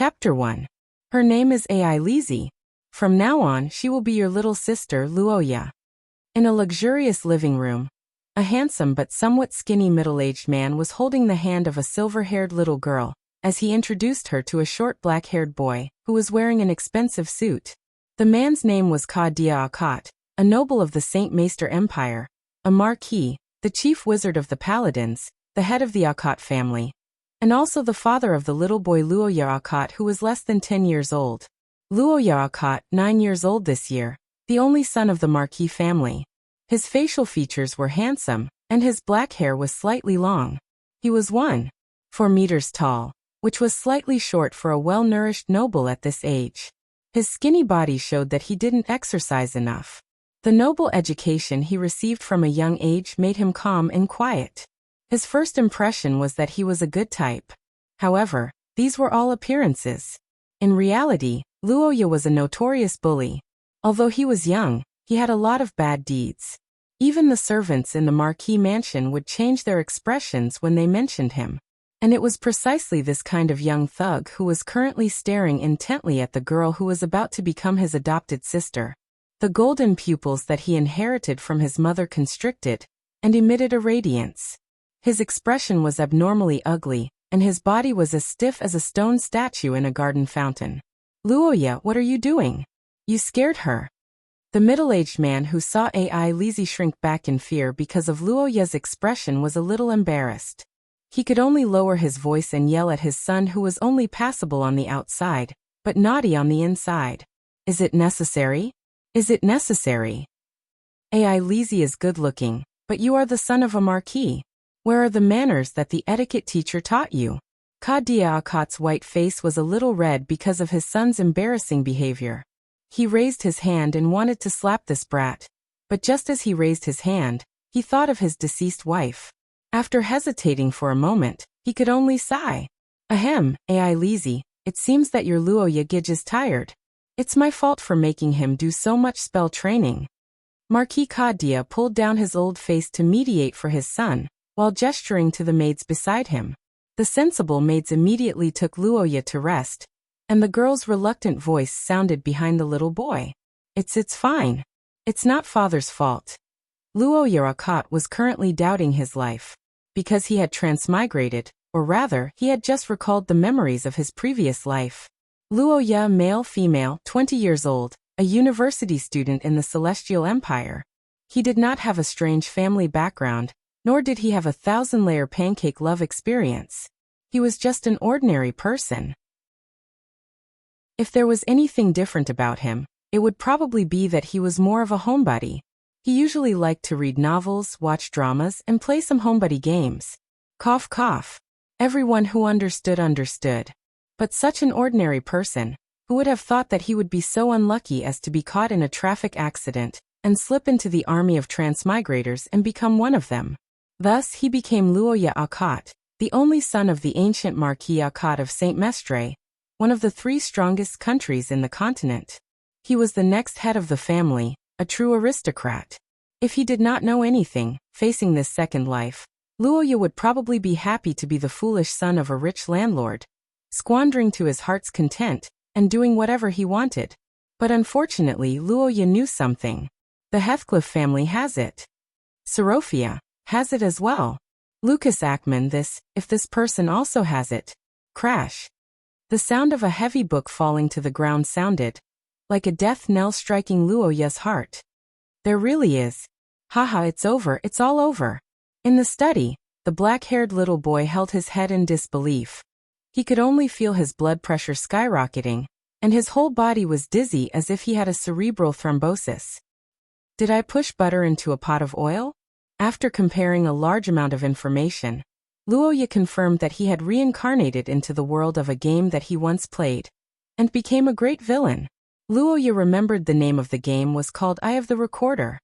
Chapter 1. Her name is Ai Lizzie. From now on, she will be your little sister, Luoya. In a luxurious living room, a handsome but somewhat skinny middle-aged man was holding the hand of a silver-haired little girl, as he introduced her to a short black-haired boy, who was wearing an expensive suit. The man's name was Ka Dia Akat, a noble of the Saint Maester Empire, a marquis, the chief wizard of the paladins, the head of the Akat family, and also the father of the little boy Luoya Akat, who was less than 10 years old. Luoya Akat, 9 years old this year, the only son of the marquis family. His facial features were handsome, and his black hair was slightly long. He was 1.4 meters tall, which was slightly short for a well-nourished noble at this age. His skinny body showed that he didn't exercise enough. The noble education he received from a young age made him calm and quiet. His first impression was that he was a good type. However, these were all appearances. In reality, Luoya was a notorious bully. Although he was young, he had a lot of bad deeds. Even the servants in the marquis mansion would change their expressions when they mentioned him. And it was precisely this kind of young thug who was currently staring intently at the girl who was about to become his adopted sister. The golden pupils that he inherited from his mother constricted and emitted a radiance. His expression was abnormally ugly, and his body was as stiff as a stone statue in a garden fountain. Luoya, what are you doing? You scared her. The middle-aged man who saw Ai Lizzie shrink back in fear because of Luoya's expression was a little embarrassed. He could only lower his voice and yell at his son, who was only passable on the outside, but naughty on the inside. Is it necessary? Is it necessary? Ai Lizzie is good-looking, but you are the son of a marquis. Where are the manners that the etiquette teacher taught you? Ka Dia Akat's white face was a little red because of his son's embarrassing behavior. He raised his hand and wanted to slap this brat, but just as he raised his hand, he thought of his deceased wife. After hesitating for a moment, he could only sigh. Ahem, Ai Lizzie, it seems that your Luoya Gij is tired. It's my fault for making him do so much spell training. Marquis Ka Dia pulled down his old face to mediate for his son, while gesturing to the maids beside him. The sensible maids immediately took Luoya to rest, and the girl's reluctant voice sounded behind the little boy. It's fine. It's not father's fault. Luoya Akat was currently doubting his life, because he had transmigrated, or rather, he had just recalled the memories of his previous life. Luoya, male-female, 20 years old, a university student in the Celestial Empire. He did not have a strange family background, nor did he have a 1,000-layer pancake love experience. He was just an ordinary person. If there was anything different about him, it would probably be that he was more of a homebody. He usually liked to read novels, watch dramas, and play some homebody games. Cough cough. Everyone who understood. But such an ordinary person, who would have thought that he would be so unlucky as to be caught in a traffic accident, and slip into the army of transmigrators and become one of them. Thus he became Luoya Akat, the only son of the ancient Marquis Akat of Saint Mestre, one of the 3 strongest countries in the continent. He was the next head of the family, a true aristocrat. If he did not know anything, facing this second life, Luoya would probably be happy to be the foolish son of a rich landlord, squandering to his heart's content, and doing whatever he wanted. But unfortunately Luoya knew something. The Heathcliff family has it. Sorophia has it as well. Lucas Ackman if this person also has it. Crash. The sound of a heavy book falling to the ground sounded like a death knell striking Luoya's heart. There really is. Haha, it's over, it's all over. In the study, the black-haired little boy held his head in disbelief. He could only feel his blood pressure skyrocketing, and his whole body was dizzy as if he had a cerebral thrombosis. Did I push butter into a pot of oil? After comparing a large amount of information, Luoya confirmed that he had reincarnated into the world of a game that he once played, and became a great villain. Luoya remembered the name of the game was called Eye of the Recorder.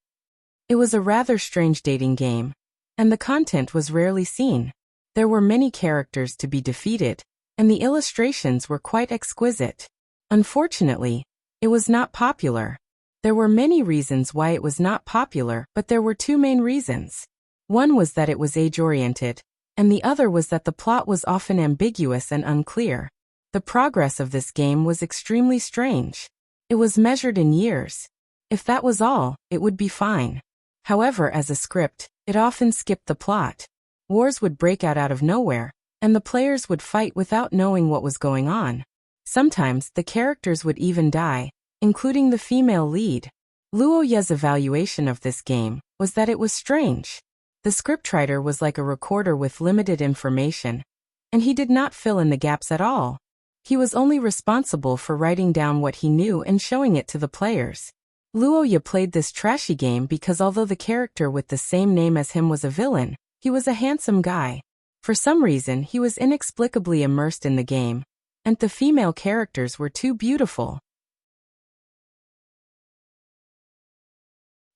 It was a rather strange dating game, and the content was rarely seen. There were many characters to be defeated, and the illustrations were quite exquisite. Unfortunately, it was not popular. There were many reasons why it was not popular, but there were 2 main reasons. One was that it was age-oriented, and the other was that the plot was often ambiguous and unclear. The progress of this game was extremely strange. It was measured in years. If that was all, it would be fine. However, as a script, it often skipped the plot. Wars would break out of nowhere, and the players would fight without knowing what was going on. Sometimes, the characters would even die, including the female lead. Luoya's evaluation of this game was that it was strange. The scriptwriter was like a recorder with limited information, and he did not fill in the gaps at all. He was only responsible for writing down what he knew and showing it to the players. Luoya played this trashy game because although the character with the same name as him was a villain, he was a handsome guy. For some reason, he was inexplicably immersed in the game, and the female characters were too beautiful.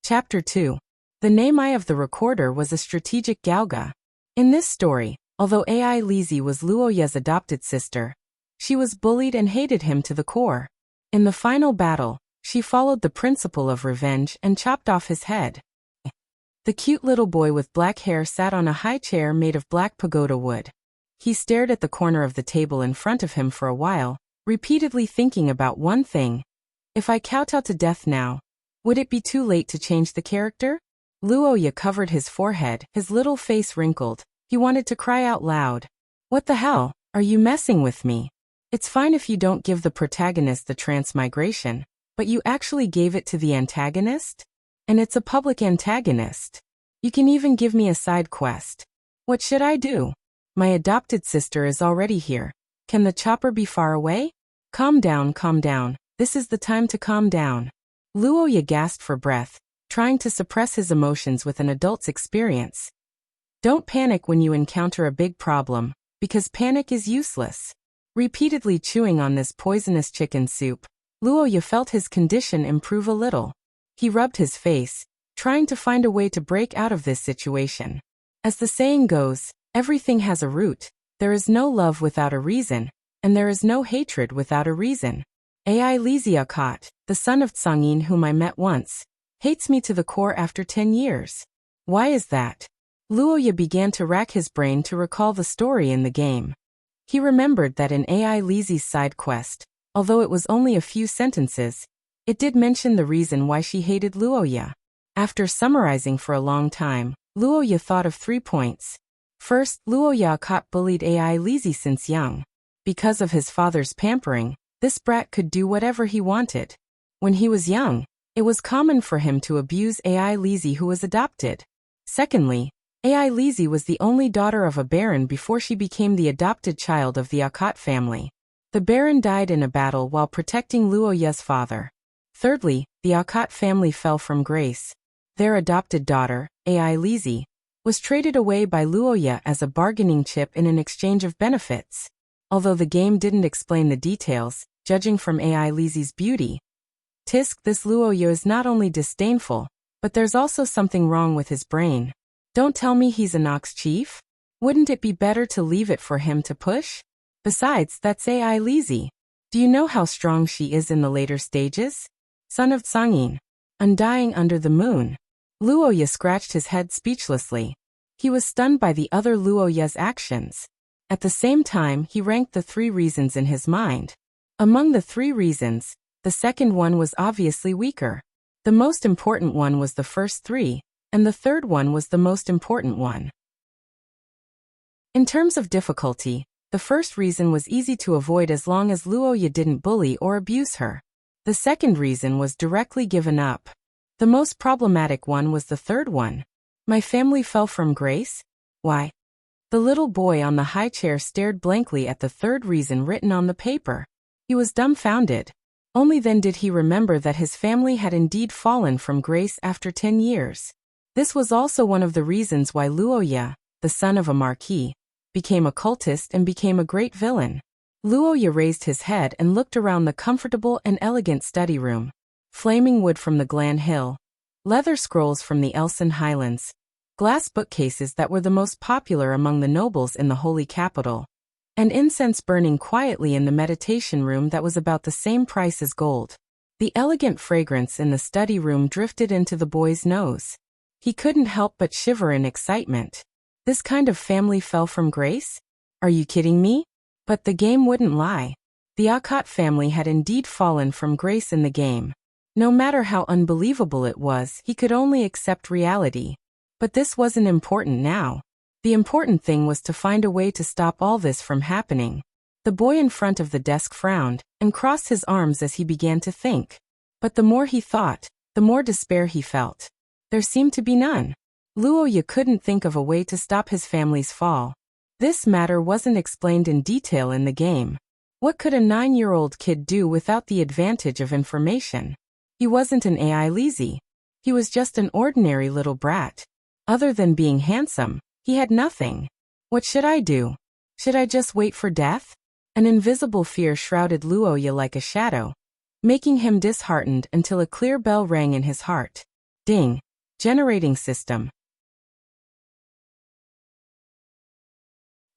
Chapter 2. The name of the recorder was a strategic Galga. In this story, although Ai Lizzie was Luoya's adopted sister, she was bullied and hated him to the core. In the final battle, she followed the principle of revenge and chopped off his head. The cute little boy with black hair sat on a high chair made of black pagoda wood. He stared at the corner of the table in front of him for a while, repeatedly thinking about one thing. If I kowtow to death now, would it be too late to change the character? Luoya covered his forehead, his little face wrinkled. He wanted to cry out loud. What the hell? Are you messing with me? It's fine if you don't give the protagonist the transmigration, but you actually gave it to the antagonist? And it's a public antagonist. You can even give me a side quest. What should I do? My adopted sister is already here. Can the chopper be far away? Calm down, calm down. This is the time to calm down. Luoya gasped for breath, trying to suppress his emotions with an adult's experience. Don't panic when you encounter a big problem, because panic is useless. Repeatedly chewing on this poisonous chicken soup, Luoya felt his condition improve a little. He rubbed his face, trying to find a way to break out of this situation. As the saying goes, everything has a root. There is no love without a reason, and there is no hatred without a reason. Ai Liziakat, the son of Tsangin whom I met once, hates me to the core after 10 years. Why is that? Luoya began to rack his brain to recall the story in the game. He remembered that in Ai Lizie's side quest, although it was only a few sentences, it did mention the reason why she hated Luoya. After summarizing for a long time, Luoya thought of 3 points. First, Luoya bullied Ai Lizzie since young. Because of his father's pampering, this brat could do whatever he wanted. When he was young, it was common for him to abuse Ai Lizzie who was adopted. Secondly, Ai Lizzie was the only daughter of a baron before she became the adopted child of the Akat family. The baron died in a battle while protecting Luoya's father. Thirdly, the Akat family fell from grace. Their adopted daughter, Ai Lizzie, was traded away by Luoya as a bargaining chip in an exchange of benefits. Although the game didn't explain the details, judging from Ai Lizzie's beauty, this Luoya is not only disdainful, but there's also something wrong with his brain. Don't tell me he's an ox chief? Wouldn't it be better to leave it for him to push? Besides, that's Ai Lizzie. Do you know how strong she is in the later stages? Son of Tsangin. Undying under the moon. Luoya scratched his head speechlessly. He was stunned by the other Luoya's actions. At the same time, he ranked the 3 reasons in his mind. Among the 3 reasons, the second one was obviously weaker. The most important one was the first 3. And the third one was the most important one. In terms of difficulty, the first reason was easy to avoid as long as Luoya didn't bully or abuse her. The second reason was directly given up. The most problematic one was the third one. My family fell from grace? Why? The little boy on the high chair stared blankly at the third reason written on the paper. He was dumbfounded. Only then did he remember that his family had indeed fallen from grace after 10 years. This was also one of the reasons why Luoya, the son of a marquis, became a cultist and became a great villain. Luoya raised his head and looked around the comfortable and elegant study room. Flaming wood from the Glan Hill, leather scrolls from the Elson Highlands, glass bookcases that were the most popular among the nobles in the holy capital, and incense burning quietly in the meditation room that was about the same price as gold. The elegant fragrance in the study room drifted into the boy's nose. He couldn't help but shiver in excitement. This kind of family fell from grace? Are you kidding me? But the game wouldn't lie. The Akkad family had indeed fallen from grace in the game. No matter how unbelievable it was, he could only accept reality. But this wasn't important now. The important thing was to find a way to stop all this from happening. The boy in front of the desk frowned and crossed his arms as he began to think. But the more he thought, the more despair he felt. There seemed to be none. Luoya couldn't think of a way to stop his family's fall. This matter wasn't explained in detail in the game. What could a 9-year-old kid do without the advantage of information? He wasn't an AI lazy. He was just an ordinary little brat. Other than being handsome, he had nothing. What should I do? Should I just wait for death? An invisible fear shrouded Luoya like a shadow, making him disheartened until a clear bell rang in his heart. Ding. Generating system.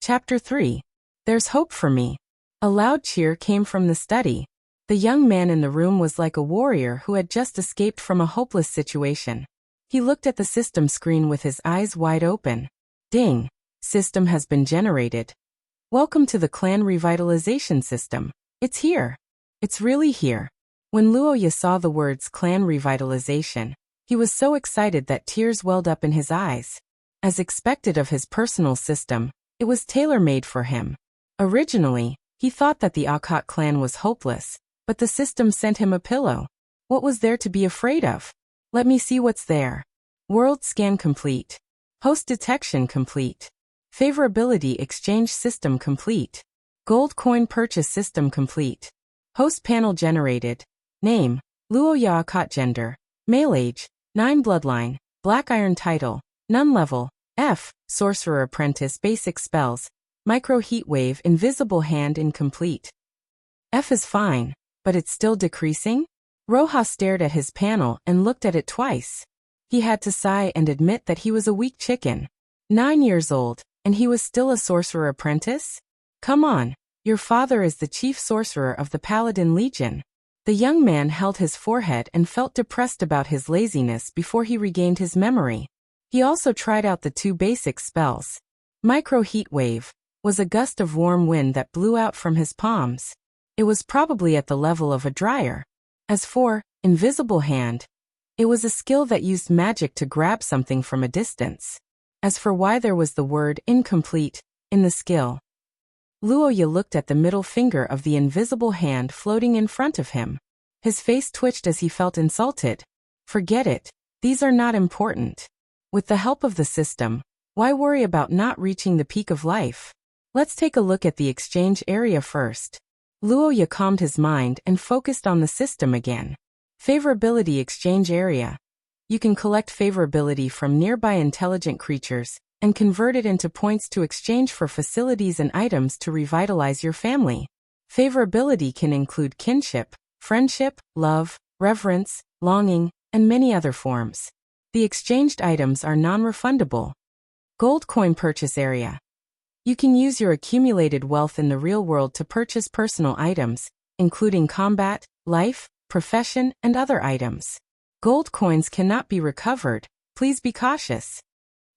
Chapter 3. There's hope for me. A loud cheer came from the study. The young man in the room was like a warrior who had just escaped from a hopeless situation. He looked at the system screen with his eyes wide open. Ding. System has been generated. Welcome to the clan revitalization system. It's here. It's really here. When Luoya saw the words clan revitalization, he was so excited that tears welled up in his eyes. As expected of his personal system, it was tailor-made for him. Originally, he thought that the Akkad clan was hopeless, but the system sent him a pillow. What was there to be afraid of? Let me see what's there. World scan complete. Host detection complete. Favorability exchange system complete. Gold coin purchase system complete. Host panel generated. Name, Luoya Akkad. Gender, male. Age, 9. Bloodline, Black Iron. Title, none. Level, F. Sorcerer Apprentice. Basic spells, Micro Heat Wave. Invisible Hand. Incomplete. F is fine, but it's still decreasing? Roja stared at his panel and looked at it twice. He had to sigh and admit that he was a weak chicken. 9 years old, and he was still a sorcerer apprentice? Come on, your father is the chief sorcerer of the Paladin Legion. The young man held his forehead and felt depressed about his laziness before he regained his memory. He also tried out the 2 basic spells. Micro Heat Wave was a gust of warm wind that blew out from his palms. It was probably at the level of a dryer. As for Invisible Hand, it was a skill that used magic to grab something from a distance. As for why there was the word incomplete in the skill, Luoya looked at the middle finger of the invisible hand floating in front of him. His face twitched as he felt insulted. Forget it. These are not important. With the help of the system, why worry about not reaching the peak of life? Let's take a look at the exchange area first. Luoya calmed his mind and focused on the system again. Favorability exchange area. You can collect favorability from nearby intelligent creatures and convert it into points to exchange for facilities and items to revitalize your family. Favorability can include kinship, friendship, love, reverence, longing, and many other forms. The exchanged items are non-refundable. Gold coin purchase area. You can use your accumulated wealth in the real world to purchase personal items, including combat, life, profession, and other items. Gold coins cannot be recovered. Please be cautious.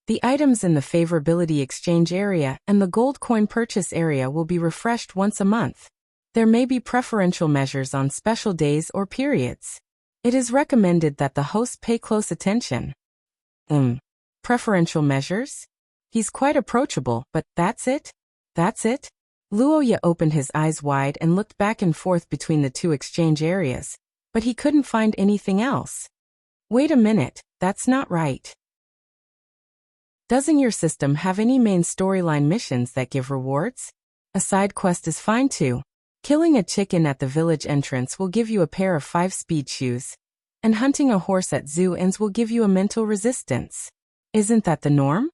The items in the favorability exchange area and the gold coin purchase area will be refreshed once a month. There may be preferential measures on special days or periods. It is recommended that the host pay close attention. Preferential measures? He's quite approachable, but that's it? That's it? Luoya opened his eyes wide and looked back and forth between the 2 exchange areas, but he couldn't find anything else. Wait a minute, that's not right. Doesn't your system have any main storyline missions that give rewards? A side quest is fine too. Killing a chicken at the village entrance will give you a pair of 5 speed shoes, and hunting a horse at zoo ends will give you a mental resistance. Isn't that the norm?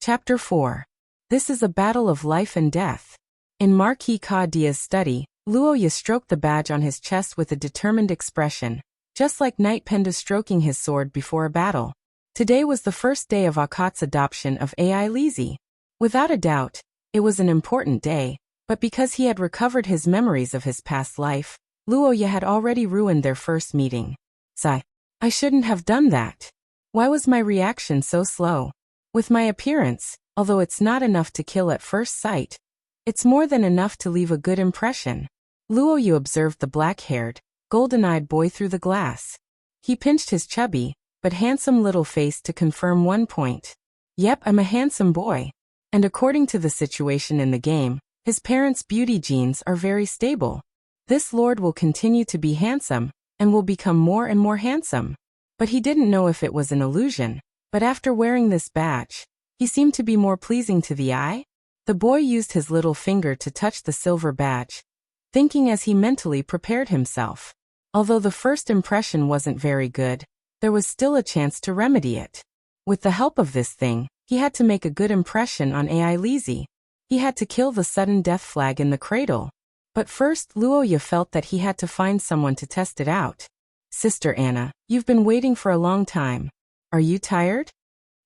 Chapter 4. This is a battle of life and death. In Marquis Ka Dia's study, Luoya stroked the badge on his chest with a determined expression, just like Knight Penda stroking his sword before a battle. Today was the first day of Akkad's adoption of AI Lizzie. Without a doubt, it was an important day, but because he had recovered his memories of his past life, Luoya had already ruined their first meeting. Sigh. I shouldn't have done that. Why was my reaction so slow? With my appearance, Although it's not enough to kill at first sight, it's more than enough to leave a good impression. Luo Yu observed the black-haired, golden-eyed boy through the glass. He pinched his chubby, but handsome little face to confirm one point. Yep, I'm a handsome boy. And according to the situation in the game, his parents' beauty genes are very stable. This lord will continue to be handsome, and will become more and more handsome. But he didn't know if it was an illusion. But after wearing this badge, he seemed to be more pleasing to the eye. The boy used his little finger to touch the silver badge, thinking as he mentally prepared himself. Although the first impression wasn't very good, there was still a chance to remedy it. With the help of this thing, he had to make a good impression on AI Lizzie. He had to kill the sudden death flag in the cradle. But first Luo Yu felt that he had to find someone to test it out. Sister Anna, you've been waiting for a long time. Are you tired?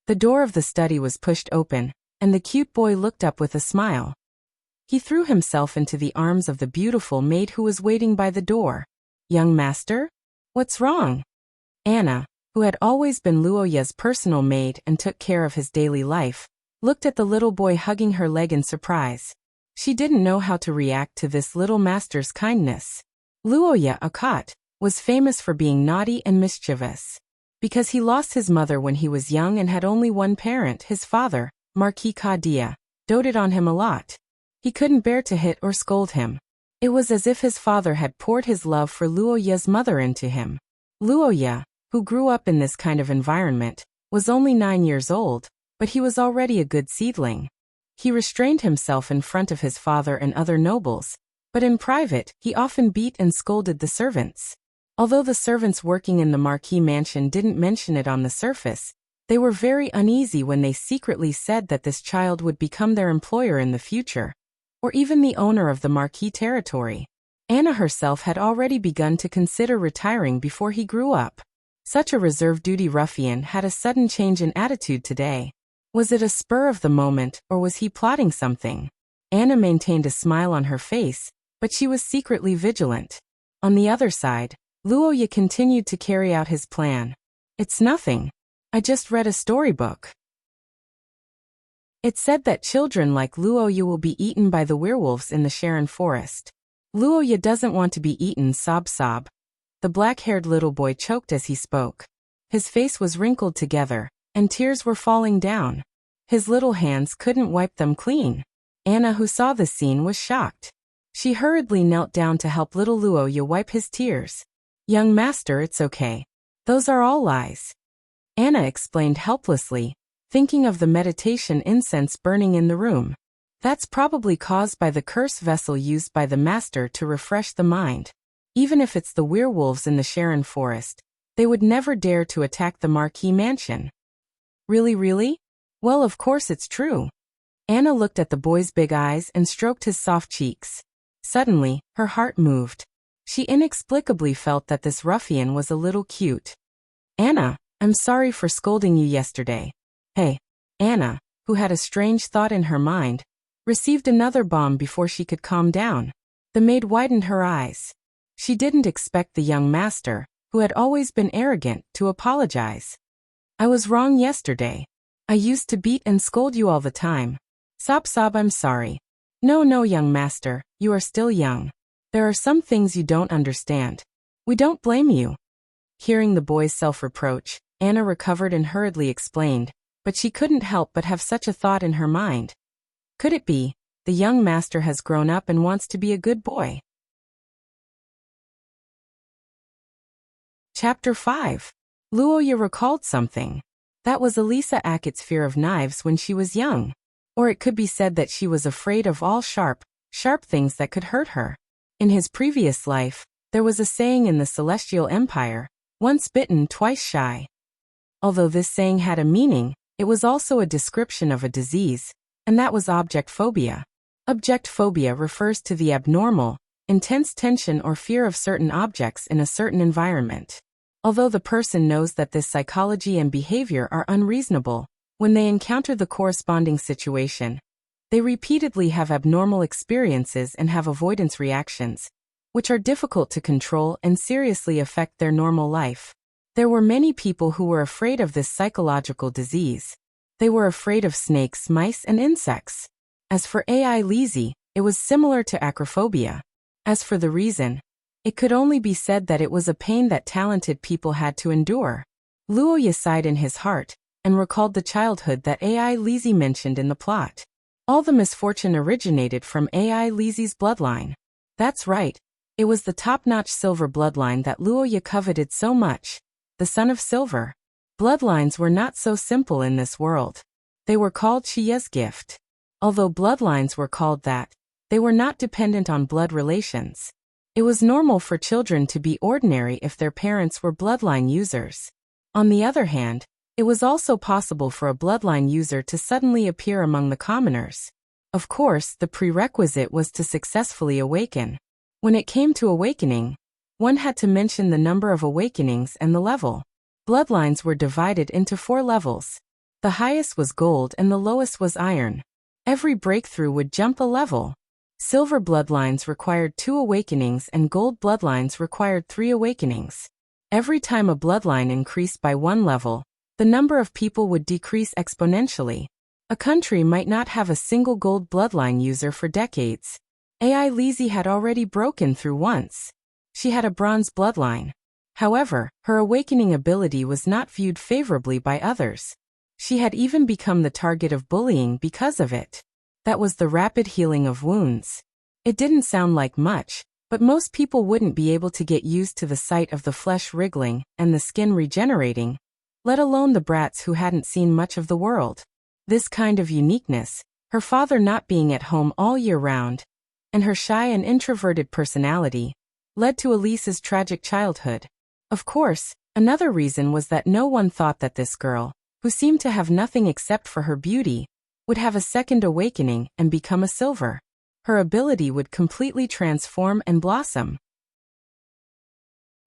The door of the study was pushed open, and the cute boy looked up with a smile. He threw himself into the arms of the beautiful maid who was waiting by the door. Young master? What's wrong? Anna, who had always been Luo Yu's personal maid and took care of his daily life, looked at the little boy hugging her leg in surprise. She didn't know how to react to this little master's kindness. Luo Yu, a cot, was famous for being naughty and mischievous. Because he lost his mother when he was young and had only one parent, his father, Marquis Kadia, doted on him a lot. He couldn't bear to hit or scold him. It was as if his father had poured his love for Luo Yu's mother into him. Luo Yu, who grew up in this kind of environment, was only 9 years old, but he was already a good seedling. He restrained himself in front of his father and other nobles, but in private, he often beat and scolded the servants. Although the servants working in the Marquis mansion didn't mention it on the surface, they were very uneasy when they secretly said that this child would become their employer in the future, or even the owner of the Marquis territory. Anna herself had already begun to consider retiring before he grew up. Such a reserve-duty ruffian had a sudden change in attitude today. Was it a spur of the moment, or was he plotting something? Anna maintained a smile on her face, but she was secretly vigilant. On the other side, Luo Yu continued to carry out his plan. It's nothing. I just read a storybook. It said that children like Luo Yu will be eaten by the werewolves in the Sharon forest. Luo Yu doesn't want to be eaten, sob sob. The black-haired little boy choked as he spoke. His face was wrinkled together, and tears were falling down. His little hands couldn't wipe them clean. Anna, who saw the scene, was shocked. She hurriedly knelt down to help little Luo Yu wipe his tears. Young master, it's okay. Those are all lies. Anna explained helplessly, thinking of the meditation incense burning in the room. That's probably caused by the curse vessel used by the master to refresh the mind. Even if it's the werewolves in the Sharon forest, they would never dare to attack the Marquis mansion. Really? Well, of course it's true. Anna looked at the boy's big eyes and stroked his soft cheeks. Suddenly, her heart moved. She inexplicably felt that this ruffian was a little cute. Anna, I'm sorry for scolding you yesterday. Hey. Anna, who had a strange thought in her mind, received another bomb before she could calm down. The maid widened her eyes. She didn't expect the young master, who had always been arrogant, to apologize. I was wrong yesterday. I used to beat and scold you all the time. Sob, I'm sorry. No, young master, you are still young. There are some things you don't understand. We don't blame you. Hearing the boy's self-reproach, Anna recovered and hurriedly explained, but she couldn't help but have such a thought in her mind. Could it be, the young master has grown up and wants to be a good boy? Chapter 5. Luo Yu recalled something. That was Elisa Ackett's fear of knives when she was young. Or it could be said that she was afraid of all sharp things that could hurt her. In his previous life, there was a saying in the Celestial Empire, once bitten, twice shy. Although this saying had a meaning, it was also a description of a disease, and that was object phobia. Object phobia refers to the abnormal, intense tension or fear of certain objects in a certain environment. Although the person knows that this psychology and behavior are unreasonable, when they encounter the corresponding situation, they repeatedly have abnormal experiences and have avoidance reactions, which are difficult to control and seriously affect their normal life. There were many people who were afraid of this psychological disease. They were afraid of snakes, mice, and insects. As for AI Lizzie, it was similar to acrophobia. As for the reason, it could only be said that it was a pain that talented people had to endure. Luoya sighed in his heart, and recalled the childhood that AI Lizzie mentioned in the plot. All the misfortune originated from AI Lizzie's bloodline. That's right, it was the top-notch silver bloodline that Luoya coveted so much, the son of silver. Bloodlines were not so simple in this world. They were called Chiya's gift. Although bloodlines were called that, they were not dependent on blood relations. It was normal for children to be ordinary if their parents were bloodline users. On the other hand, it was also possible for a bloodline user to suddenly appear among the commoners. Of course, the prerequisite was to successfully awaken. When it came to awakening, one had to mention the number of awakenings and the level. Bloodlines were divided into 4 levels. The highest was gold and the lowest was iron. Every breakthrough would jump a level. Silver bloodlines required 2 awakenings and gold bloodlines required 3 awakenings. Every time a bloodline increased by 1 level, the number of people would decrease exponentially. A country might not have a single gold bloodline user for decades. AI Lizzie had already broken through once. She had a bronze bloodline. However, her awakening ability was not viewed favorably by others. She had even become the target of bullying because of it. That was the rapid healing of wounds. It didn't sound like much, but most people wouldn't be able to get used to the sight of the flesh wriggling and the skin regenerating, let alone the brats who hadn't seen much of the world. This kind of uniqueness, her father not being at home all year round, and her shy and introverted personality, led to Elise's tragic childhood. Of course, another reason was that no one thought that this girl, who seemed to have nothing except for her beauty, would have a second awakening and become a silver. Her ability would completely transform and blossom.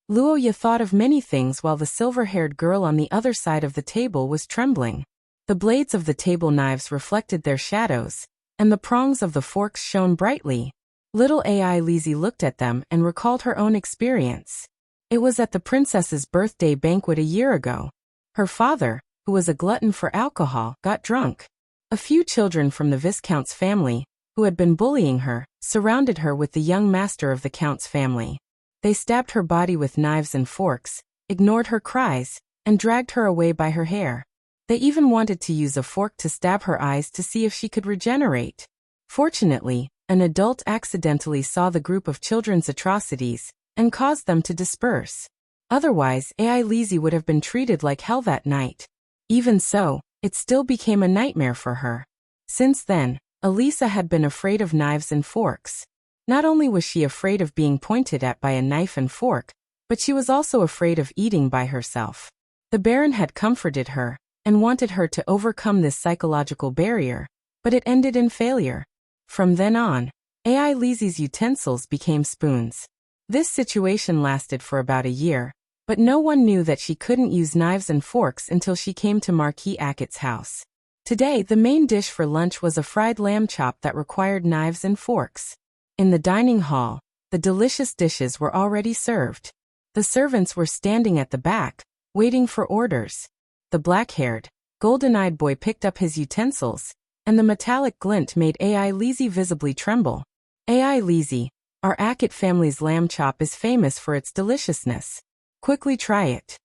Luoya thought of many things while the silver-haired girl on the other side of the table was trembling. The blades of the table knives reflected their shadows, and the prongs of the forks shone brightly. Little AI Lizzie looked at them and recalled her own experience. It was at the princess's birthday banquet a year ago. Her father, who was a glutton for alcohol, got drunk. A few children from the Viscount's family, who had been bullying her, surrounded her with the young master of the Count's family. They stabbed her body with knives and forks, ignored her cries, and dragged her away by her hair. They even wanted to use a fork to stab her eyes to see if she could regenerate. Fortunately, an adult accidentally saw the group of children's atrocities and caused them to disperse. Otherwise, AI Lizzie would have been treated like hell that night. Even so, it still became a nightmare for her. Since then, Elisa had been afraid of knives and forks. Not only was she afraid of being pointed at by a knife and fork, but she was also afraid of eating by herself. The Baron had comforted her and wanted her to overcome this psychological barrier, but it ended in failure. From then on, AI Lizzie's utensils became spoons. This situation lasted for about a year, but no one knew that she couldn't use knives and forks until she came to Marquis Ackett's house. Today, the main dish for lunch was a fried lamb chop that required knives and forks. In the dining hall, the delicious dishes were already served. The servants were standing at the back, waiting for orders. The black-haired, golden-eyed boy picked up his utensils, and the metallic glint made AI Lizzie visibly tremble. AI Lizzie, our Ackett family's lamb chop is famous for its deliciousness. Quickly try it.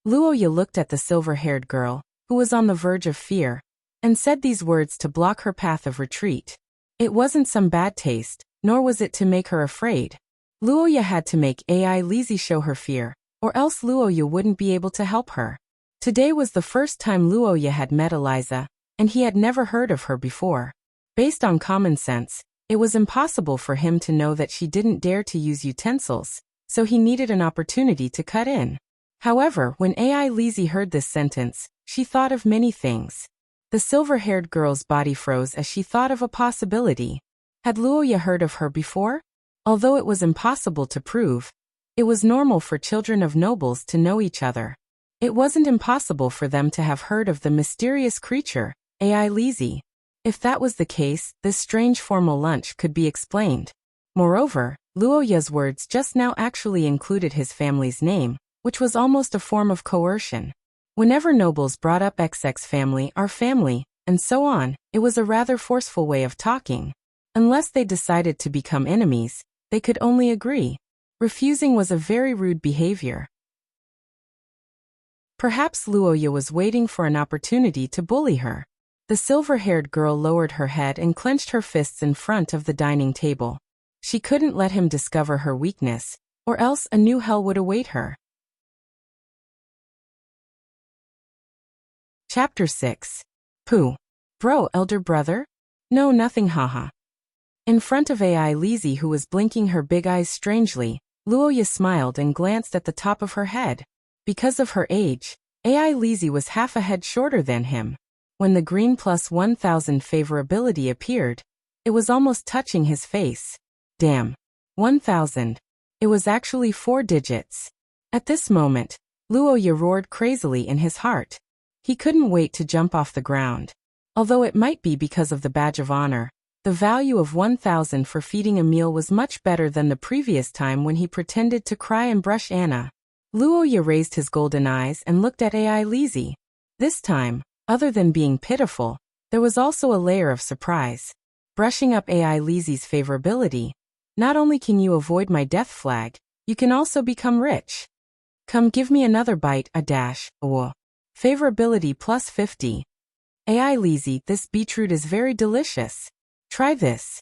Luoya looked at the silver-haired girl, who was on the verge of fear, and said these words to block her path of retreat. It wasn't some bad taste, nor was it to make her afraid. Luoya had to make AI Lizzie show her fear, or else Luoya wouldn't be able to help her. Today was the first time Luoya had met Eliza, and he had never heard of her before. Based on common sense, it was impossible for him to know that she didn't dare to use utensils, so he needed an opportunity to cut in. However, when AI Lizzie heard this sentence, she thought of many things. The silver-haired girl's body froze as she thought of a possibility. Had Luoya heard of her before? Although it was impossible to prove, it was normal for children of nobles to know each other. It wasn't impossible for them to have heard of the mysterious creature, AI Lizzie. If that was the case, this strange formal lunch could be explained. Moreover, Luoya's words just now actually included his family's name, which was almost a form of coercion. Whenever nobles brought up XX family, our family, and so on, it was a rather forceful way of talking. Unless they decided to become enemies, they could only agree. Refusing was a very rude behavior. Perhaps Luoya was waiting for an opportunity to bully her. The silver-haired girl lowered her head and clenched her fists in front of the dining table. She couldn't let him discover her weakness, or else a new hell would await her. Chapter 6. Pooh. Bro, elder brother? No, nothing, haha. In front of AI Lizzie, who was blinking her big eyes strangely, Luoya smiled and glanced at the top of her head. Because of her age, AI Lizzie was half a head shorter than him. When the green plus 1000 favorability appeared, it was almost touching his face. Damn. 1000. It was actually 4 digits. At this moment, Luoya roared crazily in his heart. He couldn't wait to jump off the ground. Although it might be because of the badge of honor, the value of 1000 for feeding a meal was much better than the previous time when he pretended to cry and brush Anna. Luoya raised his golden eyes and looked at AI Lizzie. This time, other than being pitiful, there was also a layer of surprise. Brushing up AI Lizzie's favorability, not only can you avoid my death flag, you can also become rich. Come give me another bite, a dash, Favorability plus 50. AI Lizzie, this beetroot is very delicious. Try this.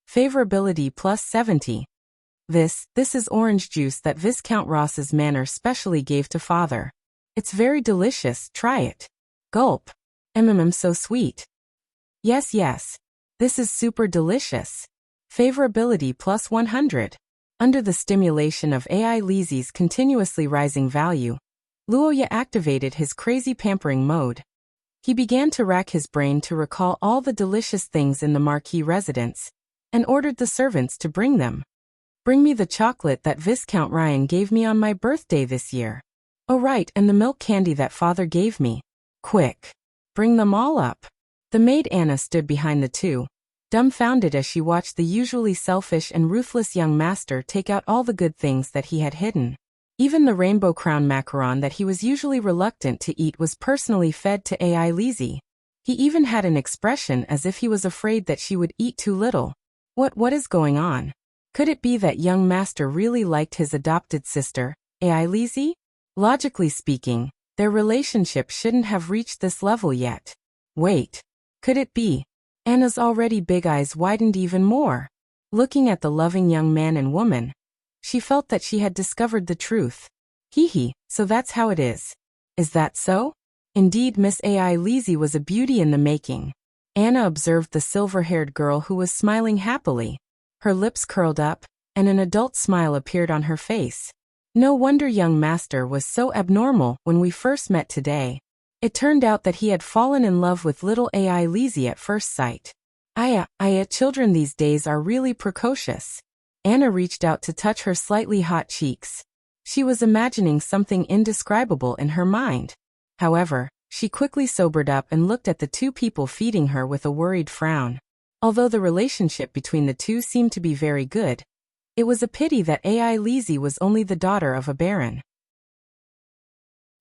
Favorability plus 70. This is orange juice that Viscount Ross's manor specially gave to father. It's very delicious, try it. Gulp. So sweet. Yes. This is super delicious. Favorability plus 100. Under the stimulation of AI Lizzie's continuously rising value, Luoya activated his crazy pampering mode. He began to rack his brain to recall all the delicious things in the Marquis residence, and ordered the servants to bring them. Bring me the chocolate that Viscount Ryan gave me on my birthday this year. Oh right, and the milk candy that father gave me. Quick. Bring them all up. The maid Anna stood behind the two, dumbfounded as she watched the usually selfish and ruthless young master take out all the good things that he had hidden. Even the rainbow crown macaron that he was usually reluctant to eat was personally fed to AI Lizzie. He even had an expression as if he was afraid that she would eat too little. What is going on? Could it be that young master really liked his adopted sister, AI Lizzie? Logically speaking, their relationship shouldn't have reached this level yet. Wait. Could it be? Anna's already big eyes widened even more. Looking at the loving young man and woman, she felt that she had discovered the truth. So that's how it is. Is that so? Indeed, Miss AI Lizzie was a beauty in the making. Anna observed the silver-haired girl who was smiling happily. Her lips curled up, and an adult smile appeared on her face. No wonder young master was so abnormal when we first met today. It turned out that he had fallen in love with little AI Lizzie at first sight. Children these days are really precocious. Anna reached out to touch her slightly hot cheeks. She was imagining something indescribable in her mind. However, she quickly sobered up and looked at the two people feeding her with a worried frown. Although the relationship between the two seemed to be very good, it was a pity that AI Lizzie was only the daughter of a baron.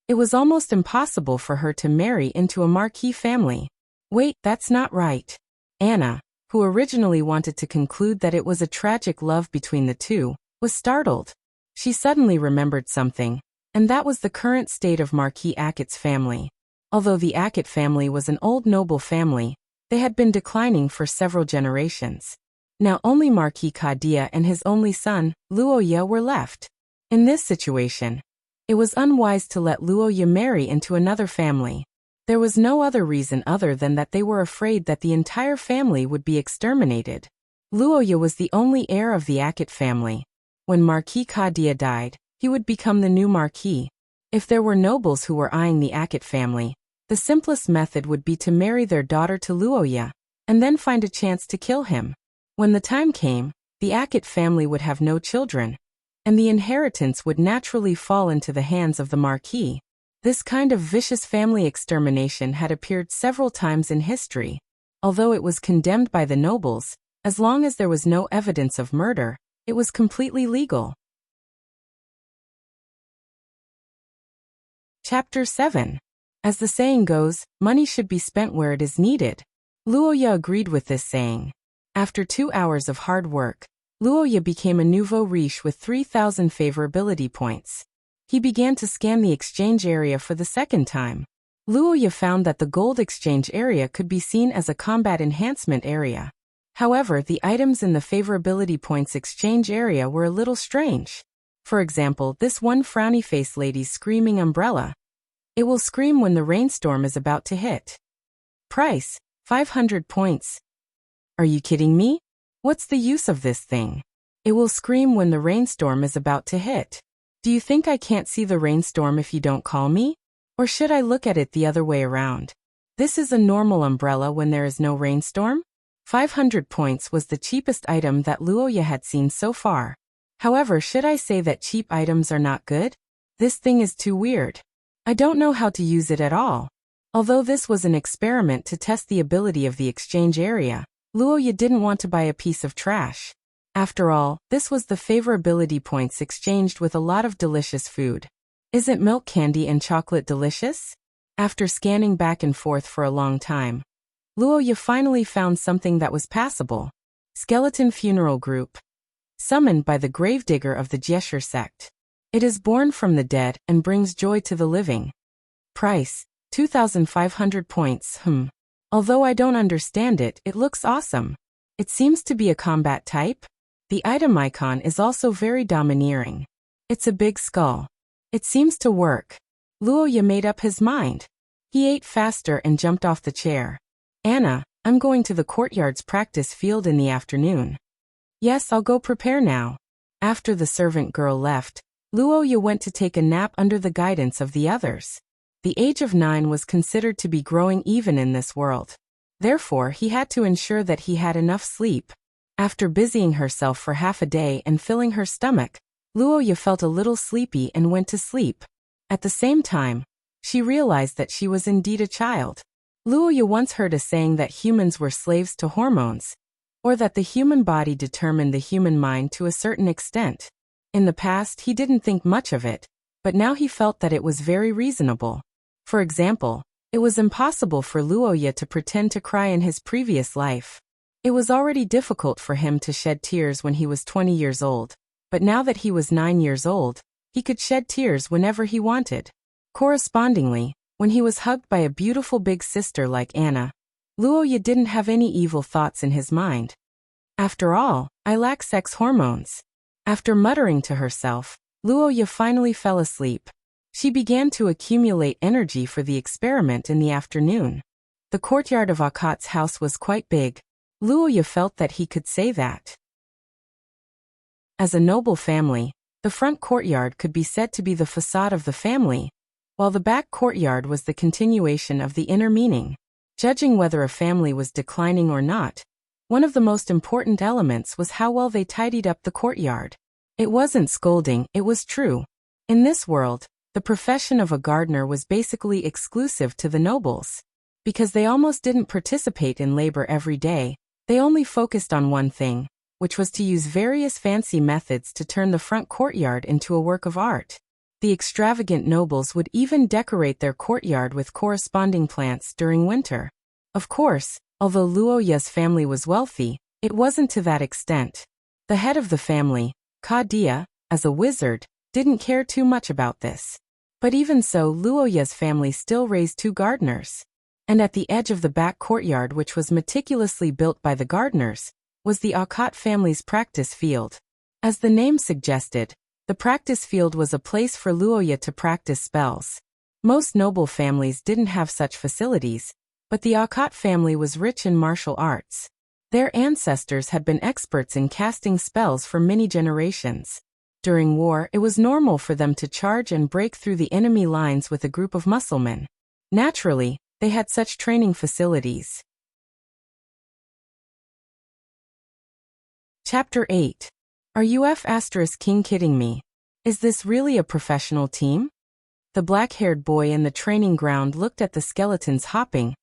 It was almost impossible for her to marry into a Marquis family. Wait, that's not right. Anna, who originally wanted to conclude that it was a tragic love between the two, was startled. She suddenly remembered something, and that was the current state of Marquis Ackett's family. Although the Ackett family was an old noble family, they had been declining for several generations. Now only Marquis Kadia and his only son, Luoya, were left. In this situation, it was unwise to let Luoya marry into another family. There was no other reason other than that they were afraid that the entire family would be exterminated. Luoya was the only heir of the Ackett family. When Marquis Kadia died, he would become the new Marquis. If there were nobles who were eyeing the Ackett family, the simplest method would be to marry their daughter to Luoya, and then find a chance to kill him. When the time came, the Ackett family would have no children, and the inheritance would naturally fall into the hands of the Marquis. This kind of vicious family extermination had appeared several times in history. Although it was condemned by the nobles, as long as there was no evidence of murder, it was completely legal. Chapter 7. As the saying goes, money should be spent where it is needed. Luoya agreed with this saying. After 2 hours of hard work, Luoya became a nouveau riche with 3,000 favorability points. He began to scan the exchange area for the second time. Luoya found that the gold exchange area could be seen as a combat enhancement area. However, the items in the favorability points exchange area were a little strange. For example, this one frowny face lady's screaming umbrella. It will scream when the rainstorm is about to hit. Price, 500 points. Are you kidding me? What's the use of this thing? It will scream when the rainstorm is about to hit. Do you think I can't see the rainstorm if you don't call me? Or should I look at it the other way around? This is a normal umbrella when there is no rainstorm? 500 points was the cheapest item that Luoya had seen so far. However, should I say that cheap items are not good? This thing is too weird. I don't know how to use it at all. Although this was an experiment to test the ability of the exchange area, Luoya didn't want to buy a piece of trash. After all, this was the favorability points exchanged with a lot of delicious food. Isn't milk candy and chocolate delicious? After scanning back and forth for a long time, Luoya finally found something that was passable. Skeleton Funeral Group. Summoned by the gravedigger of the Jiesher sect. It is born from the dead and brings joy to the living. Price, 2,500 points. Although I don't understand it, it looks awesome. It seems to be a combat type. The item icon is also very domineering. It's a big skull. It seems to work. Luoya made up his mind. He ate faster and jumped off the chair. Anna, I'm going to the courtyard's practice field in the afternoon. Yes, I'll go prepare now. After the servant girl left, Luoya went to take a nap under the guidance of the others. The age of 9 was considered to be growing even in this world. Therefore, he had to ensure that he had enough sleep. After busying herself for half a day and filling her stomach, Luoya felt a little sleepy and went to sleep. At the same time, she realized that she was indeed a child. Luoya once heard a saying that humans were slaves to hormones, or that the human body determined the human mind to a certain extent. In the past, he didn't think much of it, but now he felt that it was very reasonable. For example, it was impossible for Luoya to pretend to cry in his previous life. It was already difficult for him to shed tears when he was 20 years old, but now that he was 9 years old, he could shed tears whenever he wanted. Correspondingly, when he was hugged by a beautiful big sister like Anna, Luoya didn't have any evil thoughts in his mind. After all, I lack sex hormones. After muttering to herself, Luoya finally fell asleep. She began to accumulate energy for the experiment in the afternoon. The courtyard of Akkad's house was quite big. Luoya felt that he could say that. As a noble family, the front courtyard could be said to be the facade of the family, while the back courtyard was the continuation of the inner meaning. Judging whether a family was declining or not, one of the most important elements was how well they tidied up the courtyard. It wasn't scolding, it was true. In this world, the profession of a gardener was basically exclusive to the nobles. Because they almost didn't participate in labor every day, they only focused on one thing, which was to use various fancy methods to turn the front courtyard into a work of art. The extravagant nobles would even decorate their courtyard with corresponding plants during winter. Of course, although Luoya's family was wealthy, it wasn't to that extent. The head of the family, Kadia, as a wizard, didn't care too much about this. But even so, Luoya's family still raised 2 gardeners. And at the edge of the back courtyard, which was meticulously built by the gardeners, was the Akkad family's practice field. As the name suggested, the practice field was a place for Luoya to practice spells. Most noble families didn't have such facilities, but the Akkad family was rich in martial arts. Their ancestors had been experts in casting spells for many generations. During war, it was normal for them to charge and break through the enemy lines with a group of musclemen. Naturally, they had such training facilities. Chapter 8. Are you King kidding me? Is this really a professional team? The black-haired boy in the training ground looked at the skeletons hopping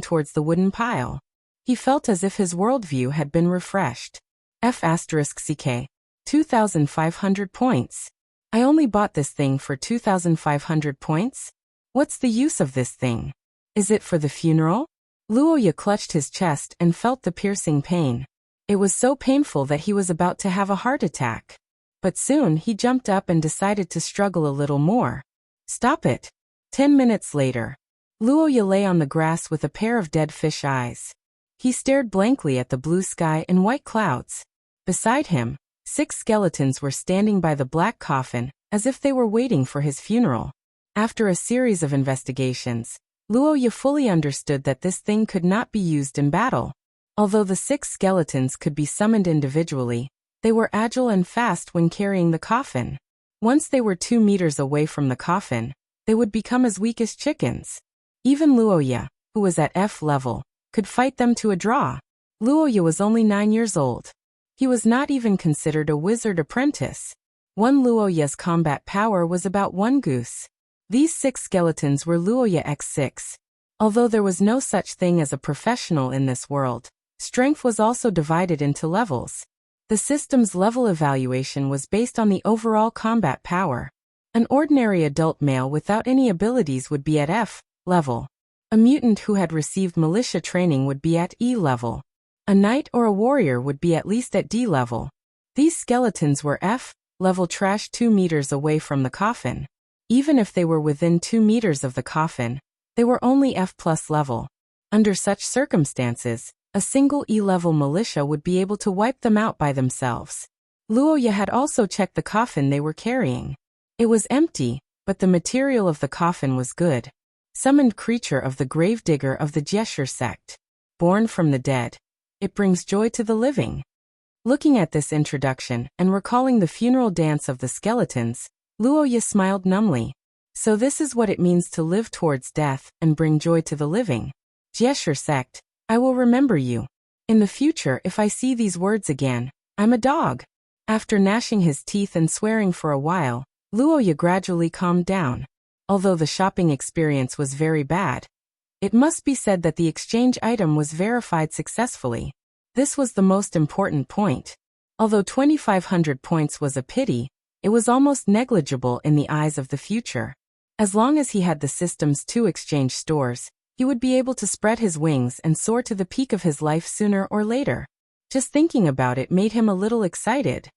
towards the wooden pile. He felt as if his worldview had been refreshed. F*ck, 2,500 points. I only bought this thing for 2,500 points? What's the use of this thing? Is it for the funeral? Luoya clutched his chest and felt the piercing pain. It was so painful that he was about to have a heart attack. But soon he jumped up and decided to struggle a little more. Stop it. 10 minutes later. Luoya lay on the grass with a pair of dead fish eyes. He stared blankly at the blue sky and white clouds. Beside him, 6 skeletons were standing by the black coffin, as if they were waiting for his funeral. After a series of investigations, Luoya fully understood that this thing could not be used in battle. Although the 6 skeletons could be summoned individually, they were agile and fast when carrying the coffin. Once they were 2 meters away from the coffin, they would become as weak as chickens. Even Luoya, who was at F level, could fight them to a draw. Luoya was only 9 years old. He was not even considered a wizard apprentice. One Luoya's combat power was about 1 goose. These 6 skeletons were Luoya X6. Although there was no such thing as a professional in this world, strength was also divided into levels. The system's level evaluation was based on the overall combat power. An ordinary adult male without any abilities would be at F level. A mutant who had received militia training would be at E level. A knight or a warrior would be at least at D level. These skeletons were F level trash 2 meters away from the coffin. Even if they were within 2 meters of the coffin, they were only F+ level. Under such circumstances, a single E-level militia would be able to wipe them out by themselves. Luoya had also checked the coffin they were carrying. It was empty, but the material of the coffin was good. Summoned creature of the gravedigger of the Gesher sect. Born from the dead. It brings joy to the living. Looking at this introduction and recalling the funeral dance of the skeletons, Luoya smiled numbly. So this is what it means to live towards death and bring joy to the living. Gesher sect, I will remember you. In the future, if I see these words again, I'm a dog. After gnashing his teeth and swearing for a while, Luoya gradually calmed down. Although the shopping experience was very bad, it must be said that the exchange item was verified successfully. This was the most important point. Although 2,500 points was a pity, it was almost negligible in the eyes of the future. As long as he had the system's 2 exchange stores, he would be able to spread his wings and soar to the peak of his life sooner or later. Just thinking about it made him a little excited.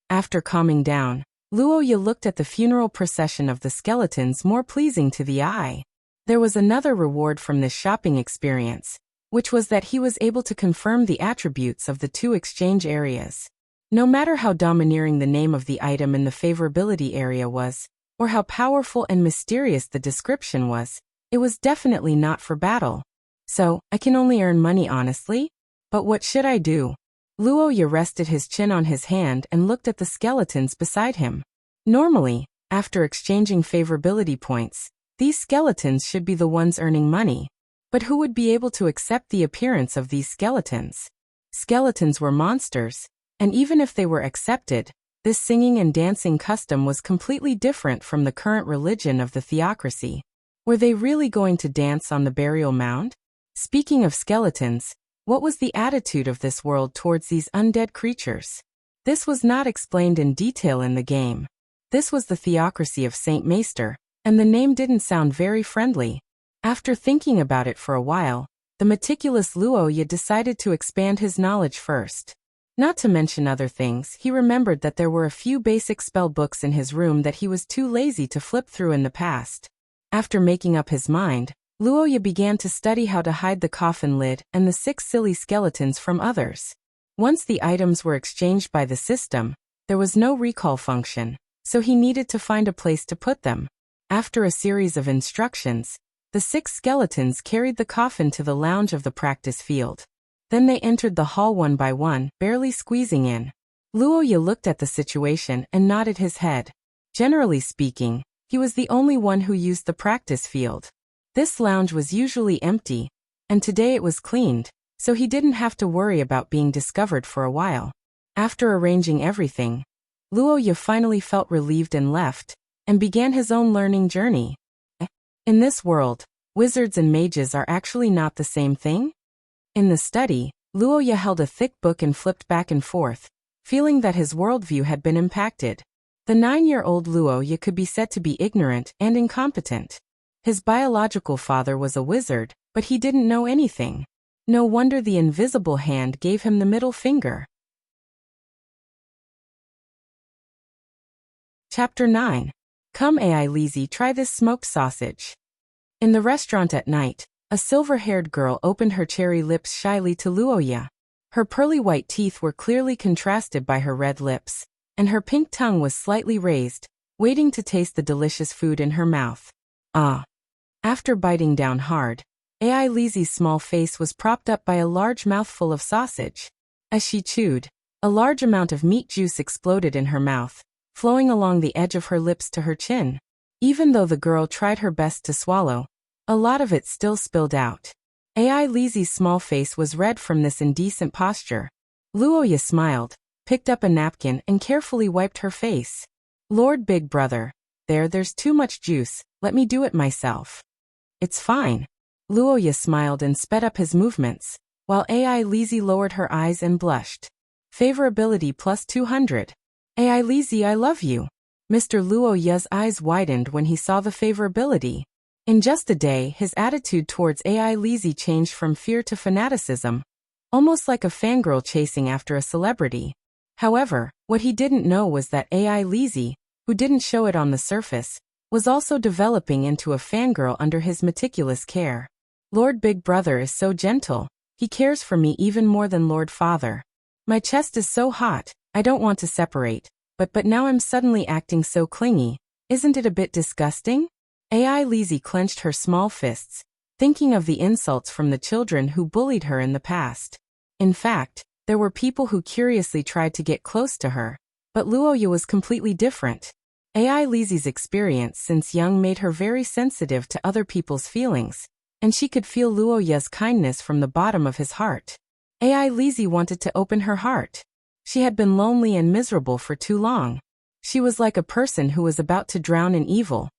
After calming down, Luoya looked at the funeral procession of the skeletons more pleasing to the eye. There was another reward from this shopping experience, which was that he was able to confirm the attributes of the 2 exchange areas. No matter how domineering the name of the item in the favorability area was, or how powerful and mysterious the description was, it was definitely not for battle. So, I can only earn money honestly? But what should I do? Luoya rested his chin on his hand and looked at the skeletons beside him. Normally, after exchanging favorability points, these skeletons should be the ones earning money. But who would be able to accept the appearance of these skeletons? Skeletons were monsters, and even if they were accepted, this singing and dancing custom was completely different from the current religion of the theocracy. Were they really going to dance on the burial mound? Speaking of skeletons, what was the attitude of this world towards these undead creatures? This was not explained in detail in the game. This was the theocracy of Saint Maester, and the name didn't sound very friendly. After thinking about it for a while, the meticulous Luoya decided to expand his knowledge first. Not to mention other things, he remembered that there were a few basic spell books in his room that he was too lazy to flip through in the past. After making up his mind, Luoya began to study how to hide the coffin lid and the 6 silly skeletons from others. Once the items were exchanged by the system, there was no recall function, so he needed to find a place to put them. After a series of instructions, the 6 skeletons carried the coffin to the lounge of the practice field. Then they entered the hall one by one, barely squeezing in. Luoya looked at the situation and nodded his head. Generally speaking, he was the only one who used the practice field. This lounge was usually empty, and today it was cleaned, so he didn't have to worry about being discovered for a while. After arranging everything, Luoya finally felt relieved and left, and began his own learning journey. In this world, wizards and mages are actually not the same thing? In the study, Luoya held a thick book and flipped back and forth, feeling that his worldview had been impacted. The 9-year-old Luoya could be said to be ignorant and incompetent. His biological father was a wizard, but he didn't know anything. No wonder the invisible hand gave him the middle finger. Chapter 9. Come AI Lizzie, try this smoked sausage. In the restaurant at night, a silver-haired girl opened her cherry lips shyly to Luoya. Her pearly white teeth were clearly contrasted by her red lips, and her pink tongue was slightly raised, waiting to taste the delicious food in her mouth. Ah! After biting down hard, AI Lizzie's small face was propped up by a large mouthful of sausage. As she chewed, a large amount of meat juice exploded in her mouth, flowing along the edge of her lips to her chin. Even though the girl tried her best to swallow, a lot of it still spilled out. AI Lizzie's small face was red from this indecent posture. Luoya smiled, picked up a napkin and carefully wiped her face. Lord Big Brother, there's too much juice, let me do it myself. It's fine. Luoya smiled and sped up his movements, while AI Lizzie lowered her eyes and blushed. Favorability plus 200. AI Lizzie, I love you. Mr. Luoya's eyes widened when he saw the favorability. In just a day, his attitude towards AI Lizzie changed from fear to fanaticism, almost like a fangirl chasing after a celebrity. However, what he didn't know was that AI Lizzie, who didn't show it on the surface, was also developing into a fangirl under his meticulous care. Lord Big Brother is so gentle, he cares for me even more than Lord Father. My chest is so hot, I don't want to separate, but now I'm suddenly acting so clingy, isn't it a bit disgusting? AI Lizzie clenched her small fists, thinking of the insults from the children who bullied her in the past. In fact, there were people who curiously tried to get close to her, but Luoya was completely different. AI Lizzie's experience since young made her very sensitive to other people's feelings, and she could feel Luoya's kindness from the bottom of his heart. AI Lizzie wanted to open her heart. She had been lonely and miserable for too long. She was like a person who was about to drown in evil,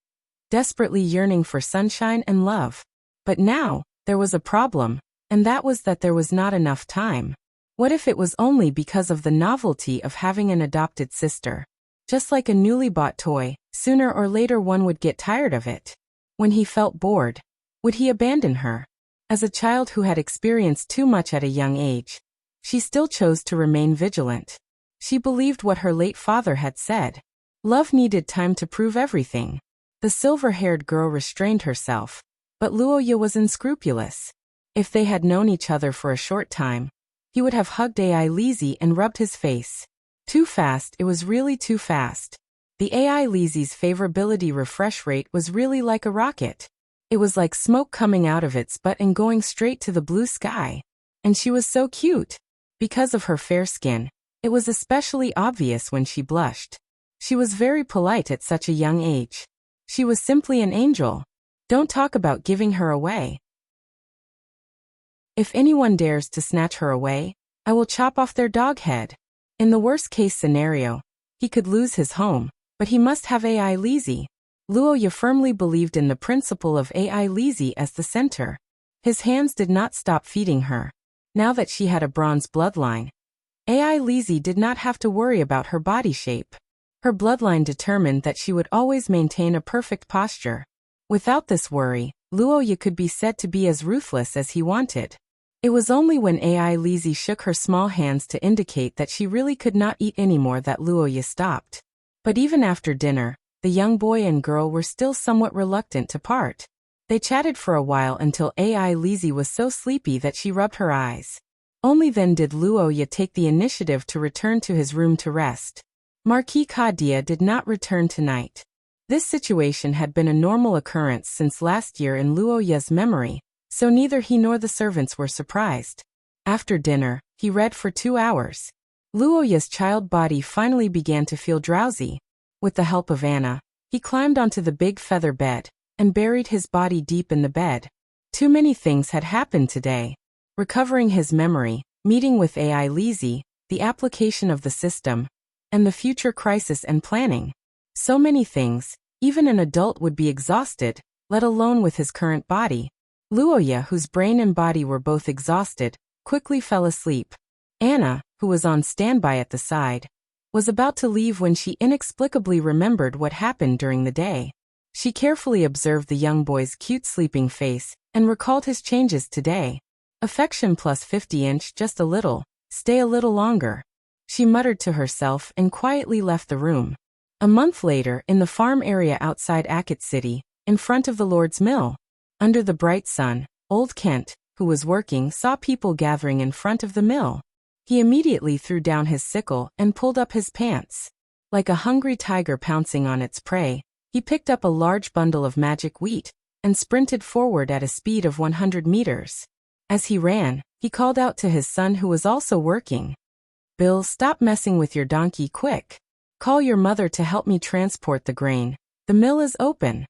desperately yearning for sunshine and love. But now, there was a problem, and that was that there was not enough time. What if it was only because of the novelty of having an adopted sister? Just like a newly bought toy, sooner or later one would get tired of it. When he felt bored, would he abandon her? As a child who had experienced too much at a young age, she still chose to remain vigilant. She believed what her late father had said. Love needed time to prove everything. The silver-haired girl restrained herself, but Luoya was unscrupulous. If they had known each other for a short time, he would have hugged AI Lizzie and rubbed his face. Too fast, it was really too fast. The AI Lizzie's favorability refresh rate was really like a rocket. It was like smoke coming out of its butt and going straight to the blue sky. And she was so cute. Because of her fair skin, it was especially obvious when she blushed. She was very polite at such a young age. She was simply an angel. Don't talk about giving her away. If anyone dares to snatch her away, I will chop off their dog head. In the worst-case scenario, he could lose his home, but he must have AI Lizzie. Luoya firmly believed in the principle of AI Lizzie as the center. His hands did not stop feeding her. Now that she had a bronze bloodline, AI Lizzie did not have to worry about her body shape. Her bloodline determined that she would always maintain a perfect posture. Without this worry, Luoya could be said to be as ruthless as he wanted. It was only when AI Lizzie shook her small hands to indicate that she really could not eat anymore that Luoya stopped. But even after dinner, the young boy and girl were still somewhat reluctant to part. They chatted for a while until AI Lizzie was so sleepy that she rubbed her eyes. Only then did Luoya take the initiative to return to his room to rest. Marquis Kadia did not return tonight. This situation had been a normal occurrence since last year in Luoya's memory, so neither he nor the servants were surprised. After dinner, he read for 2 hours. Luoya's child body finally began to feel drowsy. With the help of Anna, he climbed onto the big feather bed and buried his body deep in the bed. Too many things had happened today. Recovering his memory, meeting with AI Lizzie, the application of the system, and the future crisis and planning. So many things, even an adult would be exhausted, let alone with his current body. Luoya, whose brain and body were both exhausted, quickly fell asleep. Anna, who was on standby at the side, was about to leave when she inexplicably remembered what happened during the day. She carefully observed the young boy's cute sleeping face and recalled his changes today. Affection plus 50-inch just a little, stay a little longer. She muttered to herself and quietly left the room. A month later, in the farm area outside Ackett City, in front of the Lord's mill, under the bright sun, old Kent, who was working, saw people gathering in front of the mill. He immediately threw down his sickle and pulled up his pants. Like a hungry tiger pouncing on its prey, he picked up a large bundle of magic wheat and sprinted forward at a speed of 100 meters. As he ran, he called out to his son who was also working. "Bill, stop messing with your donkey quick. Call your mother to help me transport the grain. The mill is open."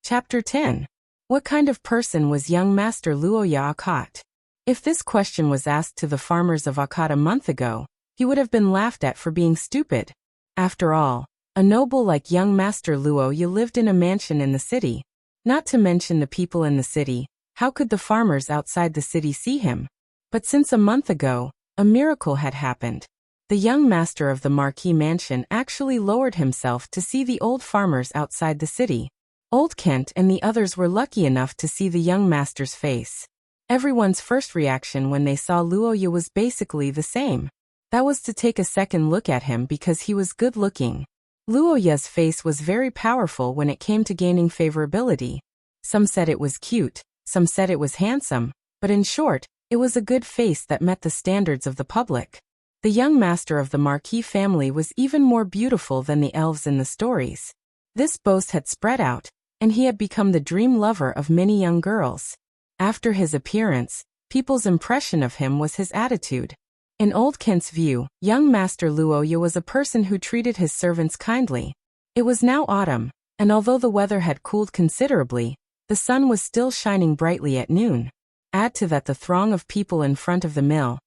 Chapter 10. What kind of person was young Master Luoya Akat? If this question was asked to the farmers of Akat a month ago, he would have been laughed at for being stupid. After all, a noble like young Master Luoya lived in a mansion in the city. Not to mention the people in the city, how could the farmers outside the city see him? But since a month ago, a miracle had happened. The young master of the Marquis mansion actually lowered himself to see the old farmers outside the city. Old Kent and the others were lucky enough to see the young master's face. Everyone's first reaction when they saw Luoya was basically the same. That was to take a second look at him because he was good-looking. Luoya's face was very powerful when it came to gaining favorability. Some said it was cute, some said it was handsome, but in short, it was a good face that met the standards of the public. The young master of the Marquis family was even more beautiful than the elves in the stories. This boast had spread out, and he had become the dream lover of many young girls. After his appearance, people's impression of him was his attitude. In Old Kent's view, young Master Luoya was a person who treated his servants kindly. It was now autumn, and although the weather had cooled considerably, the sun was still shining brightly at noon. Add to that the throng of people in front of the mill,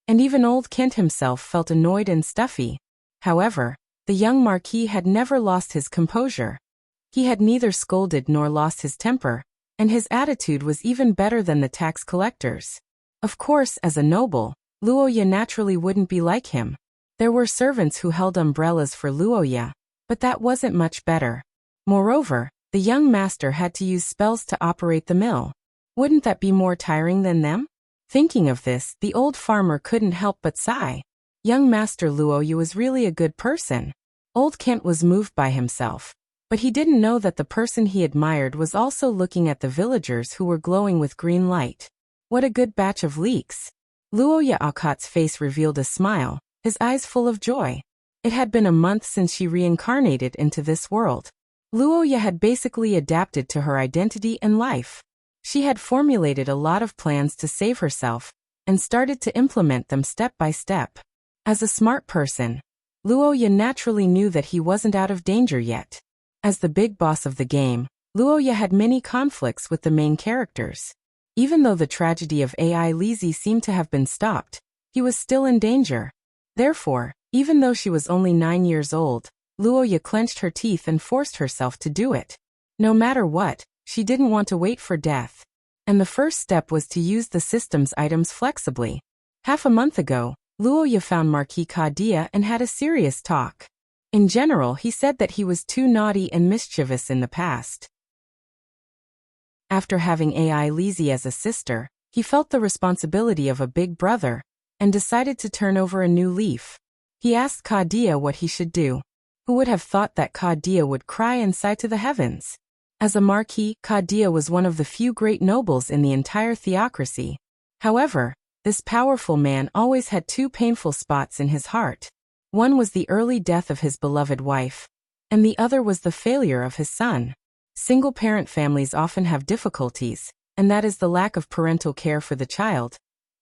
and even Old Kent himself felt annoyed and stuffy. However, the young Marquis had never lost his composure. He had neither scolded nor lost his temper, and his attitude was even better than the tax collectors. Of course, as a noble, Luoya naturally wouldn't be like him. There were servants who held umbrellas for Luoya, but that wasn't much better. Moreover, the young master had to use spells to operate the mill. Wouldn't that be more tiring than them? Thinking of this, the old farmer couldn't help but sigh. Young Master Luoya was really a good person. Old Kent was moved by himself. But he didn't know that the person he admired was also looking at the villagers who were glowing with green light. What a good batch of leeks. Luoya Akat's face revealed a smile, his eyes full of joy. It had been a month since she reincarnated into this world. Luoya had basically adapted to her identity and life. She had formulated a lot of plans to save herself, and started to implement them step by step. As a smart person, Luoya naturally knew that he wasn't out of danger yet. As the big boss of the game, Luoya had many conflicts with the main characters. Even though the tragedy of AI Lizzie seemed to have been stopped, he was still in danger. Therefore, even though she was only 9 years old, Luoya clenched her teeth and forced herself to do it. No matter what, she didn't want to wait for death. And the first step was to use the system's items flexibly. Half a month ago, Luoya found Marquis Kadia and had a serious talk. In general, he said that he was too naughty and mischievous in the past. After having AI Lizzie as a sister, he felt the responsibility of a big brother, and decided to turn over a new leaf. He asked Kadia what he should do. Who would have thought that Kadia would cry and sigh to the heavens? As a marquis, Kadia was one of the few great nobles in the entire theocracy. However, this powerful man always had two painful spots in his heart. One was the early death of his beloved wife, and the other was the failure of his son. Single-parent families often have difficulties, and that is the lack of parental care for the child.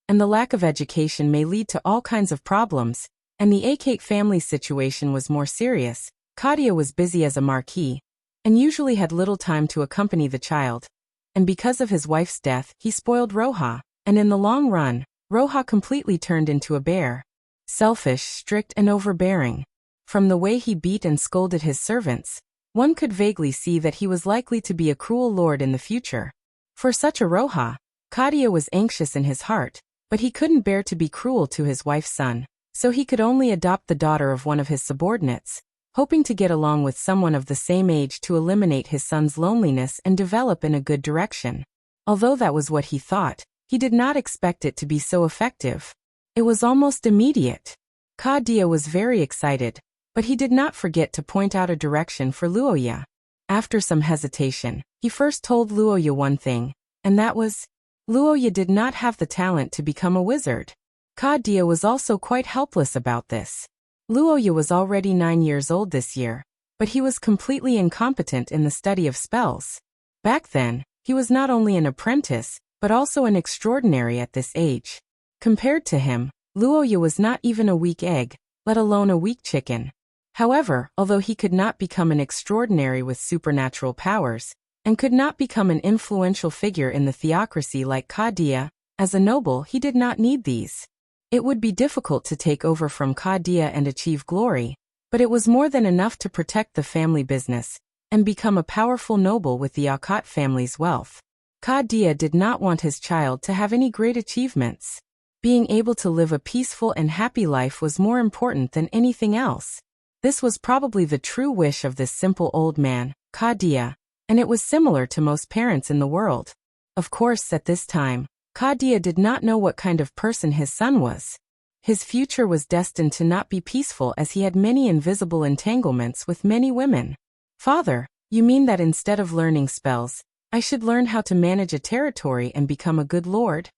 And the lack of education may lead to all kinds of problems, and the Akate family situation was more serious. Kadia was busy as a marquis, and usually had little time to accompany the child. And because of his wife's death, he spoiled Roja, and in the long run, Roja completely turned into a bear. Selfish, strict, and overbearing. From the way he beat and scolded his servants, one could vaguely see that he was likely to be a cruel lord in the future. For such a Roja, Kadia was anxious in his heart, but he couldn't bear to be cruel to his wife's son, so he could only adopt the daughter of one of his subordinates, hoping to get along with someone of the same age to eliminate his son's loneliness and develop in a good direction. Although that was what he thought, he did not expect it to be so effective. It was almost immediate. Kadia was very excited, but he did not forget to point out a direction for Luoya. After some hesitation, he first told Luoya one thing, and that was, Luoya did not have the talent to become a wizard. Kadia was also quite helpless about this. Luoya was already 9 years old this year, but he was completely incompetent in the study of spells. Back then, he was not only an apprentice, but also an extraordinary at this age. Compared to him, Luoya was not even a weak egg, let alone a weak chicken. However, although he could not become an extraordinary with supernatural powers, and could not become an influential figure in the theocracy like Kadia, as a noble he did not need these. It would be difficult to take over from Kadia and achieve glory, but it was more than enough to protect the family business, and become a powerful noble with the Akat family's wealth. Kadia did not want his child to have any great achievements. Being able to live a peaceful and happy life was more important than anything else. This was probably the true wish of this simple old man, Kadia, and it was similar to most parents in the world. Of course, at this time, Kadia did not know what kind of person his son was. His future was destined to not be peaceful as he had many invisible entanglements with many women. Father, you mean that instead of learning spells, I should learn how to manage a territory and become a good lord?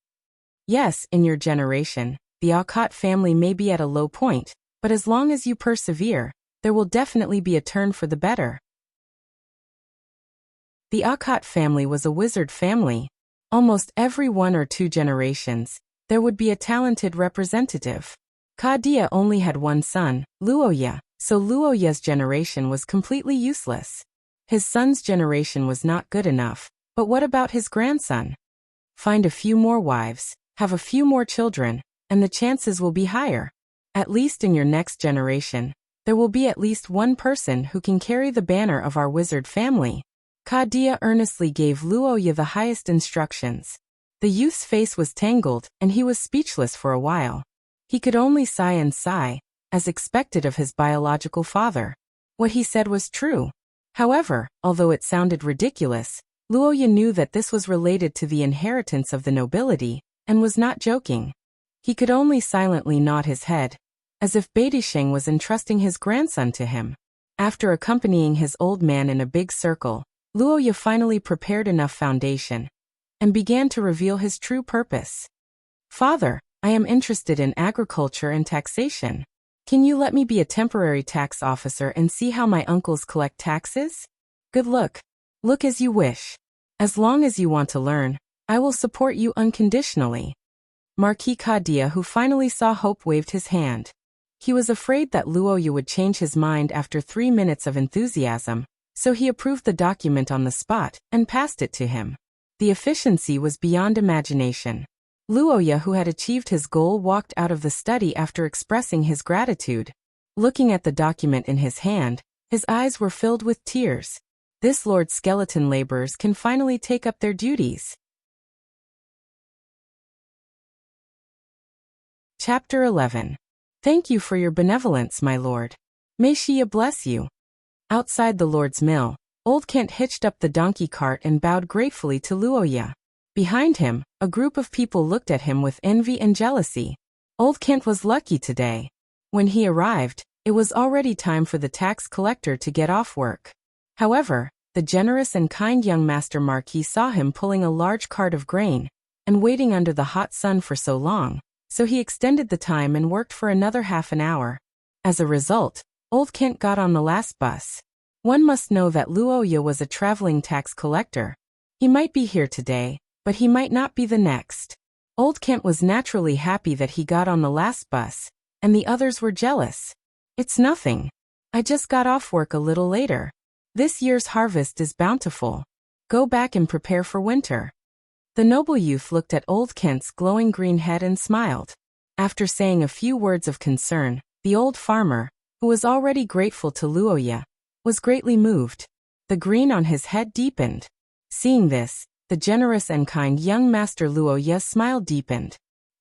Yes, in your generation, the Akat family may be at a low point, but as long as you persevere, there will definitely be a turn for the better. The Akat family was a wizard family. Almost every 1 or 2 generations, there would be a talented representative. Kadia only had one son, Luoya, so Luoya's generation was completely useless. His son's generation was not good enough, but what about his grandson? Find a few more wives, have a few more children, and the chances will be higher. At least in your next generation, there will be at least one person who can carry the banner of our wizard family. Kadia earnestly gave Luoya the highest instructions. The youth's face was tangled, and he was speechless for a while. He could only sigh and sigh, as expected of his biological father. What he said was true. However, although it sounded ridiculous, Luoya knew that this was related to the inheritance of the nobility, and was not joking. He could only silently nod his head, as if Beidisheng was entrusting his grandson to him. After accompanying his old man in a big circle, Luoya finally prepared enough foundation, and began to reveal his true purpose. Father, I am interested in agriculture and taxation. Can you let me be a temporary tax officer and see how my uncles collect taxes? Good luck. Look as you wish. As long as you want to learn, I will support you unconditionally. Marquis Kadia, who finally saw hope, waved his hand. He was afraid that Luoya would change his mind after 3 minutes of enthusiasm, so he approved the document on the spot and passed it to him. The efficiency was beyond imagination. Luoya, who had achieved his goal, walked out of the study after expressing his gratitude. Looking at the document in his hand, his eyes were filled with tears. This Lord Skeleton laborers can finally take up their duties. Chapter 11. Thank you for your benevolence, my lord. May Shia bless you. Outside the lord's mill, Old Kent hitched up the donkey cart and bowed gratefully to Luoya. Behind him, a group of people looked at him with envy and jealousy. Old Kent was lucky today. When he arrived, it was already time for the tax collector to get off work. However, the generous and kind young Master Marquis saw him pulling a large cart of grain, and waiting under the hot sun for so long, so he extended the time and worked for another half an hour. As a result, Old Kent got on the last bus. One must know that Luoya was a traveling tax collector. He might be here today, but he might not be the next. Old Kent was naturally happy that he got on the last bus, and the others were jealous. It's nothing. I just got off work a little later. This year's harvest is bountiful. Go back and prepare for winter. The noble youth looked at Old Kent's glowing green head and smiled. After saying a few words of concern, the old farmer, who was already grateful to Luoya, was greatly moved. The green on his head deepened. Seeing this, The generous and kind young Master Luoya's smile deepened.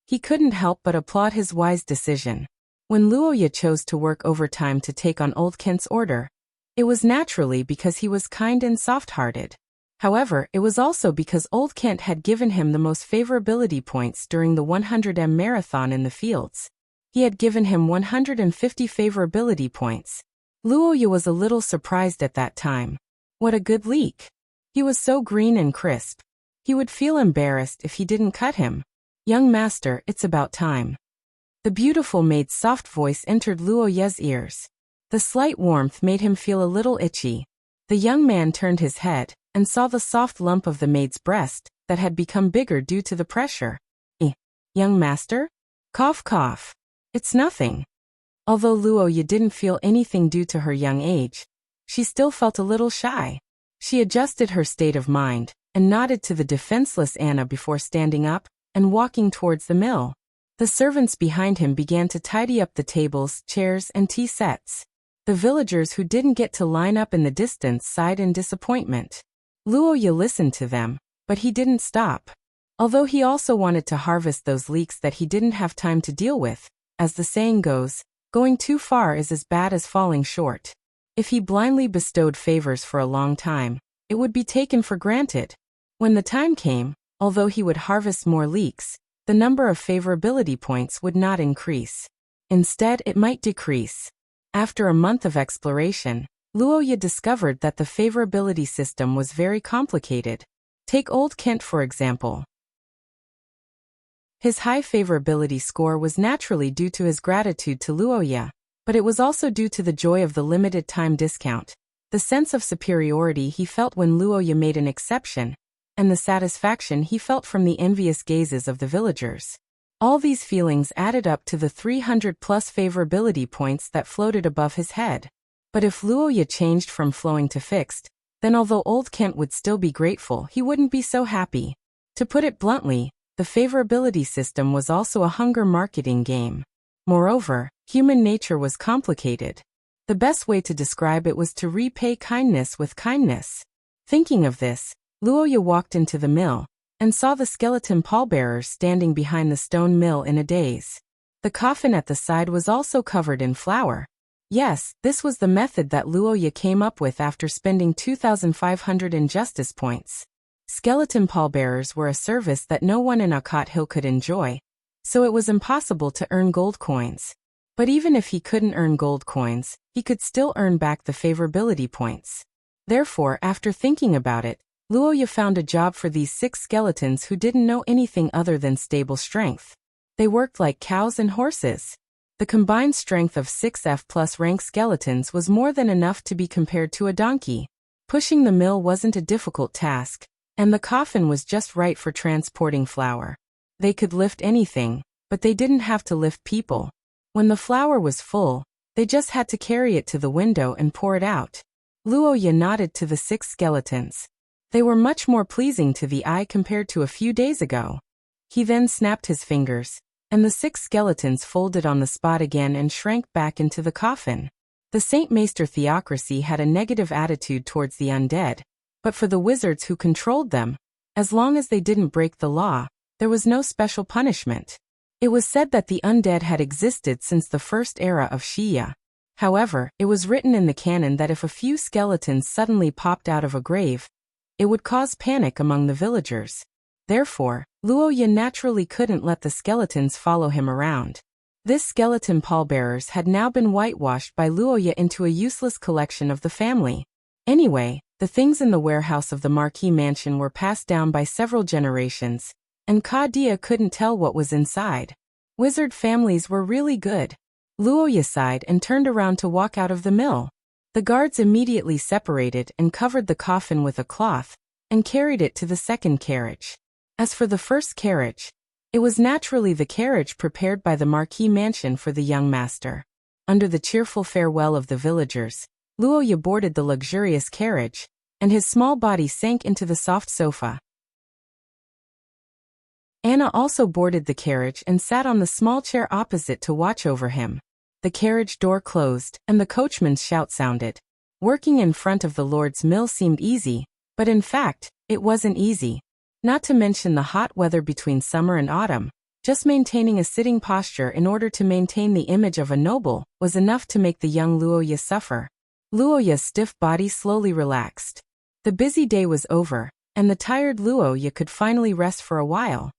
He couldn't help but applaud his wise decision. When Luoya chose to work overtime to take on Old Kent's order, it was naturally because he was kind and soft-hearted. However, it was also because Old Kent had given him the most favorability points during the 100m marathon in the fields. He had given him 150 favorability points. Luoya was a little surprised at that time. What a good leak. He was so green and crisp. He would feel embarrassed if he didn't cut him. Young master, it's about time. The beautiful maid's soft voice entered Luoya's ears. The slight warmth made him feel a little itchy. The young man turned his head and saw the soft lump of the maid's breast that had become bigger due to the pressure. Young master? Cough cough. It's nothing. Although Luoya didn't feel anything due to her young age, she still felt a little shy. She adjusted her state of mind and nodded to the defenseless Anna before standing up and walking towards the mill. The servants behind him began to tidy up the tables, chairs, and tea sets. The villagers who didn't get to line up in the distance sighed in disappointment. Luoya listened to them, but he didn't stop. Although he also wanted to harvest those leeks that he didn't have time to deal with, as the saying goes, going too far is as bad as falling short. If he blindly bestowed favors for a long time, it would be taken for granted. When the time came, although he would harvest more leeks, the number of favorability points would not increase. Instead, it might decrease. After a month of exploration, Luoya discovered that the favorability system was very complicated. Take Old Kent for example. His high favorability score was naturally due to his gratitude to Luoya, but it was also due to the joy of the limited time discount, the sense of superiority he felt when Luoya made an exception, and the satisfaction he felt from the envious gazes of the villagers. All these feelings added up to the 300-plus favorability points that floated above his head. But if Luoya changed from flowing to fixed, then although Old Kent would still be grateful, he wouldn't be so happy. To put it bluntly, the favorability system was also a hunger marketing game. Moreover, human nature was complicated. The best way to describe it was to repay kindness with kindness. Thinking of this, Luoya walked into the mill and saw the skeleton pallbearers standing behind the stone mill in a daze. The coffin at the side was also covered in flour. Yes, this was the method that Luoya came up with after spending 2,500 injustice points. Skeleton pallbearers were a service that no one in Akat Hill could enjoy, so it was impossible to earn gold coins. But even if he couldn't earn gold coins, he could still earn back the favorability points. Therefore, after thinking about it, Luoya found a job for these 6 skeletons who didn't know anything other than stable strength. They worked like cows and horses. The combined strength of 6 F+ rank skeletons was more than enough to be compared to a donkey. Pushing the mill wasn't a difficult task, and the coffin was just right for transporting flour. They could lift anything, but they didn't have to lift people. When the flour was full, they just had to carry it to the window and pour it out. Luoya nodded to the 6 skeletons. They were much more pleasing to the eye compared to a few days ago. He then snapped his fingers, and the 6 skeletons folded on the spot again and shrank back into the coffin. The Saint Maester theocracy had a negative attitude towards the undead, but for the wizards who controlled them, as long as they didn't break the law, there was no special punishment. It was said that the undead had existed since the first era of Shia. However, it was written in the canon that if a few skeletons suddenly popped out of a grave, it would cause panic among the villagers. Therefore, Luoya naturally couldn't let the skeletons follow him around. This skeleton pallbearers had now been whitewashed by Luoya into a useless collection of the family. Anyway, the things in the warehouse of the Marquis mansion were passed down by several generations, and Kadia couldn't tell what was inside. Wizard families were really good. Luoya sighed and turned around to walk out of the mill. The guards immediately separated and covered the coffin with a cloth, and carried it to the second carriage. As for the first carriage, it was naturally the carriage prepared by the Marquis mansion for the young master. Under the cheerful farewell of the villagers, Luoya boarded the luxurious carriage, and his small body sank into the soft sofa. Anna also boarded the carriage and sat on the small chair opposite to watch over him. The carriage door closed, and the coachman's shout sounded. Working in front of the Lord's mill seemed easy, but in fact, it wasn't easy. Not to mention the hot weather between summer and autumn. Just maintaining a sitting posture in order to maintain the image of a noble was enough to make the young Luoya suffer. Luoya's stiff body slowly relaxed. The busy day was over, and the tired Luoya could finally rest for a while.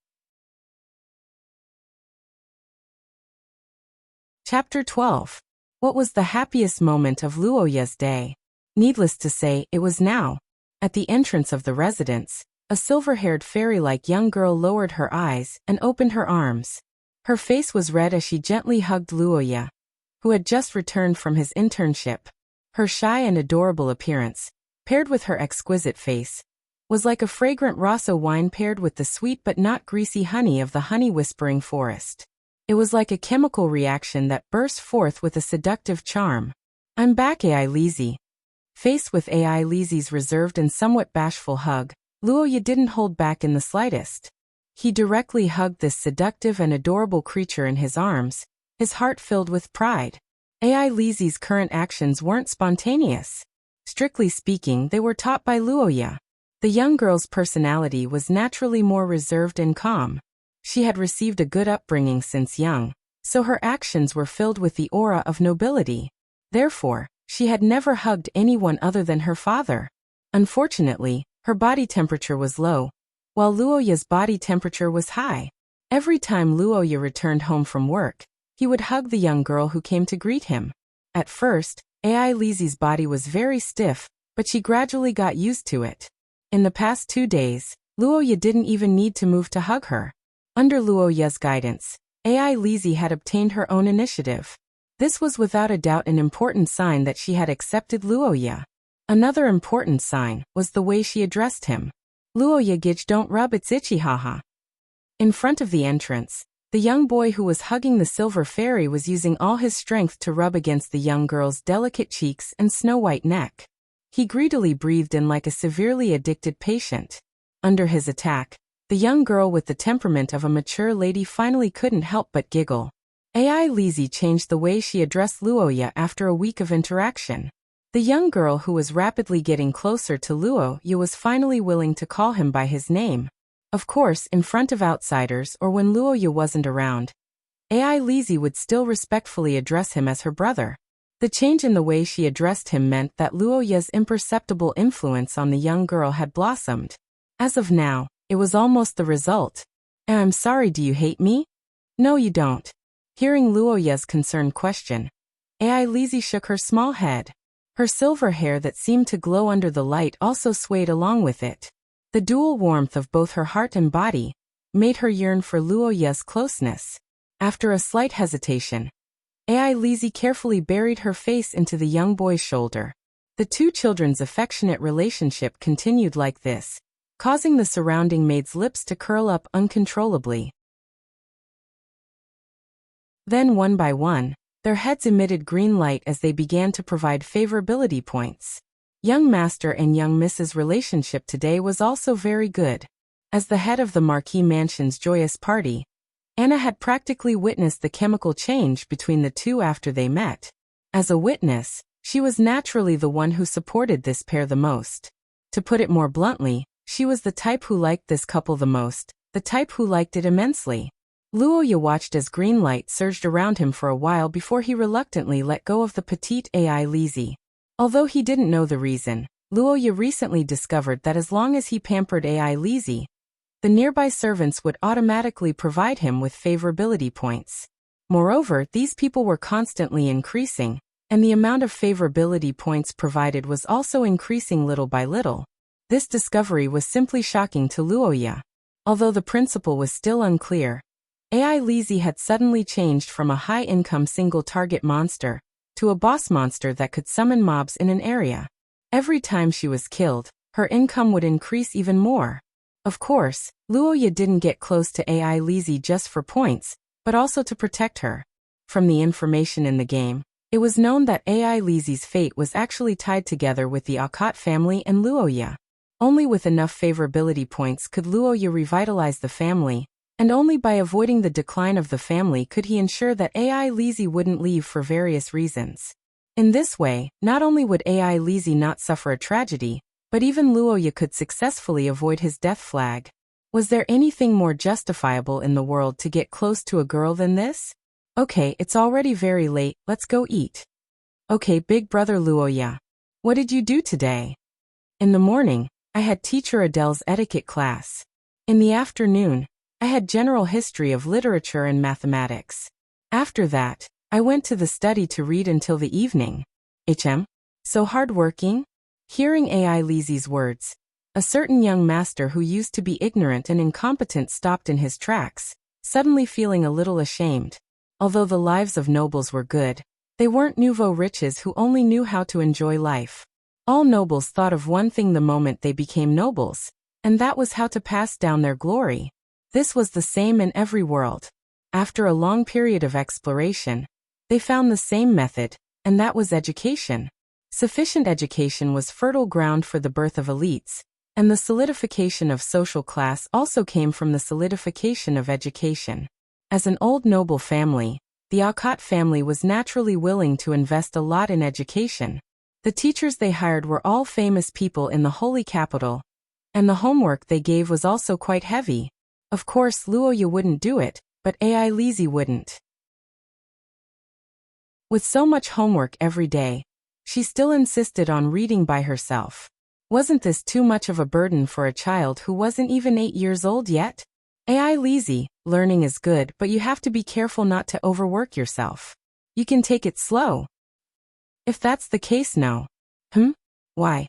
Chapter 12. What was the happiest moment of Luoya's day? Needless to say, it was now. At the entrance of the residence, a silver-haired fairy-like young girl lowered her eyes and opened her arms. Her face was red as she gently hugged Luoya, who had just returned from his internship. Her shy and adorable appearance, paired with her exquisite face, was like a fragrant Rosso wine paired with the sweet but not greasy honey of the honey-whispering forest. It was like a chemical reaction that burst forth with a seductive charm. "I'm back, AI Lizzie." Faced with AI Lizzie's reserved and somewhat bashful hug, Luoya didn't hold back in the slightest. He directly hugged this seductive and adorable creature in his arms, his heart filled with pride. AI Lizzie's current actions weren't spontaneous. Strictly speaking, they were taught by Luoya. The young girl's personality was naturally more reserved and calm. She had received a good upbringing since young, so her actions were filled with the aura of nobility. Therefore, she had never hugged anyone other than her father. Unfortunately, her body temperature was low, while Luoya's body temperature was high. Every time Luoya returned home from work, he would hug the young girl who came to greet him. At first, AI Lizzie's body was very stiff, but she gradually got used to it. In the past 2 days, Luoya didn't even need to move to hug her. Under Luoya's guidance, AI Lizzie had obtained her own initiative. This was without a doubt an important sign that she had accepted Luoya. Another important sign was the way she addressed him. "Luoya gitch, don't rub, it's itchy, haha." In front of the entrance, the young boy who was hugging the silver fairy was using all his strength to rub against the young girl's delicate cheeks and snow-white neck. He greedily breathed in like a severely addicted patient. Under his attack, the young girl with the temperament of a mature lady finally couldn't help but giggle. AI Lizzie changed the way she addressed Luoya after a week of interaction. The young girl who was rapidly getting closer to Luoya was finally willing to call him by his name. Of course, in front of outsiders or when Luoya wasn't around, AI Lizzie would still respectfully address him as her brother. The change in the way she addressed him meant that Luoya's imperceptible influence on the young girl had blossomed. As of now, it was almost the result. "I'm sorry, do you hate me?" "No, you don't." Hearing Luoya's concerned question, AI Lizzie shook her small head. Her silver hair that seemed to glow under the light also swayed along with it. The dual warmth of both her heart and body made her yearn for Luoya's closeness. After a slight hesitation, AI Lizzie carefully buried her face into the young boy's shoulder. The two children's affectionate relationship continued like this, causing the surrounding maid's lips to curl up uncontrollably. Then one by one, their heads emitted green light as they began to provide favorability points. Young Master and young Mrs. relationship today was also very good. As the head of the Marquis Mansion's joyous party, Anna had practically witnessed the chemical change between the two after they met. As a witness, she was naturally the one who supported this pair the most. To put it more bluntly, she was the type who liked this couple the most, the type who liked it immensely. Luoya watched as green light surged around him for a while before he reluctantly let go of the petite AI Lizzie. Although he didn't know the reason, Luoya recently discovered that as long as he pampered AI Lizzie, the nearby servants would automatically provide him with favorability points. Moreover, these people were constantly increasing, and the amount of favorability points provided was also increasing little by little. This discovery was simply shocking to Luoya. Although the principle was still unclear, AI Lizzie had suddenly changed from a high-income single-target monster to a boss monster that could summon mobs in an area. Every time she was killed, her income would increase even more. Of course, Luoya didn't get close to AI Lizzie just for points, but also to protect her. From the information in the game, it was known that AI Lizzie's fate was actually tied together with the Akot family and Luoya. Only with enough favorability points could Luoya revitalize the family, and only by avoiding the decline of the family could he ensure that AI Lizzie wouldn't leave for various reasons. In this way, not only would AI Lizzie not suffer a tragedy, but even Luoya could successfully avoid his death flag. Was there anything more justifiable in the world to get close to a girl than this? Okay, it's already very late, let's go eat. Okay, big brother Luoya. What did you do today? In the morning, I had teacher Adele's etiquette class. In the afternoon, I had general history of literature and mathematics. After that, I went to the study to read until the evening. So hardworking? Hearing AI Lizzie's words, a certain young master who used to be ignorant and incompetent stopped in his tracks, suddenly feeling a little ashamed. Although the lives of nobles were good, they weren't nouveau riches who only knew how to enjoy life. All nobles thought of one thing the moment they became nobles, and that was how to pass down their glory. This was the same in every world. After a long period of exploration, they found the same method, and that was education. Sufficient education was fertile ground for the birth of elites, and the solidification of social class also came from the solidification of education. As an old noble family, the Akat family was naturally willing to invest a lot in education. The teachers they hired were all famous people in the holy capital, and the homework they gave was also quite heavy. Of course, Luoya wouldn't do it, but AI Lizzie wouldn't. With so much homework every day, she still insisted on reading by herself. Wasn't this too much of a burden for a child who wasn't even 8 years old yet? AI Lizzie, learning is good, but you have to be careful not to overwork yourself. You can take it slow. If that's the case, no. Why?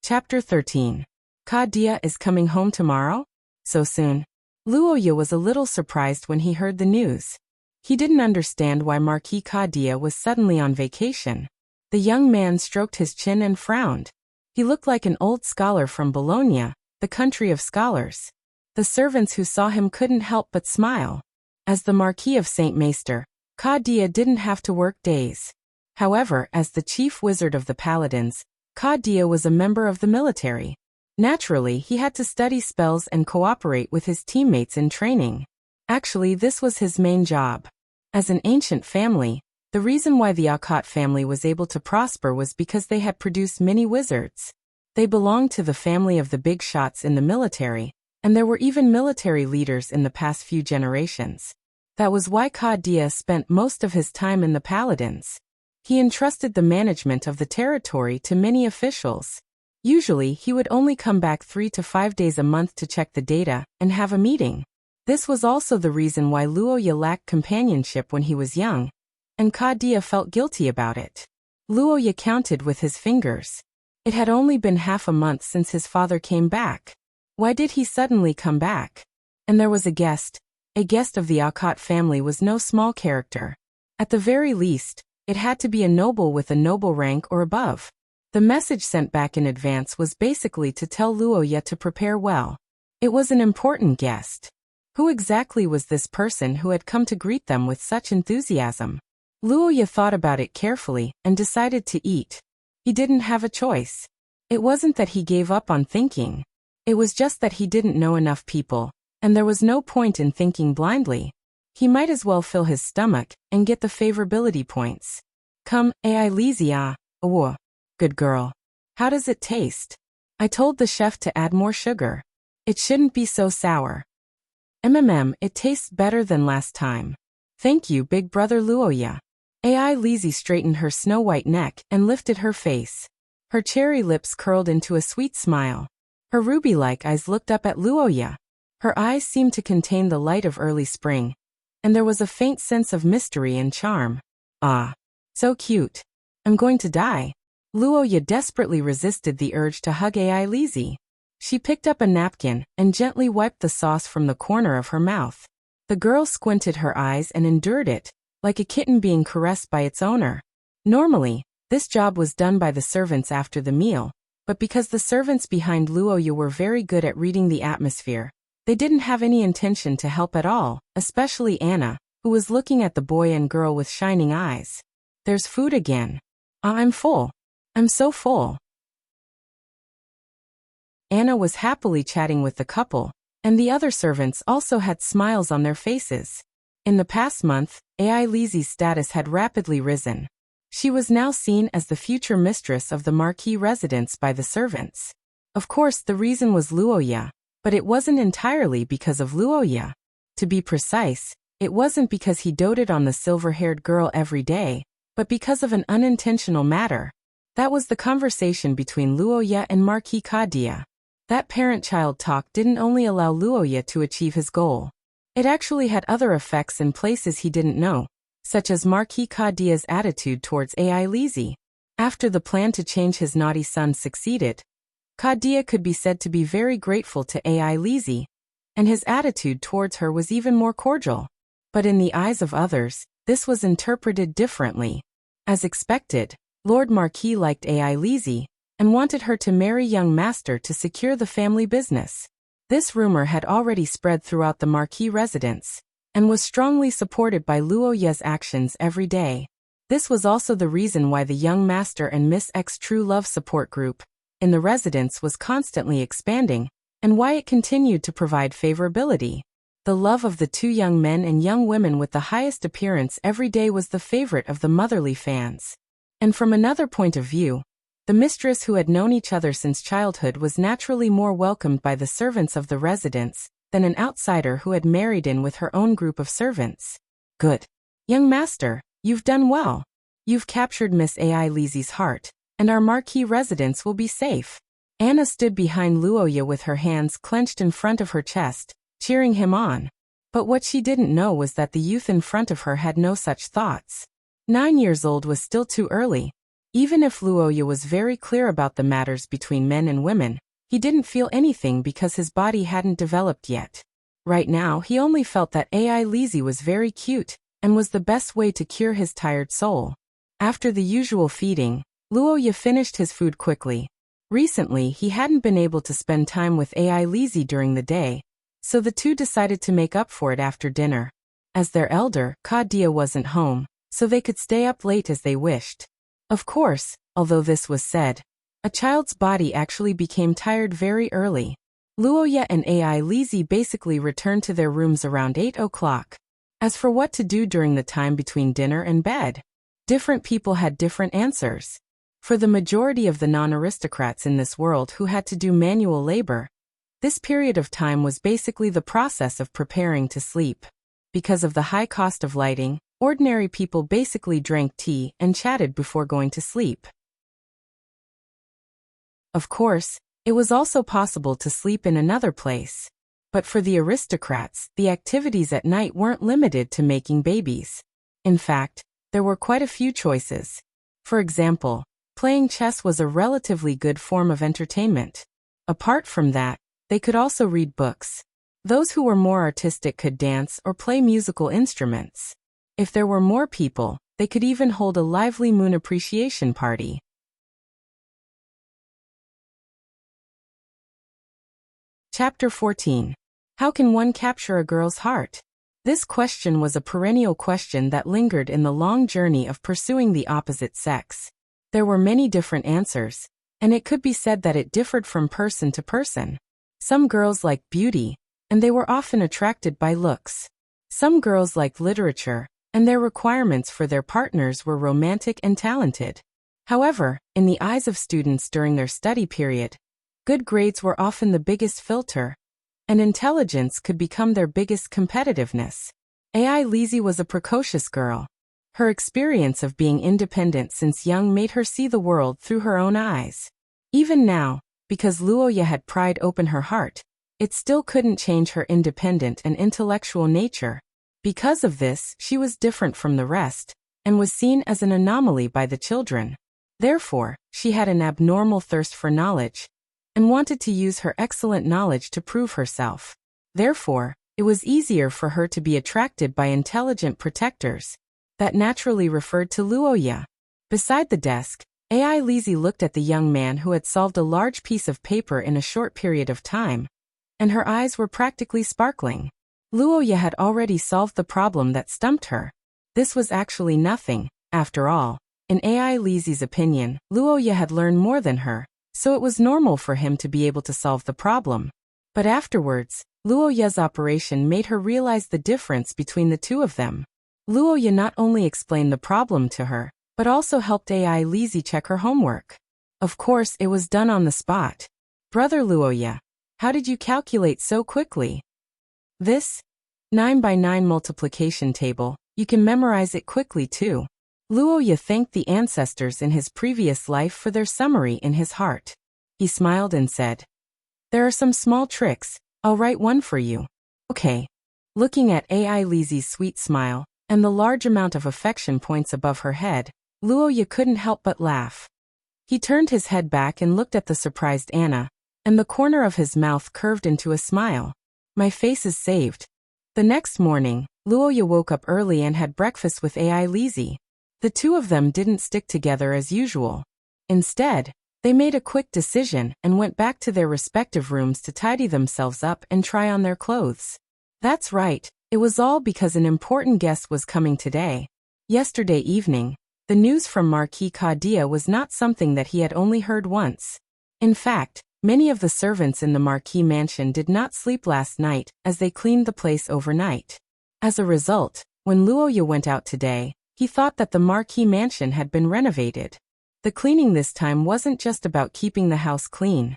Chapter 13. Kadia is coming home tomorrow? So soon? Luoya was a little surprised when he heard the news. He didn't understand why Marquis Kadia was suddenly on vacation. The young man stroked his chin and frowned. He looked like an old scholar from Bologna, the country of scholars. The servants who saw him couldn't help but smile. As the Marquis of Saint Meister, Kadia didn't have to work days. However, as the chief wizard of the paladins, Kadia was a member of the military. Naturally, he had to study spells and cooperate with his teammates in training. Actually, this was his main job. As an ancient family, the reason why the Akat family was able to prosper was because they had produced many wizards. They belonged to the family of the big shots in the military, and there were even military leaders in the past few generations. That was why Kadia spent most of his time in the paladins. He entrusted the management of the territory to many officials. Usually, he would only come back 3 to 5 days a month to check the data and have a meeting. This was also the reason why Luoya lacked companionship when he was young, and Kadia felt guilty about it. Luoya counted with his fingers. It had only been half a month since his father came back. Why did he suddenly come back? And there was a guest. A guest of the Akat family was no small character. At the very least, it had to be a noble with a noble rank or above. The message sent back in advance was basically to tell Luoya to prepare well. It was an important guest. Who exactly was this person who had come to greet them with such enthusiasm? Luoya thought about it carefully and decided to eat. He didn't have a choice. It wasn't that he gave up on thinking. It was just that he didn't know enough people, and there was no point in thinking blindly. He might as well fill his stomach and get the favorability points. Come, AI Lizia, good girl. How does it taste? I told the chef to add more sugar. It shouldn't be so sour. It tastes better than last time. Thank you, big brother Luoya. AI Lizzie straightened her snow-white neck and lifted her face. Her cherry lips curled into a sweet smile. Her ruby-like eyes looked up at Luoya. Her eyes seemed to contain the light of early spring, and there was a faint sense of mystery and charm. Ah, so cute. I'm going to die. Luoya desperately resisted the urge to hug AI Lizzie. She picked up a napkin and gently wiped the sauce from the corner of her mouth. The girl squinted her eyes and endured it, like a kitten being caressed by its owner. Normally, this job was done by the servants after the meal, but because the servants behind Luoya were very good at reading the atmosphere, they didn't have any intention to help at all, especially Anna, who was looking at the boy and girl with shining eyes. There's food again. I'm full. I'm so full. Anna was happily chatting with the couple, and the other servants also had smiles on their faces. In the past month, AI Lizzie's status had rapidly risen. She was now seen as the future mistress of the marquee residence by the servants. Of course, the reason was Luoya, but it wasn't entirely because of Luoya. To be precise, it wasn't because he doted on the silver-haired girl every day, but because of an unintentional matter. That was the conversation between Luoya and Marquis Kadia. That parent-child talk didn't only allow Luoya to achieve his goal. It actually had other effects in places he didn't know, such as Marquis Kadia's attitude towards Ai Lizzie. After the plan to change his naughty son succeeded, Kadia could be said to be very grateful to Ai Lizzie, and his attitude towards her was even more cordial. But in the eyes of others, this was interpreted differently. As expected, Lord Marquis liked Ai Lizzie and wanted her to marry young master to secure the family business. This rumor had already spread throughout the Marquis residence and was strongly supported by Luoya's actions every day. This was also the reason why the young master and Miss X True Love support group in the residence was constantly expanding, and why it continued to provide favorability. The love of the two young men and young women with the highest appearance every day was the favorite of the motherly fans. And from another point of view, the mistress who had known each other since childhood was naturally more welcomed by the servants of the residence than an outsider who had married in with her own group of servants. Good. Young master, you've done well. You've captured Miss Ai Lizzie's heart, and our marquee residence will be safe. Anna stood behind Luoya with her hands clenched in front of her chest, cheering him on. But what she didn't know was that the youth in front of her had no such thoughts. 9 years old was still too early. Even if Luoya was very clear about the matters between men and women, he didn't feel anything because his body hadn't developed yet. Right now, he only felt that Ai Lizzie was very cute and was the best way to cure his tired soul. After the usual feeding, Luoya finished his food quickly. Recently, he hadn't been able to spend time with Ai Lizzie during the day, so the two decided to make up for it after dinner. As their elder, Kadia wasn't home, so they could stay up late as they wished. Of course, although this was said, a child's body actually became tired very early. Luoya and Ai Lizzie basically returned to their rooms around 8 o'clock. As for what to do during the time between dinner and bed, different people had different answers. For the majority of the non-aristocrats in this world who had to do manual labor, this period of time was basically the process of preparing to sleep. Because of the high cost of lighting, ordinary people basically drank tea and chatted before going to sleep. Of course, it was also possible to sleep in another place. But for the aristocrats, the activities at night weren't limited to making babies. In fact, there were quite a few choices. For example, playing chess was a relatively good form of entertainment. Apart from that, they could also read books. Those who were more artistic could dance or play musical instruments. If there were more people, they could even hold a lively moon appreciation party. Chapter 14. How can one capture a girl's heart? This question was a perennial question that lingered in the long journey of pursuing the opposite sex. There were many different answers, and it could be said that it differed from person to person. Some girls liked beauty, and they were often attracted by looks. Some girls liked literature, and their requirements for their partners were romantic and talented. However, in the eyes of students during their study period, good grades were often the biggest filter, and intelligence could become their biggest competitiveness. Ai Lizzie was a precocious girl. Her experience of being independent since young made her see the world through her own eyes. Even now, because Luoya had pried open her heart, it still couldn't change her independent and intellectual nature. Because of this, she was different from the rest, and was seen as an anomaly by the children. Therefore, she had an abnormal thirst for knowledge, and wanted to use her excellent knowledge to prove herself. Therefore, it was easier for her to be attracted by intelligent protectors. That naturally referred to Luoya. Beside the desk, Ai Lizzie looked at the young man who had solved a large piece of paper in a short period of time, and her eyes were practically sparkling. Luoya had already solved the problem that stumped her. This was actually nothing, after all. In Ai Lizzie's opinion, Luoya had learned more than her, so it was normal for him to be able to solve the problem. But afterwards, Luoya's operation made her realize the difference between the two of them. Luoya not only explained the problem to her, but also helped AI Lizzie check her homework. Of course, it was done on the spot. Brother Luoya, how did you calculate so quickly? This 9 by 9 multiplication table, you can memorize it quickly too. Luoya thanked the ancestors in his previous life for their summary in his heart. He smiled and said, "There are some small tricks, I'll write one for you." Okay. Looking at AI Lizzie's sweet smile, and the large amount of affection points above her head, Luoya couldn't help but laugh. He turned his head back and looked at the surprised Anna, and the corner of his mouth curved into a smile. My face is saved. The next morning, Luoya woke up early and had breakfast with AI Lizzie. The two of them didn't stick together as usual. Instead, they made a quick decision and went back to their respective rooms to tidy themselves up and try on their clothes. That's right, it was all because an important guest was coming today. Yesterday evening, the news from Marquis Kadia was not something that he had only heard once. In fact, many of the servants in the Marquis mansion did not sleep last night as they cleaned the place overnight. As a result, when Luoya went out today, he thought that the Marquis mansion had been renovated. The cleaning this time wasn't just about keeping the house clean.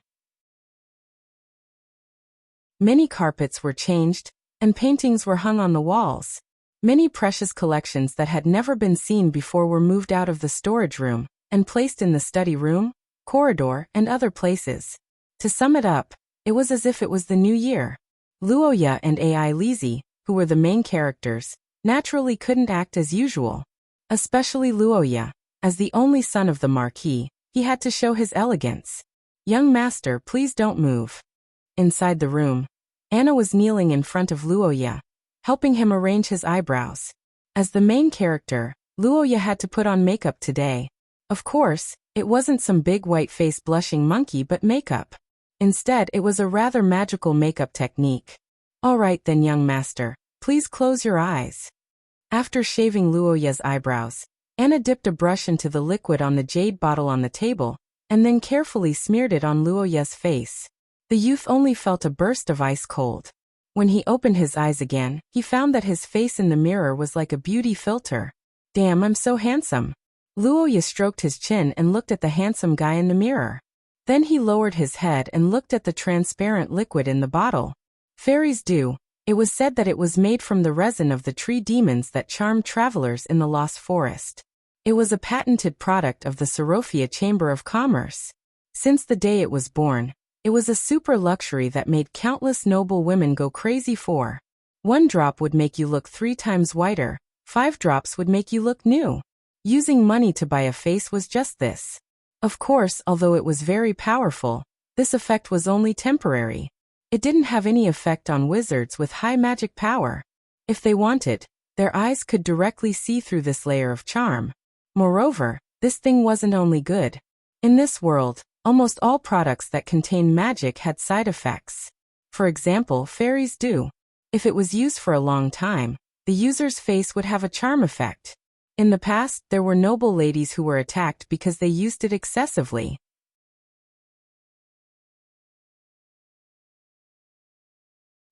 Many carpets were changed, and paintings were hung on the walls. Many precious collections that had never been seen before were moved out of the storage room and placed in the study room, corridor, and other places. To sum it up, it was as if it was the new year. Luoya and AI Lizzie, who were the main characters, naturally couldn't act as usual. Especially Luoya, as the only son of the Marquis, he had to show his elegance. "Young master, please don't move." Inside the room, Anna was kneeling in front of Luoya, helping him arrange his eyebrows. As the main character, Luoya had to put on makeup today. Of course, it wasn't some big white-faced blushing monkey but makeup. Instead, it was a rather magical makeup technique. "All right then, young master, please close your eyes." After shaving Luoya's eyebrows, Anna dipped a brush into the liquid on the jade bottle on the table, and then carefully smeared it on Luoya's face. The youth only felt a burst of ice cold. When he opened his eyes again, he found that his face in the mirror was like a beauty filter. "Damn, I'm so handsome." Luoya stroked his chin and looked at the handsome guy in the mirror. Then he lowered his head and looked at the transparent liquid in the bottle. Fairies dew. It was said that it was made from the resin of the tree demons that charmed travelers in the Lost Forest. It was a patented product of the Sorofia Chamber of Commerce. Since the day it was born, it was a super luxury that made countless noble women go crazy for. 1 drop would make you look 3 times whiter, 5 drops would make you look new. Using money to buy a face was just this. Of course, although it was very powerful, this effect was only temporary. It didn't have any effect on wizards with high magic power. If they wanted, their eyes could directly see through this layer of charm. Moreover, this thing wasn't only good. In this world, almost all products that contain magic had side effects. For example, fairies dew. If it was used for a long time, the user's face would have a charm effect. In the past, there were noble ladies who were attacked because they used it excessively.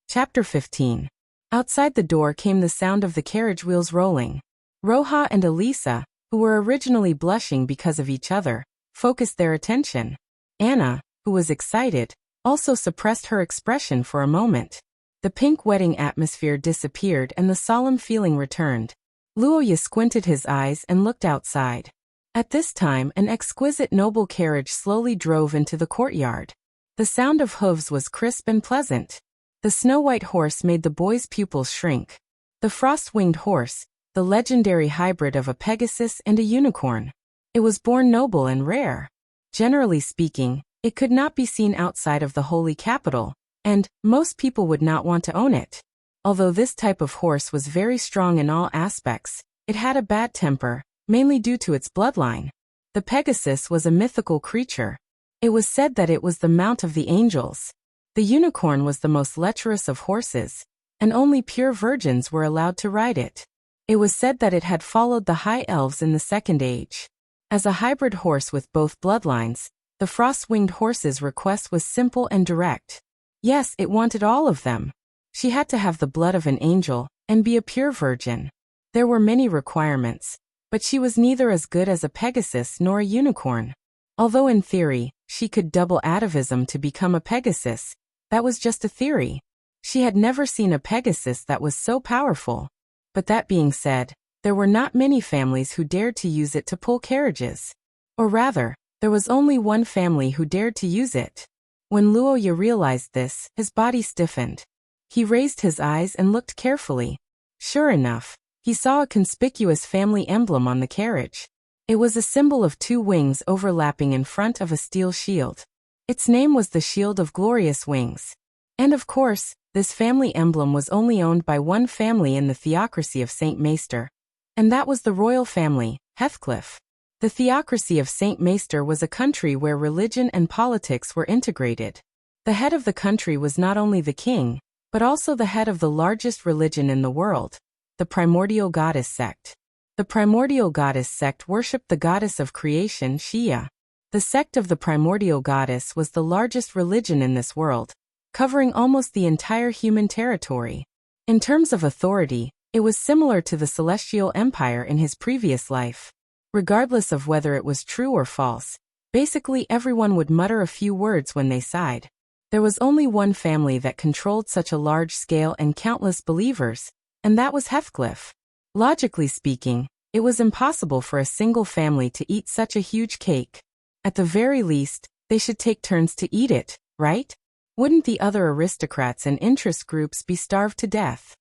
Chapter 15. Outside the door came the sound of the carriage wheels rolling. Roja and Elisa, who were originally blushing because of each other, focused their attention. Anna, who was excited, also suppressed her expression for a moment. The pink wedding atmosphere disappeared and the solemn feeling returned. Luoya squinted his eyes and looked outside. At this time, an exquisite noble carriage slowly drove into the courtyard. The sound of hooves was crisp and pleasant. The snow-white horse made the boy's pupils shrink. The frost-winged horse, the legendary hybrid of a Pegasus and a unicorn. It was born noble and rare. Generally speaking, it could not be seen outside of the holy capital, and most people would not want to own it. Although this type of horse was very strong in all aspects, it had a bad temper, mainly due to its bloodline. The Pegasus was a mythical creature. It was said that it was the mount of the angels. The unicorn was the most lecherous of horses, and only pure virgins were allowed to ride it. It was said that it had followed the high elves in the Second Age. As a hybrid horse with both bloodlines, the frost-winged horse's request was simple and direct. Yes, it wanted all of them. She had to have the blood of an angel and be a pure virgin. There were many requirements, But she was neither as good as a Pegasus nor a unicorn. Although in theory, she could double atavism to become a Pegasus, that was just a theory. She had never seen a Pegasus that was so powerful. But that being said, there were not many families who dared to use it to pull carriages. Or rather, there was only one family who dared to use it. When Luoya realized this, his body stiffened. He raised his eyes and looked carefully. Sure enough, he saw a conspicuous family emblem on the carriage. It was a symbol of two wings overlapping in front of a steel shield. Its name was the Shield of Glorious Wings. And of course, this family emblem was only owned by one family in the theocracy of St. Maester. And that was the royal family, Heathcliff. The theocracy of St. Maester was a country where religion and politics were integrated. The head of the country was not only the king, but also the head of the largest religion in the world, the Primordial Goddess sect. The Primordial Goddess sect worshipped the goddess of creation, Shia. The sect of the Primordial Goddess was the largest religion in this world, covering almost the entire human territory. In terms of authority, it was similar to the Celestial Empire in his previous life. Regardless of whether it was true or false, basically everyone would mutter a few words when they sighed. There was only one family that controlled such a large scale and countless believers, and that was Heathcliff. Logically speaking, it was impossible for a single family to eat such a huge cake. At the very least, they should take turns to eat it, right? Wouldn't the other aristocrats and interest groups be starved to death?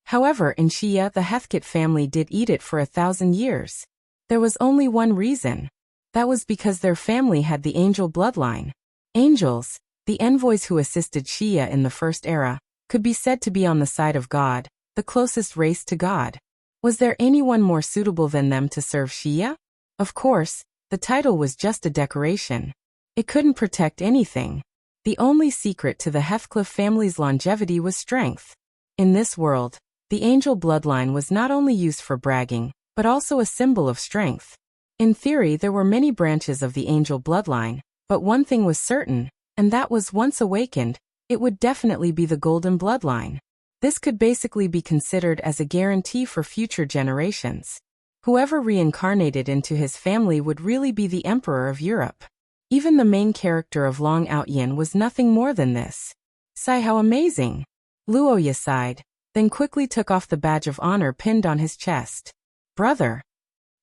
However, in Shia, the Heathcote family did eat it for 1,000 years. There was only one reason. That was because their family had the angel bloodline. Angels, the envoys who assisted Shia in the First Era, could be said to be on the side of God, the closest race to God. Was there anyone more suitable than them to serve Shia? Of course, the title was just a decoration. It couldn't protect anything. The only secret to the Heathcliff family's longevity was strength. In this world, the angel bloodline was not only used for bragging, but also a symbol of strength. In theory, there were many branches of the angel bloodline, but one thing was certain, and that was once awakened, it would definitely be the golden bloodline. This could basically be considered as a guarantee for future generations. Whoever reincarnated into his family would really be the Emperor of Europe. Even the main character of Long Outyin was nothing more than this. Sigh, how amazing! Luoya sighed, then quickly took off the badge of honor pinned on his chest. Brother!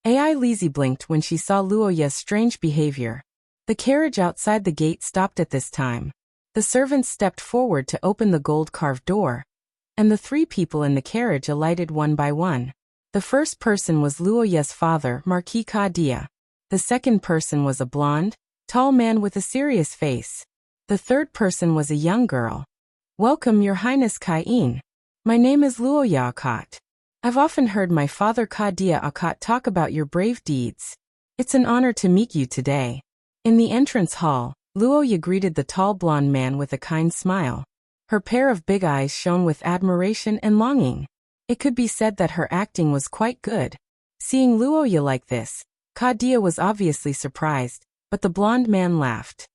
Ai Lizzie blinked when she saw Luoya's strange behavior. The carriage outside the gate stopped at this time. The servants stepped forward to open the gold-carved door, and the three people in the carriage alighted one by one. The first person was Luoya's father, Marquis Kadia. The second person was a blonde, tall man with a serious face. The third person was a young girl. Welcome, Your Highness Kain. My name is Luoya Akat. I've often heard my father Kadia Akat talk about your brave deeds. It's an honor to meet you today. In the entrance hall, Luoya greeted the tall blonde man with a kind smile. Her pair of big eyes shone with admiration and longing. It could be said that her acting was quite good. Seeing Luoya like this, Kadia was obviously surprised, but the blonde man laughed.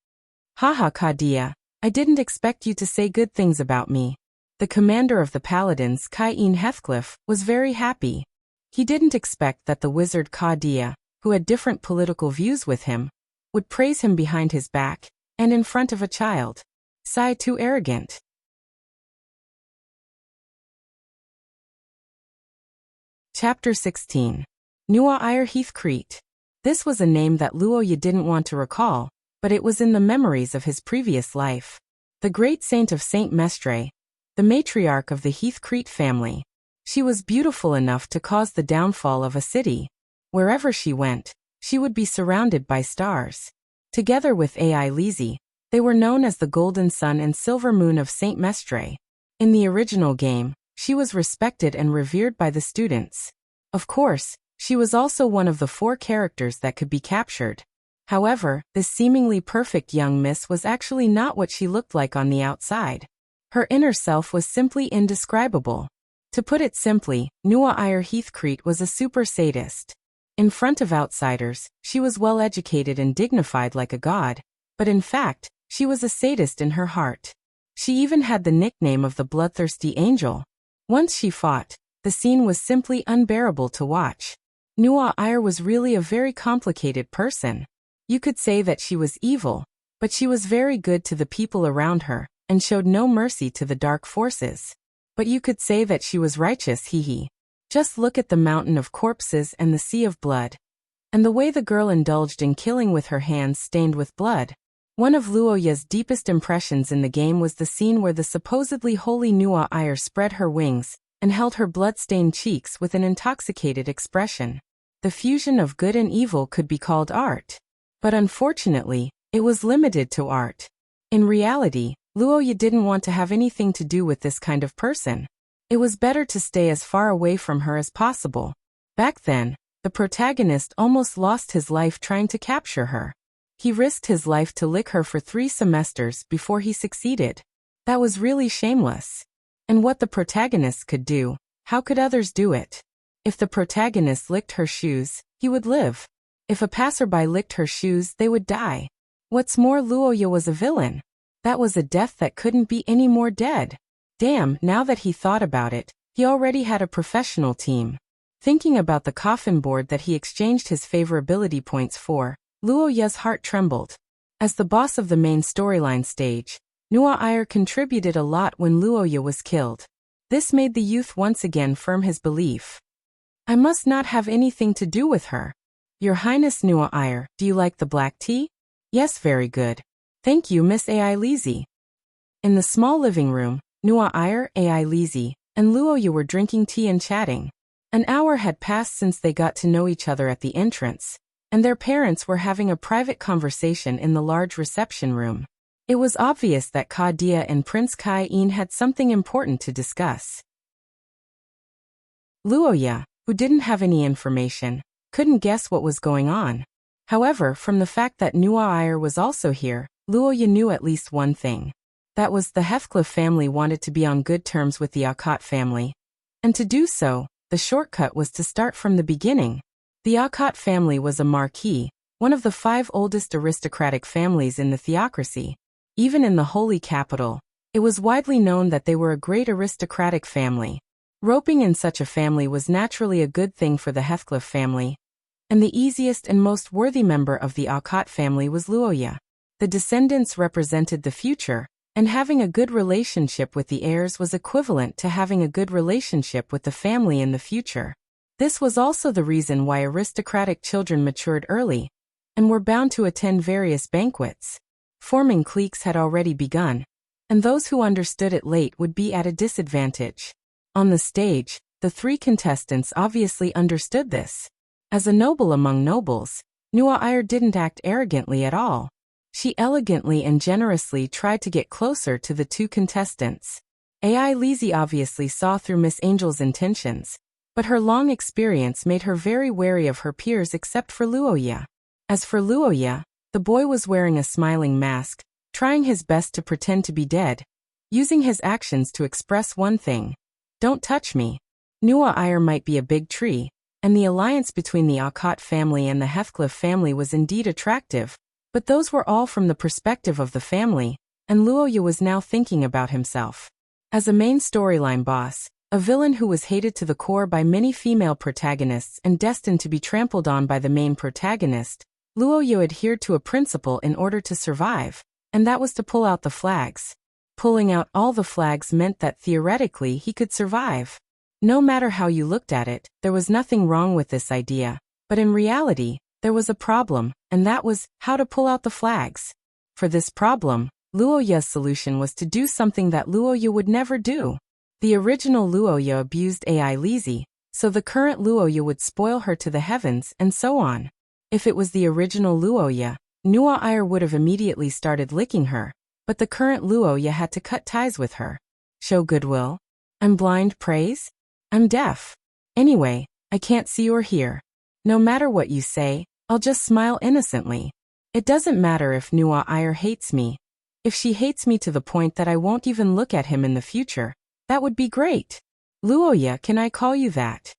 Haha, Kadia, I didn't expect you to say good things about me. The commander of the paladins, Kain Heathcliff, was very happy. He didn't expect that the wizard Kadia, who had different political views with him, would praise him behind his back, and in front of a child. Sigh, too arrogant. Chapter 16. Nua Ir Heathcrete. This was a name that Luoya didn't want to recall, but it was in the memories of his previous life. The great saint of St. Mestre, the matriarch of the Heathcrete family. She was beautiful enough to cause the downfall of a city. Wherever she went, she would be surrounded by stars. Together with Ai Lizzie, they were known as the Golden Sun and Silver Moon of St. Mestre. In the original game, she was respected and revered by the students. Of course, she was also one of the 4 characters that could be captured. However, this seemingly perfect young miss was actually not what she looked like on the outside. Her inner self was simply indescribable. To put it simply, Nua Ir Heathcrete was a super sadist. In front of outsiders, she was well educated and dignified like a god, but in fact, she was a sadist in her heart. She even had the nickname of the bloodthirsty angel. Once she fought, The scene was simply unbearable to watch. Nua Ayr was really a very complicated person. You could say that she was evil, but she was very good to the people around her, and showed no mercy to the dark forces. But you could say that she was righteous, hee. Just look at the mountain of corpses and the sea of blood. And the way the girl indulged in killing with her hands stained with blood. One of Luoya's deepest impressions in the game was the scene where the supposedly holy Nua Ayr spread her wings and held her blood-stained cheeks with an intoxicated expression. The fusion of good and evil could be called art. But unfortunately, it was limited to art. In reality, Luoya didn't want to have anything to do with this kind of person. It was better to stay as far away from her as possible. Back then, the protagonist almost lost his life trying to capture her. He risked his life to lick her for 3 semesters before he succeeded. That was really shameless. And what the protagonist could do, how could others do it? If the protagonist licked her shoes, he would live. If a passerby licked her shoes, they would die. What's more, Luoya was a villain. That was a death that couldn't be any more dead. Damn, now that he thought about it, he already had a professional team. Thinking about the coffin board that he exchanged his favorability points for, Luoya's heart trembled. As the boss of the main storyline stage, Nua Ayr contributed a lot when Luoya was killed. This made the youth once again firm his belief. I must not have anything to do with her. Your Highness Nua Ayr, do you like the black tea? Yes, very good. Thank you, Miss Ai Lizzie. In the small living room, Nua Ayr, Ai Lizzie, and Luoya were drinking tea and chatting. An hour had passed since they got to know each other at the entrance, and their parents were having a private conversation in the large reception room. It was obvious that Ka Dia and Prince Kai-in had something important to discuss. Luoya, who didn't have any information, couldn't guess what was going on. However, from the fact that Nua Ayr was also here, Luoya knew at least one thing. That was the Heathcliff family wanted to be on good terms with the Alcott family. And to do so, the shortcut was to start from the beginning. The Alcott family was a marquis, one of the 5 oldest aristocratic families in the theocracy. Even in the holy capital, it was widely known that they were a great aristocratic family. Roping in such a family was naturally a good thing for the Heathcliff family. And the easiest and most worthy member of the Alcott family was Luoya. The descendants represented the future, and having a good relationship with the heirs was equivalent to having a good relationship with the family in the future. This was also the reason why aristocratic children matured early, and were bound to attend various banquets. Forming cliques had already begun, and those who understood it late would be at a disadvantage. On the stage, the 3 contestants obviously understood this. As a noble among nobles, Nua Ayr didn't act arrogantly at all. She elegantly and generously tried to get closer to the 2 contestants. Ai Lizzie obviously saw through Miss Angel's intentions, but her long experience made her very wary of her peers except for Luoya. As for Luoya, the boy was wearing a smiling mask, trying his best to pretend to be dead, using his actions to express one thing: don't touch me. Nua Ayr might be a big tree, and the alliance between the Alcott family and the Heathcliff family was indeed attractive, but those were all from the perspective of the family, and Luoya was now thinking about himself. As a main storyline boss, a villain who was hated to the core by many female protagonists and destined to be trampled on by the main protagonist, Luoya adhered to a principle in order to survive, and that was to pull out the flags. Pulling out all the flags meant that theoretically he could survive. No matter how you looked at it, there was nothing wrong with this idea, but in reality, there was a problem, and that was how to pull out the flags. For this problem, Luoya's solution was to do something that Luoya would never do. The original Luoya abused Ai Lizzie, so the current Luoya would spoil her to the heavens and so on. If it was the original Luoya, Nua Ayr would have immediately started licking her, but the current Luoya had to cut ties with her. Show goodwill? I'm blind, praise? I'm deaf. Anyway, I can't see or hear. No matter what you say, I'll just smile innocently. It doesn't matter if Nua Ayr hates me. If she hates me to the point that I won't even look at him in the future, that would be great. Luoya, can I call you that?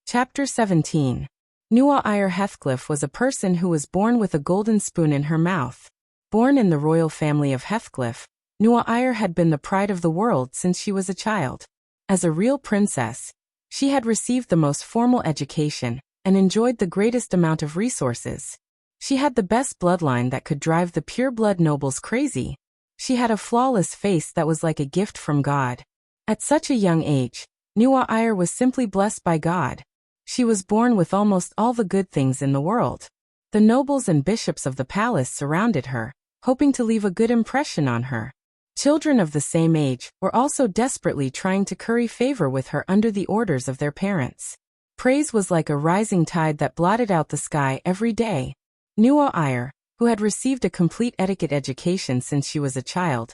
Chapter 17. Nua Ayr Heathcliff was a person who was born with a golden spoon in her mouth. Born in the royal family of Heathcliff, Nuair had been the pride of the world since she was a child. As a real princess, she had received the most formal education and enjoyed the greatest amount of resources. She had the best bloodline that could drive the pure-blood nobles crazy. She had a flawless face that was like a gift from God. At such a young age, Nuair was simply blessed by God. She was born with almost all the good things in the world. The nobles and bishops of the palace surrounded her, hoping to leave a good impression on her. Children of the same age were also desperately trying to curry favor with her under the orders of their parents. Praise was like a rising tide that blotted out the sky every day. Nuair, who had received a complete etiquette education since she was a child,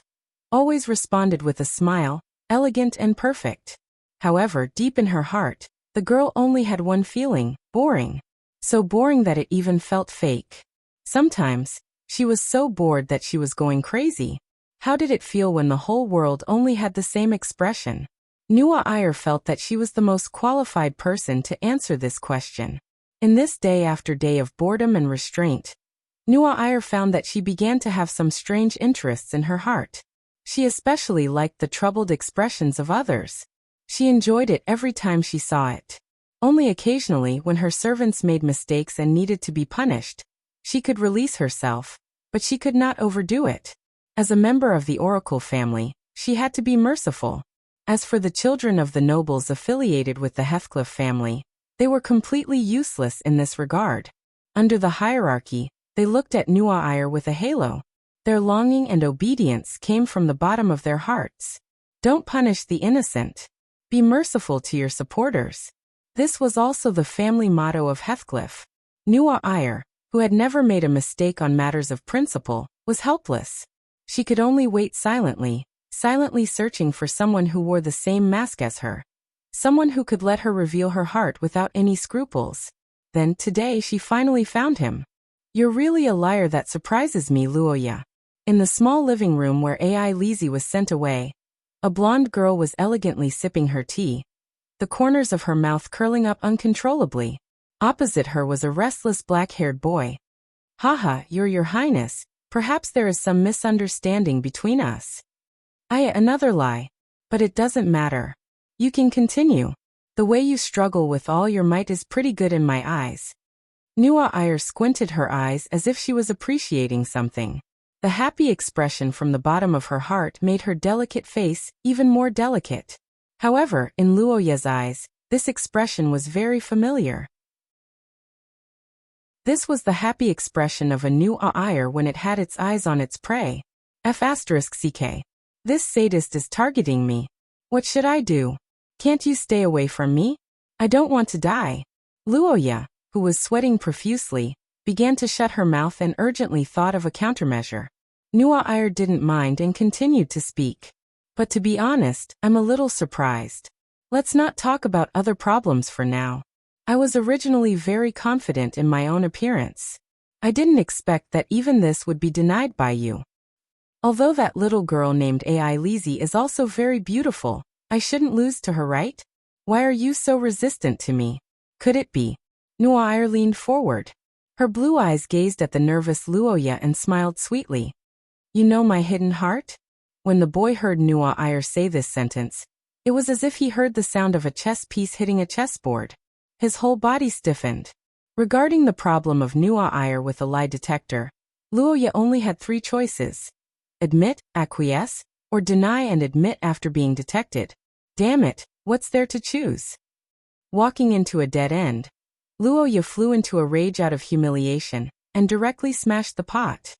always responded with a smile, elegant and perfect. However, deep in her heart, the girl only had one feeling: boring. So boring that it even felt fake. Sometimes, she was so bored that she was going crazy. How did it feel when the whole world only had the same expression? Nuair felt that she was the most qualified person to answer this question. In this day after day of boredom and restraint, Nuair found that she began to have some strange interests in her heart. She especially liked the troubled expressions of others. She enjoyed it every time she saw it. Only occasionally, when her servants made mistakes and needed to be punished, she could release herself, but she could not overdo it. As a member of the Oracle family, she had to be merciful. As for the children of the nobles affiliated with the Heathcliff family, they were completely useless in this regard. Under the hierarchy, they looked at Nuair with a halo. Their longing and obedience came from the bottom of their hearts. Don't punish the innocent. Be merciful to your supporters. This was also the family motto of Heathcliff. Nuair, who had never made a mistake on matters of principle, was helpless. She could only wait silently searching for someone who wore the same mask as her. Someone who could let her reveal her heart without any scruples. Then, today, she finally found him. You're really a liar. That surprises me, Luoya. In the small living room where Ai Lizzie was sent away, a blonde girl was elegantly sipping her tea, the corners of her mouth curling up uncontrollably. Opposite her was a restless black-haired boy. Haha, your highness, perhaps there is some misunderstanding between us. Another lie. But it doesn't matter. You can continue. The way you struggle with all your might is pretty good in my eyes. Nuair squinted her eyes as if she was appreciating something. The happy expression from the bottom of her heart made her delicate face even more delicate. However, in Luoya's eyes, this expression was very familiar. This was the happy expression of a Nuair when it had its eyes on its prey. F***ck. This sadist is targeting me. What should I do? Can't you stay away from me? I don't want to die. Luoya, who was sweating profusely, began to shut her mouth and urgently thought of a countermeasure. Nuair didn't mind and continued to speak. But to be honest, I'm a little surprised. Let's not talk about other problems for now. I was originally very confident in my own appearance. I didn't expect that even this would be denied by you. Although that little girl named Ai Lizzie is also very beautiful, I shouldn't lose to her, right? Why are you so resistant to me? Could it be? Nuair leaned forward. Her blue eyes gazed at the nervous Luoya and smiled sweetly. You know my hidden heart? When the boy heard Nuair say this sentence, it was as if he heard the sound of a chess piece hitting a chessboard. His whole body stiffened. Regarding the problem of Nuair with a lie detector, Luoya only had 3 choices. Admit, acquiesce, or deny and admit after being detected. Damn it, what's there to choose? Walking into a dead end, Luoya flew into a rage out of humiliation and directly smashed the pot.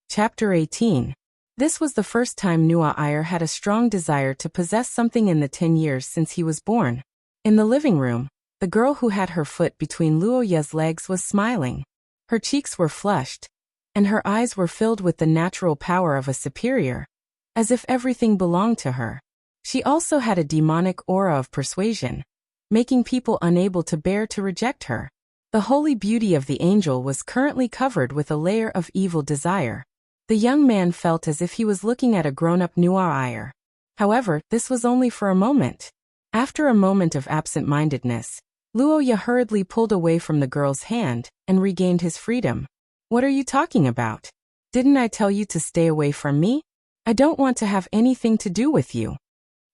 Chapter 18. This was the first time Nuair had a strong desire to possess something in the 10 years since he was born. In the living room, the girl who had her foot between Luoya's legs was smiling. Her cheeks were flushed, and her eyes were filled with the natural power of a superior, as if everything belonged to her. She also had a demonic aura of persuasion, making people unable to bear to reject her. The holy beauty of the angel was currently covered with a layer of evil desire. The young man felt as if he was looking at a grown-up Nuair. However, this was only for a moment. After a moment of absent-mindedness, Luoya hurriedly pulled away from the girl's hand and regained his freedom. What are you talking about? Didn't I tell you to stay away from me? I don't want to have anything to do with you.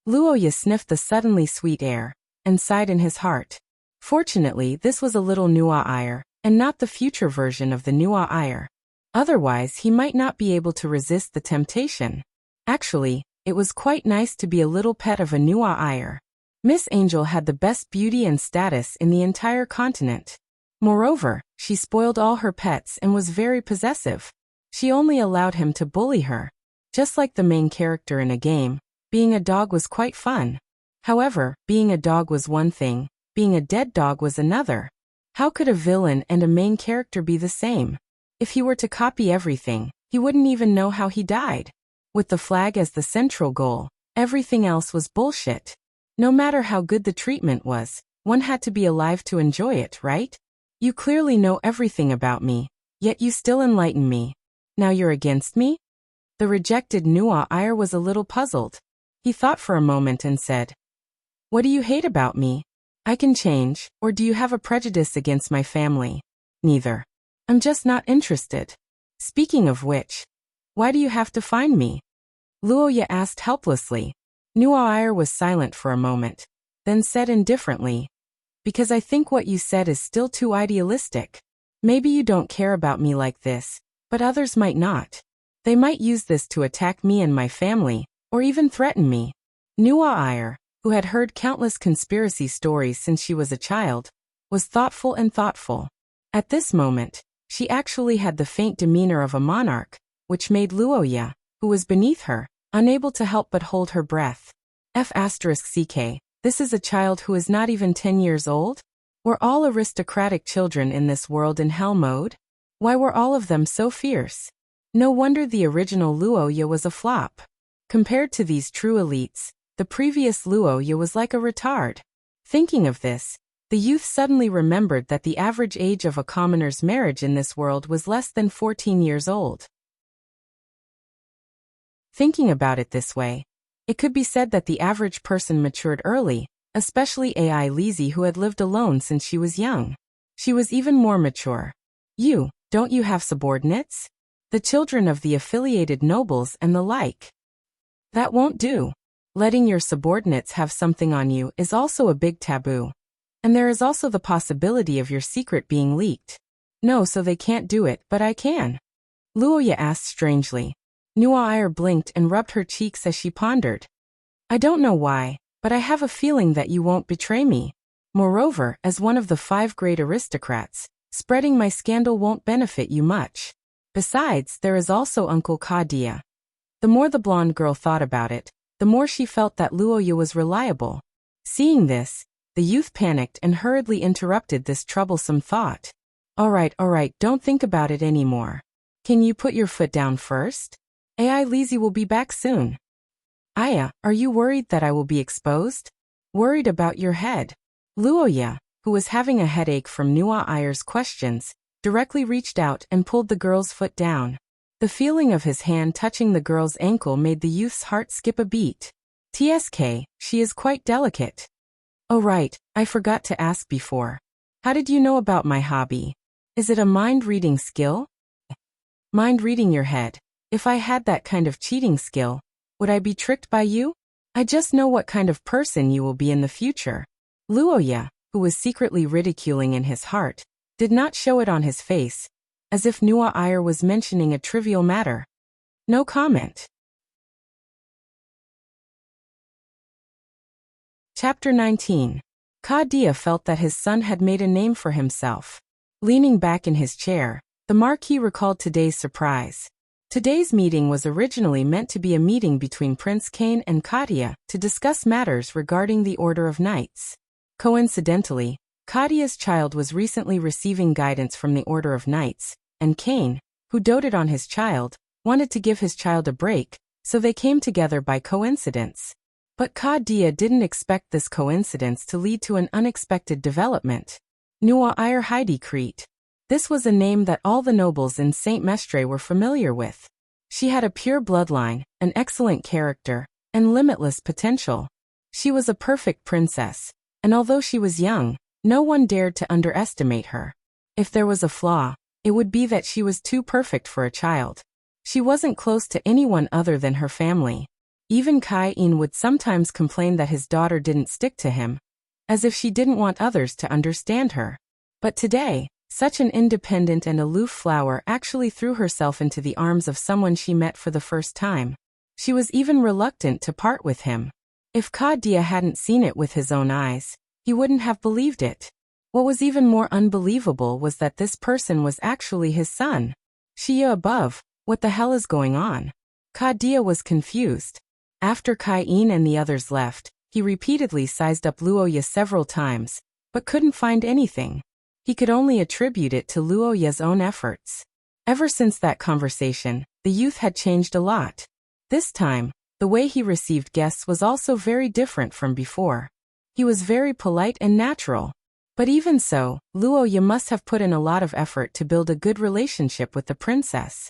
Luoya sniffed the suddenly sweet air and sighed in his heart. Fortunately, this was a little Nua Air, and not the future version of the Nua Air. Otherwise, he might not be able to resist the temptation. Actually, it was quite nice to be a little pet of a Nua Air. Miss Angel had the best beauty and status in the entire continent. Moreover, she spoiled all her pets and was very possessive. She only allowed him to bully her. Just like the main character in a game, being a dog was quite fun. However, being a dog was one thing, being a dead dog was another. How could a villain and a main character be the same? If he were to copy everything, he wouldn't even know how he died. With the flag as the central goal, everything else was bullshit. No matter how good the treatment was, one had to be alive to enjoy it, right? You clearly know everything about me, yet you still enlighten me. Now you're against me? The rejected Nua Air was a little puzzled. He thought for a moment and said, "What do you hate about me? I can change, or do you have a prejudice against my family?" "Neither. I'm just not interested." "Speaking of which, why do you have to find me?" Luoya asked helplessly. Nua Air was silent for a moment, then said indifferently, "Because I think what you said is still too idealistic. Maybe you don't care about me like this, but others might not. They might use this to attack me and my family, or even threaten me." Nua Air, who had heard countless conspiracy stories since she was a child, was thoughtful and thoughtful. At this moment, she actually had the faint demeanor of a monarch, which made Luoya, who was beneath her, unable to help but hold her breath. F***ck, this is a child who is not even 10 years old? Were all aristocratic children in this world in hell mode? Why were all of them so fierce? No wonder the original Luoya was a flop. Compared to these true elites, the previous Luoya was like a retard. Thinking of this, the youth suddenly remembered that the average age of a commoner's marriage in this world was less than 14 years old. Thinking about it this way, it could be said that the average person matured early, especially AI Lizzie, who had lived alone since she was young. She was even more mature. Don't you have subordinates? The children of the affiliated nobles and the like. That won't do. Letting your subordinates have something on you is also a big taboo. And there is also the possibility of your secret being leaked. No, so they can't do it, but I can. Luoya asked strangely. Nua Air blinked and rubbed her cheeks as she pondered. I don't know why, but I have a feeling that you won't betray me. Moreover, as one of the 5 great aristocrats, spreading my scandal won't benefit you much. Besides, there is also Uncle Kadia. The more the blonde girl thought about it, the more she felt that Luoya was reliable. Seeing this, the youth panicked and hurriedly interrupted this troublesome thought. All right, don't think about it anymore. Can you put your foot down first? AI Lizzie will be back soon. Aya, are you worried that I will be exposed? Worried about your head? Luoya, who was having a headache from Nua Air's questions, directly reached out and pulled the girl's foot down. The feeling of his hand touching the girl's ankle made the youth's heart skip a beat. TSK, she is quite delicate. Oh right, I forgot to ask before. How did you know about my hobby? Is it a mind-reading skill? Mind-reading your head. If I had that kind of cheating skill, would I be tricked by you? I just know what kind of person you will be in the future. Luoya, who was secretly ridiculing in his heart, did not show it on his face, as if Nua Air was mentioning a trivial matter. No comment. Chapter 19. Kadia felt that his son had made a name for himself. Leaning back in his chair, the Marquis recalled today's surprise. Today's meeting was originally meant to be a meeting between Prince Cain and Kadia to discuss matters regarding the Order of Knights. Coincidentally, Kadia's child was recently receiving guidance from the Order of Knights, and Cain, who doted on his child, wanted to give his child a break, so they came together by coincidence. But Kadia didn't expect this coincidence to lead to an unexpected development. Nua Air Heidi Crete. This was a name that all the nobles in Saint Mestre were familiar with. She had a pure bloodline, an excellent character, and limitless potential. She was a perfect princess, and although she was young, No one dared to underestimate her. If there was a flaw, it would be that she was too perfect for a child. She wasn't close to anyone other than her family. Even Kai-in would sometimes complain that his daughter didn't stick to him, as if she didn't want others to understand her. But today, such an independent and aloof flower actually threw herself into the arms of someone she met for the first time. She was even reluctant to part with him. If Ka-dia hadn't seen it with his own eyes, he wouldn't have believed it. What was even more unbelievable was that this person was actually his son. Shia above, what the hell is going on? Ka-dia was confused. After Kai-in and the others left, he repeatedly sized up Luoya several times, but couldn't find anything. He could only attribute it to Luoya's own efforts. Ever since that conversation, the youth had changed a lot. This time, the way he received guests was also very different from before. He was very polite and natural. But even so, Luoya must have put in a lot of effort to build a good relationship with the princess.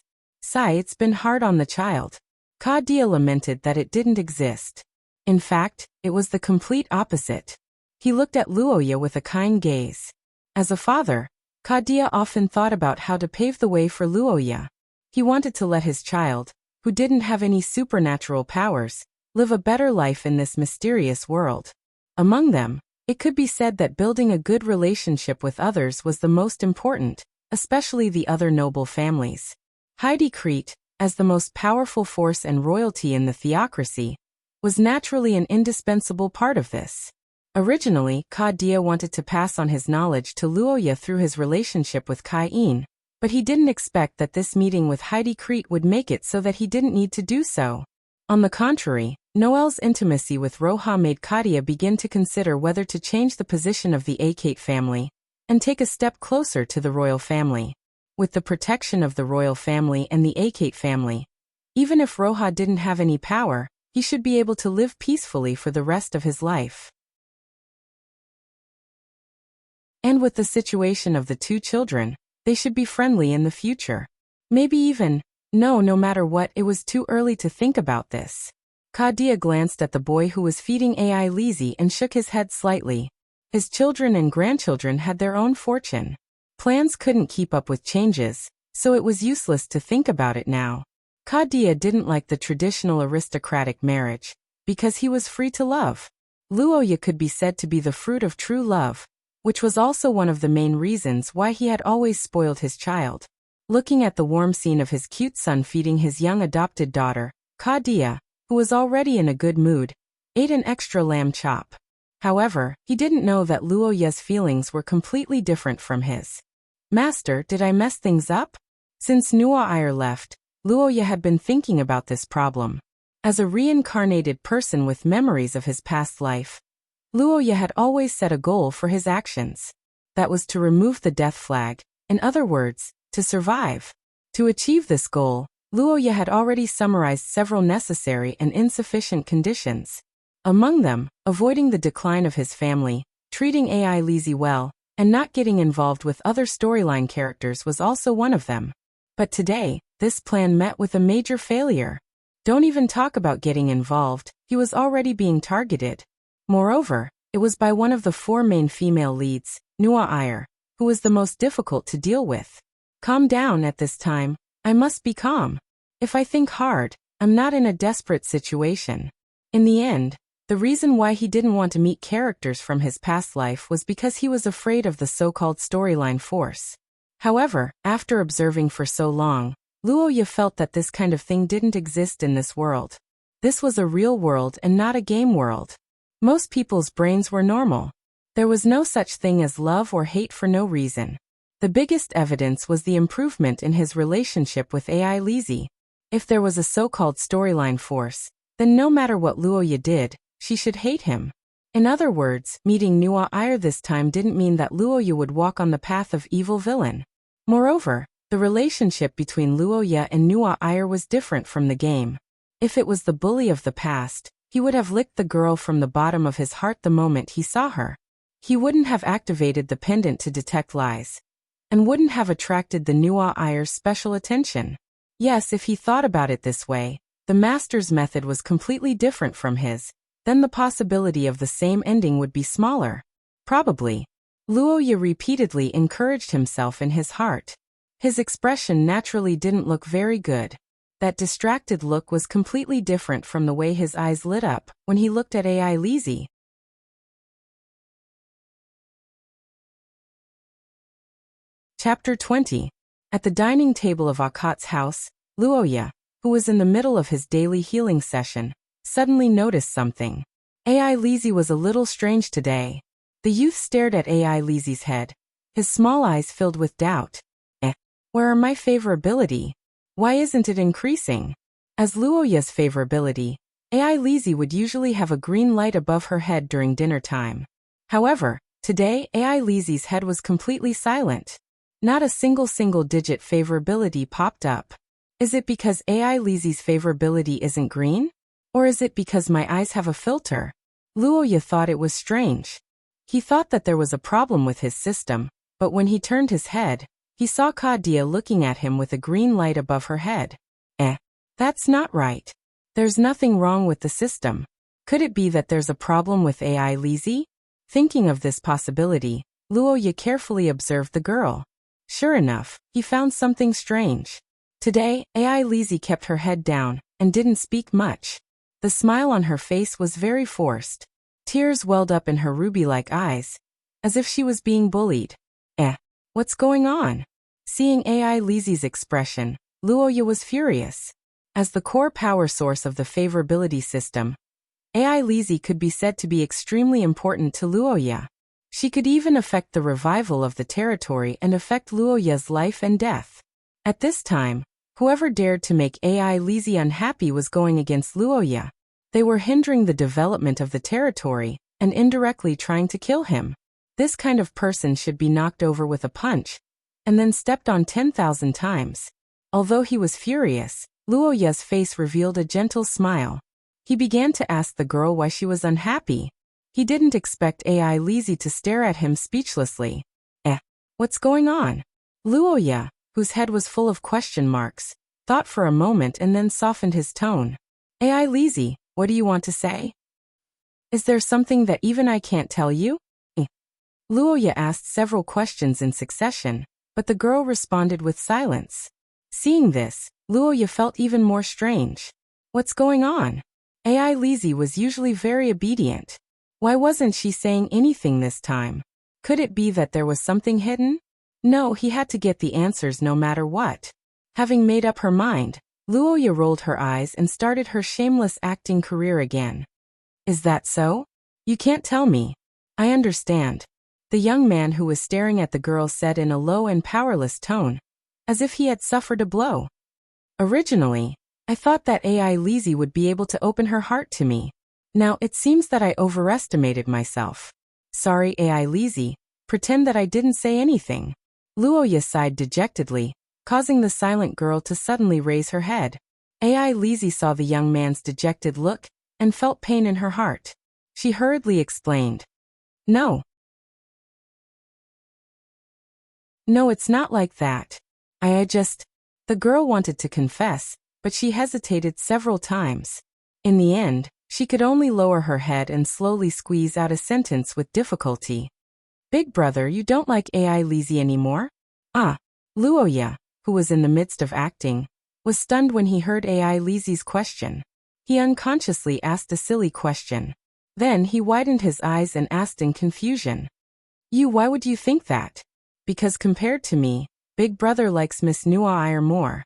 It's been hard on the child. Ka-dia lamented that it didn't exist. In fact, it was the complete opposite. He looked at Luoya with a kind gaze. As a father, Ka-dia often thought about how to pave the way for Luoya. He wanted to let his child, who didn't have any supernatural powers, live a better life in this mysterious world. Among them, it could be said that building a good relationship with others was the most important, especially the other noble families. Heidi Crete, as the most powerful force and royalty in the theocracy, was naturally an indispensable part of this. Originally, Ka-dia wanted to pass on his knowledge to Luoya through his relationship with Kai-in, but he didn't expect that this meeting with Heidi Crete would make it so that he didn't need to do so. On the contrary, Noel's intimacy with Roha made Ka-dia begin to consider whether to change the position of the Akate family and take a step closer to the royal family. With the protection of the royal family and the Akate family, even if Roha didn't have any power, he should be able to live peacefully for the rest of his life. And with the situation of the two children, they should be friendly in the future. Maybe even, no matter what, it was too early to think about this. Ka-dia glanced at the boy who was feeding AI Lizzie and shook his head slightly. His children and grandchildren had their own fortune. Plans couldn't keep up with changes, so it was useless to think about it now. Ka-dia didn't like the traditional aristocratic marriage, because he was free to love. Luoya could be said to be the fruit of true love, which was also one of the main reasons why he had always spoiled his child. Looking at the warm scene of his cute son feeding his young adopted daughter, Ka-dia, who was already in a good mood, ate an extra lamb chop. However, he didn't know that Luoya's feelings were completely different from his. Master, did I mess things up? Since Nuair left, Luoya had been thinking about this problem. As a reincarnated person with memories of his past life, Luoya had always set a goal for his actions. That was to remove the death flag, in other words, to survive. To achieve this goal, Luoya had already summarized several necessary and insufficient conditions. Among them, avoiding the decline of his family, treating AI Lizzie well, and not getting involved with other storyline characters was also one of them. But today, this plan met with a major failure. Don't even talk about getting involved, he was already being targeted. Moreover, it was by one of the four main female leads, Nuair, who was the most difficult to deal with. Calm down at this time, I must be calm. If I think hard, I'm not in a desperate situation. In the end, the reason why he didn't want to meet characters from his past life was because he was afraid of the so-called storyline force. However, after observing for so long, Luoya felt that this kind of thing didn't exist in this world. This was a real world and not a game world. Most people's brains were normal. There was no such thing as love or hate for no reason. The biggest evidence was the improvement in his relationship with AI Lizzie. If there was a so-called storyline force, then no matter what Luoya did, she should hate him. In other words, meeting Nuair this time didn't mean that Luoya would walk on the path of evil villain. Moreover, the relationship between Luoya and Nuair was different from the game. If it was the bully of the past, he would have licked the girl from the bottom of his heart the moment he saw her. He wouldn't have activated the pendant to detect lies, and wouldn't have attracted the Nuair's special attention. Yes, if he thought about it this way, the master's method was completely different from his. Then the possibility of the same ending would be smaller. Probably. Luoya repeatedly encouraged himself in his heart. His expression naturally didn't look very good. That distracted look was completely different from the way his eyes lit up when he looked at AI Lizzie. Chapter 20. At the dining table of Akat's house, Luoya, who was in the middle of his daily healing session, suddenly noticed something. AI Lizzie was a little strange today. The youth stared at AI Lizzie's head, his small eyes filled with doubt. Where are my favorability? Why isn't it increasing? As Luoya's favorability, AI Lizzie would usually have a green light above her head during dinner time. However, today AI Lizzie's head was completely silent. Not a single-digit favorability popped up. Is it because AI Lizzie's favorability isn't green? Or is it because my eyes have a filter? Luoya thought it was strange. He thought that there was a problem with his system, but when he turned his head, he saw Kadia looking at him with a green light above her head. That's not right. There's nothing wrong with the system. Could it be that there's a problem with AI Lizzie? Thinking of this possibility, Luoya carefully observed the girl. Sure enough, he found something strange. Today, AI Lizzie kept her head down and didn't speak much. The smile on her face was very forced. Tears welled up in her ruby-like eyes, as if she was being bullied. What's going on? Seeing AI Lizzie's expression, Luoya was furious. As the core power source of the favorability system, AI Lizzie could be said to be extremely important to Luoya. She could even affect the revival of the territory and affect Luoya's life and death. At this time, whoever dared to make AI Lizzie unhappy was going against Luoya. They were hindering the development of the territory and indirectly trying to kill him. This kind of person should be knocked over with a punch and then stepped on 10,000 times. Although he was furious, Luoya's face revealed a gentle smile. He began to ask the girl why she was unhappy. He didn't expect AI Lizzie to stare at him speechlessly. What's going on? Luoya, whose head was full of question marks, thought for a moment and then softened his tone. AI Lizzie, what do you want to say? Is there something that even I can't tell you? Luoya asked several questions in succession, but the girl responded with silence. Seeing this, Luoya felt even more strange. What's going on? AI Lizzie was usually very obedient. Why wasn't she saying anything this time? Could it be that there was something hidden? No, he had to get the answers no matter what. Having made up her mind, Luoya rolled her eyes and started her shameless acting career again. Is that so? You can't tell me. I understand. The young man who was staring at the girl said in a low and powerless tone, as if he had suffered a blow. Originally, I thought that AI Lizzie would be able to open her heart to me. Now it seems that I overestimated myself. Sorry AI Lizzie, pretend that I didn't say anything. Luoya sighed dejectedly, causing the silent girl to suddenly raise her head. AI Lizzie saw the young man's dejected look and felt pain in her heart. She hurriedly explained. No, it's not like that. The girl wanted to confess, but she hesitated several times. In the end, she could only lower her head and slowly squeeze out a sentence with difficulty. Big brother, you don't like AI Lizzie anymore? Luoya, who was in the midst of acting, was stunned when he heard AI Lizzie's question. He unconsciously asked a silly question. Then he widened his eyes and asked in confusion. Why would you think that? Because compared to me, Big brother likes Miss Nuair more.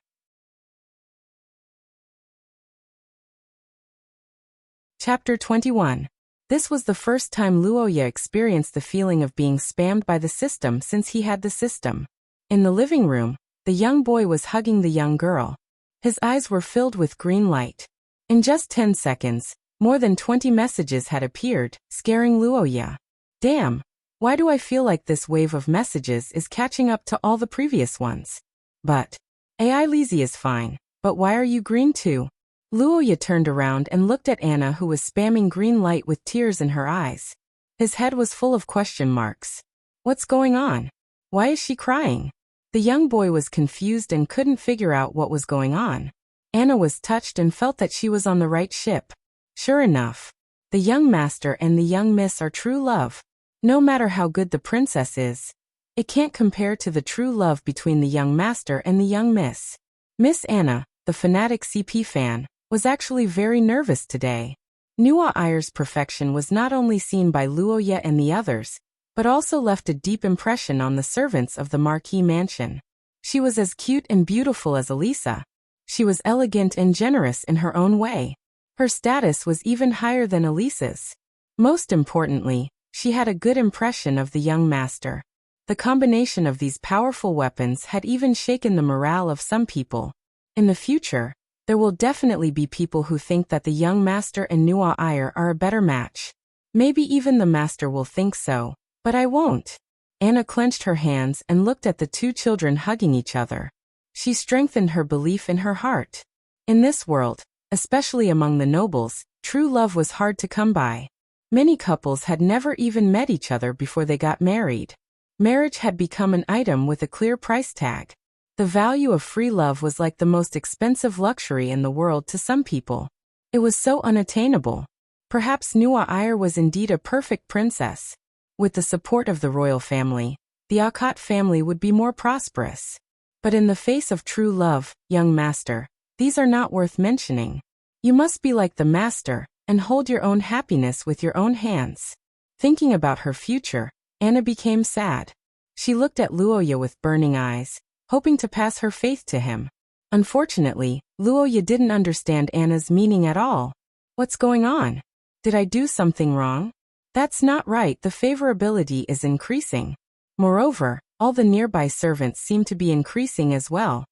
Chapter 21. This was the first time Luoya experienced the feeling of being spammed by the system since he had the system. In the living room, the young boy was hugging the young girl. His eyes were filled with green light. In just 10 seconds, more than 20 messages had appeared, scaring Luoya. Damn! Why do I feel like this wave of messages is catching up to all the previous ones? But AI Lizzie is fine, but why are you green too? Luoya turned around and looked at Anna, who was spamming green light with tears in her eyes. His head was full of question marks. What's going on? Why is she crying? The young boy was confused and couldn't figure out what was going on. Anna was touched and felt that she was on the right ship. Sure enough, the young master and the young miss are true love. No matter how good the princess is, it can't compare to the true love between the young master and the young miss. Miss Anna, the fanatic CP fan, was actually very nervous today. Nuwa Ayer's perfection was not only seen by Luoya and the others, but also left a deep impression on the servants of the Marquis mansion. She was as cute and beautiful as Elisa. She was elegant and generous in her own way. Her status was even higher than Elisa's. Most importantly, she had a good impression of the young master. The combination of these powerful weapons had even shaken the morale of some people. In the future, there will definitely be people who think that the young master and Nuwa Ayer are a better match. Maybe even the master will think so, but I won't. Anna clenched her hands and looked at the two children hugging each other. She strengthened her belief in her heart. In this world, especially among the nobles, true love was hard to come by. Many couples had never even met each other before they got married. Marriage had become an item with a clear price tag. The value of free love was like the most expensive luxury in the world to some people. It was so unattainable. Perhaps Nuwa Ayer was indeed a perfect princess. With the support of the royal family, the Akat family would be more prosperous. But in the face of true love, young master, these are not worth mentioning. You must be like the master, and hold your own happiness with your own hands. Thinking about her future, Anna became sad. She looked at Luoya with burning eyes, hoping to pass her faith to him. Unfortunately, Luoya didn't understand Anna's meaning at all. What's going on? Did I do something wrong? That's not right, the favorability is increasing. Moreover, all the nearby servants seem to be increasing as well.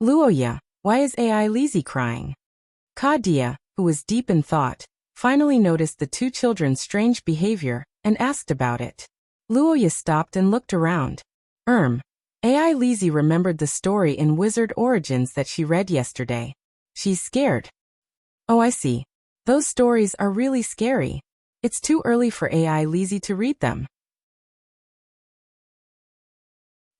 Luoya, why is AI Lizzie crying? Kadia, who was deep in thought, finally noticed the two children's strange behavior and asked about it. Luoya stopped and looked around. AI Lizzie remembered the story in Wizard Origins that she read yesterday. She's scared. Oh, I see. Those stories are really scary. It's too early for AI Lizzie to read them.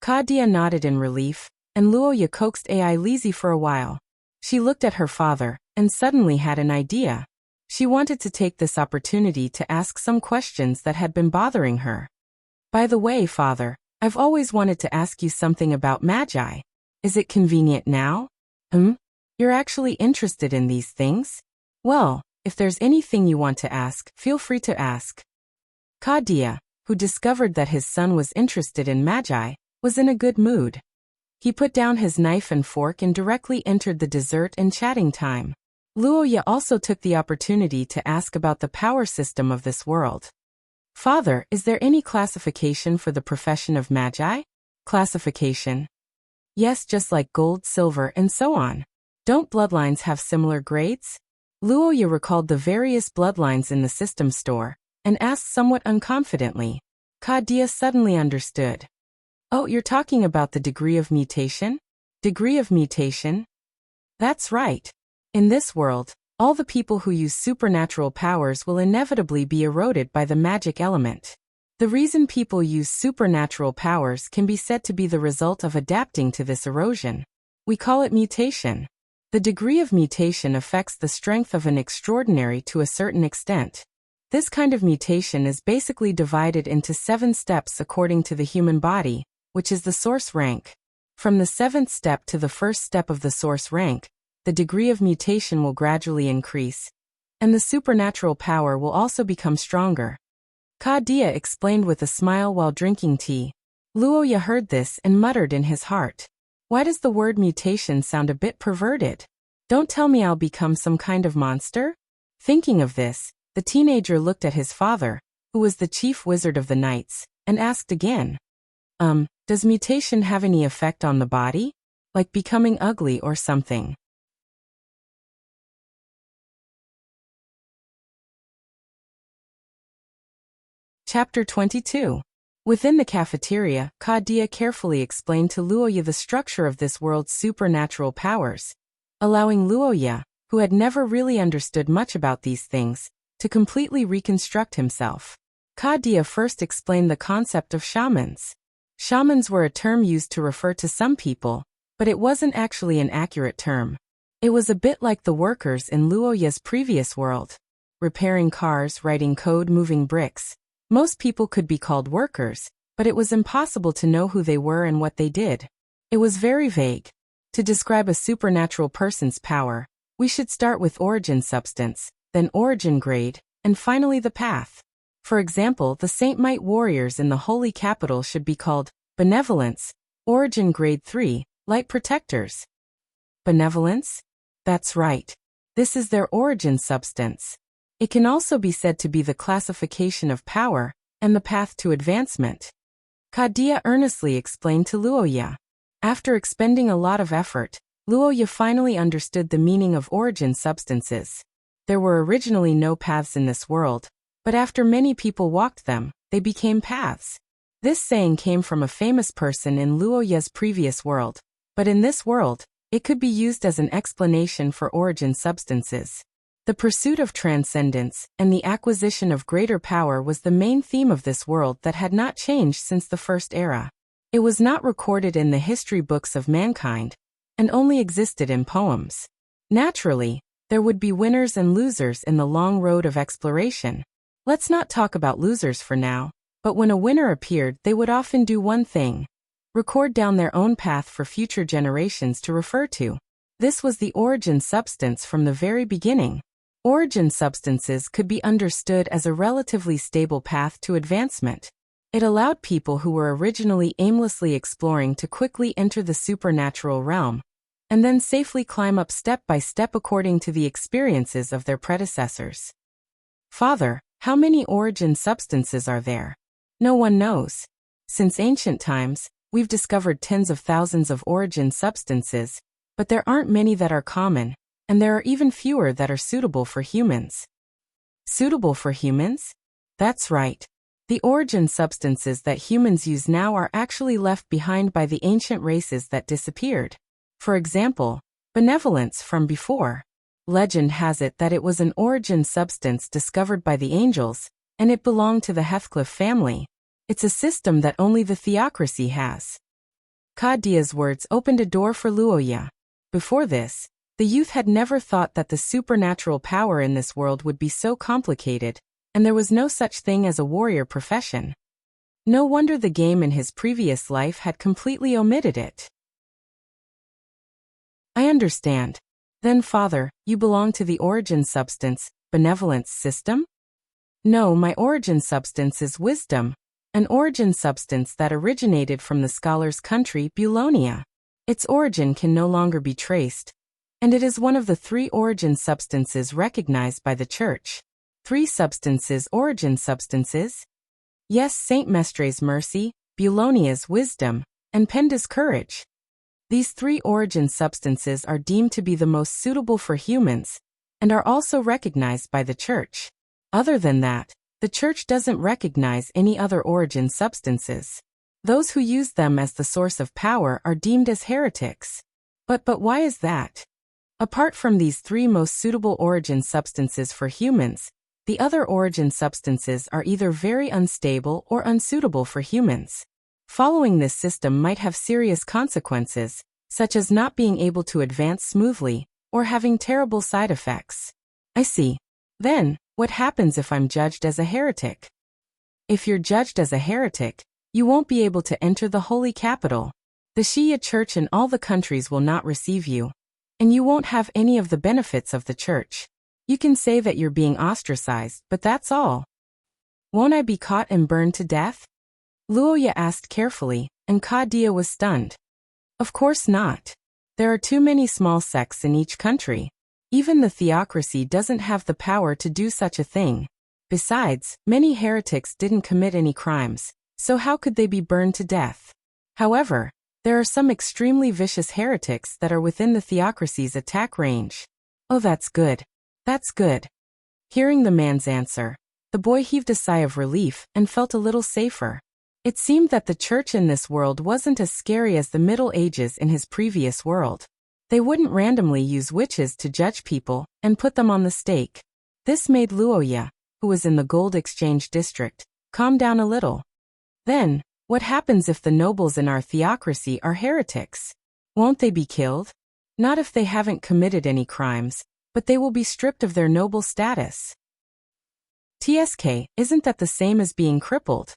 Kadia nodded in relief, and Luoya coaxed AI Lizzie for a while. She looked at her father, and suddenly had an idea. She wanted to take this opportunity to ask some questions that had been bothering her. By the way, father, I've always wanted to ask you something about magi. Is it convenient now? You're actually interested in these things? Well, if there's anything you want to ask, feel free to ask. Kadia, who discovered that his son was interested in magi, was in a good mood. He put down his knife and fork and directly entered the dessert and chatting time. Luoya also took the opportunity to ask about the power system of this world. Father, is there any classification for the profession of magi? Classification? Yes, just like gold, silver, and so on. Don't bloodlines have similar grades? Luoya recalled the various bloodlines in the system store, and asked somewhat unconfidently. Kadia suddenly understood. Oh, you're talking about the degree of mutation? Degree of mutation? That's right. In this world, all the people who use supernatural powers will inevitably be eroded by the magic element. The reason people use supernatural powers can be said to be the result of adapting to this erosion. We call it mutation. The degree of mutation affects the strength of an extraordinary to a certain extent. This kind of mutation is basically divided into 7 steps according to the human body, which is the source rank. From the 7th step to the 1st step of the source rank, the degree of mutation will gradually increase, and the supernatural power will also become stronger. Kadia explained with a smile while drinking tea. Luoya heard this and muttered in his heart. Why does the word mutation sound a bit perverted? Don't tell me I'll become some kind of monster? Thinking of this, the teenager looked at his father, who was the chief wizard of the knights, and asked again. Does mutation have any effect on the body? Like becoming ugly or something? Chapter 22. Within the cafeteria, Kadia carefully explained to Luoya the structure of this world's supernatural powers, allowing Luoya, who had never really understood much about these things, to completely reconstruct himself. Kadia first explained the concept of shamans. Shamans were a term used to refer to some people, but it wasn't actually an accurate term. It was a bit like the workers in Luoya's previous world, repairing cars, writing code, moving bricks. Most people could be called workers, but it was impossible to know who they were and what they did. It was very vague. To describe a supernatural person's power, we should start with origin substance, then origin grade, and finally the path. For example, the Saint-Mite warriors in the Holy Capital should be called benevolence, origin grade 3, light protectors. Benevolence? That's right. This is their origin substance. It can also be said to be the classification of power and the path to advancement. Kadia earnestly explained to Luoya. After expending a lot of effort, Luoya finally understood the meaning of origin substances. There were originally no paths in this world, but after many people walked them, they became paths. This saying came from a famous person in Luoya's previous world, but in this world, it could be used as an explanation for origin substances. The pursuit of transcendence and the acquisition of greater power was the main theme of this world that had not changed since the first era. It was not recorded in the history books of mankind, and only existed in poems. Naturally, there would be winners and losers in the long road of exploration. Let's not talk about losers for now, but when a winner appeared, they would often do one thing: record down their own path for future generations to refer to. This was the origin substance from the very beginning. Origin substances could be understood as a relatively stable path to advancement. It allowed people who were originally aimlessly exploring to quickly enter the supernatural realm, and then safely climb up step by step according to the experiences of their predecessors. Father, how many origin substances are there? No one knows. Since ancient times, we've discovered tens of thousands of origin substances, but there aren't many that are common, and there are even fewer that are suitable for humans. Suitable for humans? That's right. The origin substances that humans use now are actually left behind by the ancient races that disappeared. For example, benevolence from before. Legend has it that it was an origin substance discovered by the angels, and it belonged to the Heathcliff family. It's a system that only the theocracy has. Kadia's words opened a door for Luoya. Before this, the youth had never thought that the supernatural power in this world would be so complicated, and there was no such thing as a warrior profession. No wonder the game in his previous life had completely omitted it. I understand. Then, Father, you belong to the origin substance, benevolence system? No, my origin substance is wisdom, an origin substance that originated from the scholar's country, Bulonia. Its origin can no longer be traced, and it is one of the 3 origin substances recognized by the Church. 3 substances, origin substances? Yes, Saint Mestre's mercy, Bulonia's wisdom, and Penda's courage. These 3 origin substances are deemed to be the most suitable for humans, and are also recognized by the Church. Other than that, the Church doesn't recognize any other origin substances. Those who use them as the source of power are deemed as heretics. But why is that? Apart from these 3 most suitable origin substances for humans, the other origin substances are either very unstable or unsuitable for humans. Following this system might have serious consequences, such as not being able to advance smoothly, or having terrible side effects. I see. Then, what happens if I'm judged as a heretic? If you're judged as a heretic, you won't be able to enter the Holy Capital. The Shia Church in all the countries will not receive you, and you won't have any of the benefits of the Church. You can say that you're being ostracized, but that's all. Won't I be caught and burned to death? Luoya asked carefully, and Kadia was stunned. Of course not. There are too many small sects in each country. Even the theocracy doesn't have the power to do such a thing. Besides, many heretics didn't commit any crimes, so how could they be burned to death? However, there are some extremely vicious heretics that are within the theocracy's attack range. Oh, that's good. That's good. Hearing the man's answer, the boy heaved a sigh of relief and felt a little safer. It seemed that the Church in this world wasn't as scary as the Middle Ages in his previous world. They wouldn't randomly use witches to judge people and put them on the stake. This made Luoya, who was in the gold exchange district, calm down a little. Then, what happens if the nobles in our theocracy are heretics? Won't they be killed? Not if they haven't committed any crimes, but they will be stripped of their noble status. TSK, isn't that the same as being crippled?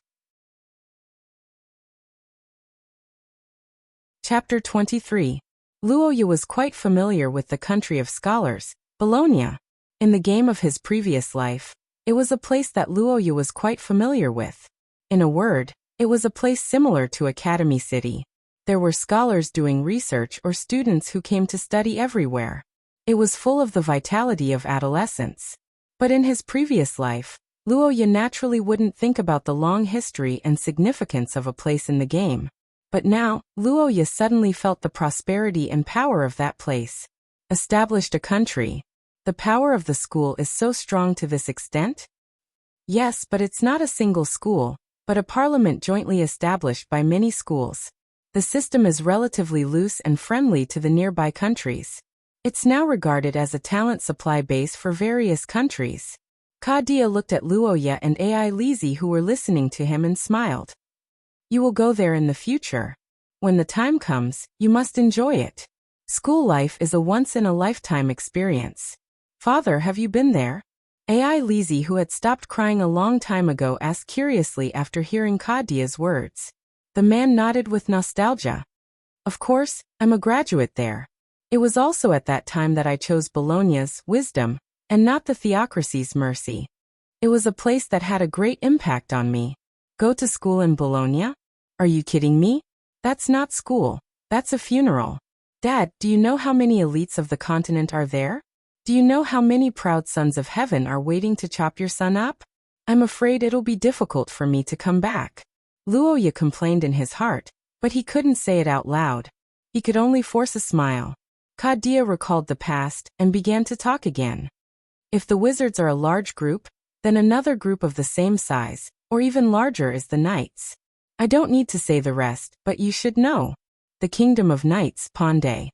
Chapter 23. Luoya was quite familiar with the country of scholars, Bologna. In the game of his previous life, it was a place that Luoya was quite familiar with. In a word, it was a place similar to Academy City. There were scholars doing research or students who came to study everywhere. It was full of the vitality of adolescence. But in his previous life, Luoya naturally wouldn't think about the long history and significance of a place in the game. But now, Luoya suddenly felt the prosperity and power of that place. Established a country. The power of the school is so strong to this extent? Yes, but it's not a single school, but a parliament jointly established by many schools. The system is relatively loose and friendly to the nearby countries. It's now regarded as a talent supply base for various countries. Kadia looked at Luoya and Ai Lizzie who were listening to him and smiled. You will go there in the future. When the time comes, you must enjoy it. School life is a once-in-a-lifetime experience. Father, have you been there? Ai Lizzie, who had stopped crying a long time ago, asked curiously after hearing Kadia's words. The man nodded with nostalgia. Of course, I'm a graduate there. It was also at that time that I chose Bologna's wisdom, and not the theocracy's mercy. It was a place that had a great impact on me. Go to school in Bologna? Are you kidding me? That's not school, that's a funeral. Dad, do you know how many elites of the continent are there? Do you know how many proud sons of heaven are waiting to chop your son up? I'm afraid it'll be difficult for me to come back. Luoya complained in his heart, but he couldn't say it out loud. He could only force a smile. Kadia recalled the past and began to talk again. If the wizards are a large group, then another group of the same size, or even larger, is the knights. I don't need to say the rest, but you should know. The kingdom of knights, Pandey.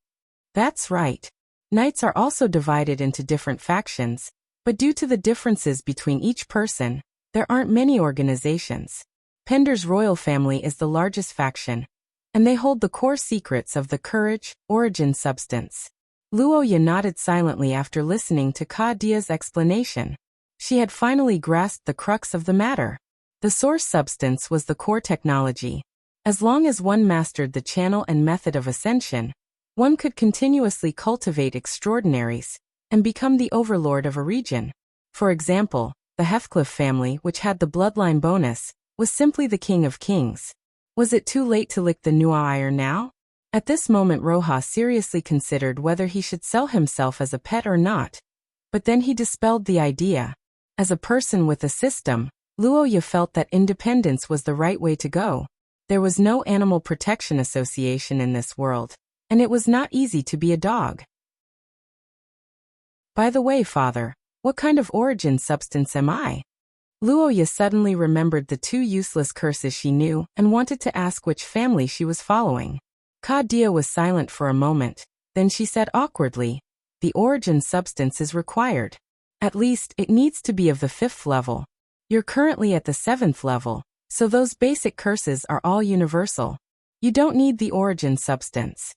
That's right. Knights are also divided into different factions, but due to the differences between each person, there aren't many organizations. Pender's royal family is the largest faction, and they hold the core secrets of the courage, origin substance. Luoya nodded silently after listening to Kadia's explanation. She had finally grasped the crux of the matter. The source substance was the core technology. As long as one mastered the channel and method of ascension, one could continuously cultivate extraordinaries and become the overlord of a region. For example, the Heathcliff family, which had the bloodline bonus, was simply the king of kings. Was it too late to lick the Nuair now? At this moment Rojas seriously considered whether he should sell himself as a pet or not. But then he dispelled the idea. As a person with a system, Luoya felt that independence was the right way to go. There was no animal protection association in this world, and it was not easy to be a dog. By the way, father, what kind of origin substance am I? Luoya suddenly remembered the two useless curses she knew and wanted to ask which family she was following. Kadia was silent for a moment, then she said awkwardly, the origin substance is required. At least, it needs to be of the 5th level. You're currently at the 7th level, so those basic curses are all universal. You don't need the origin substance.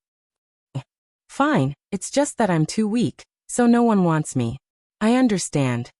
Fine, it's just that I'm too weak, so no one wants me. I understand.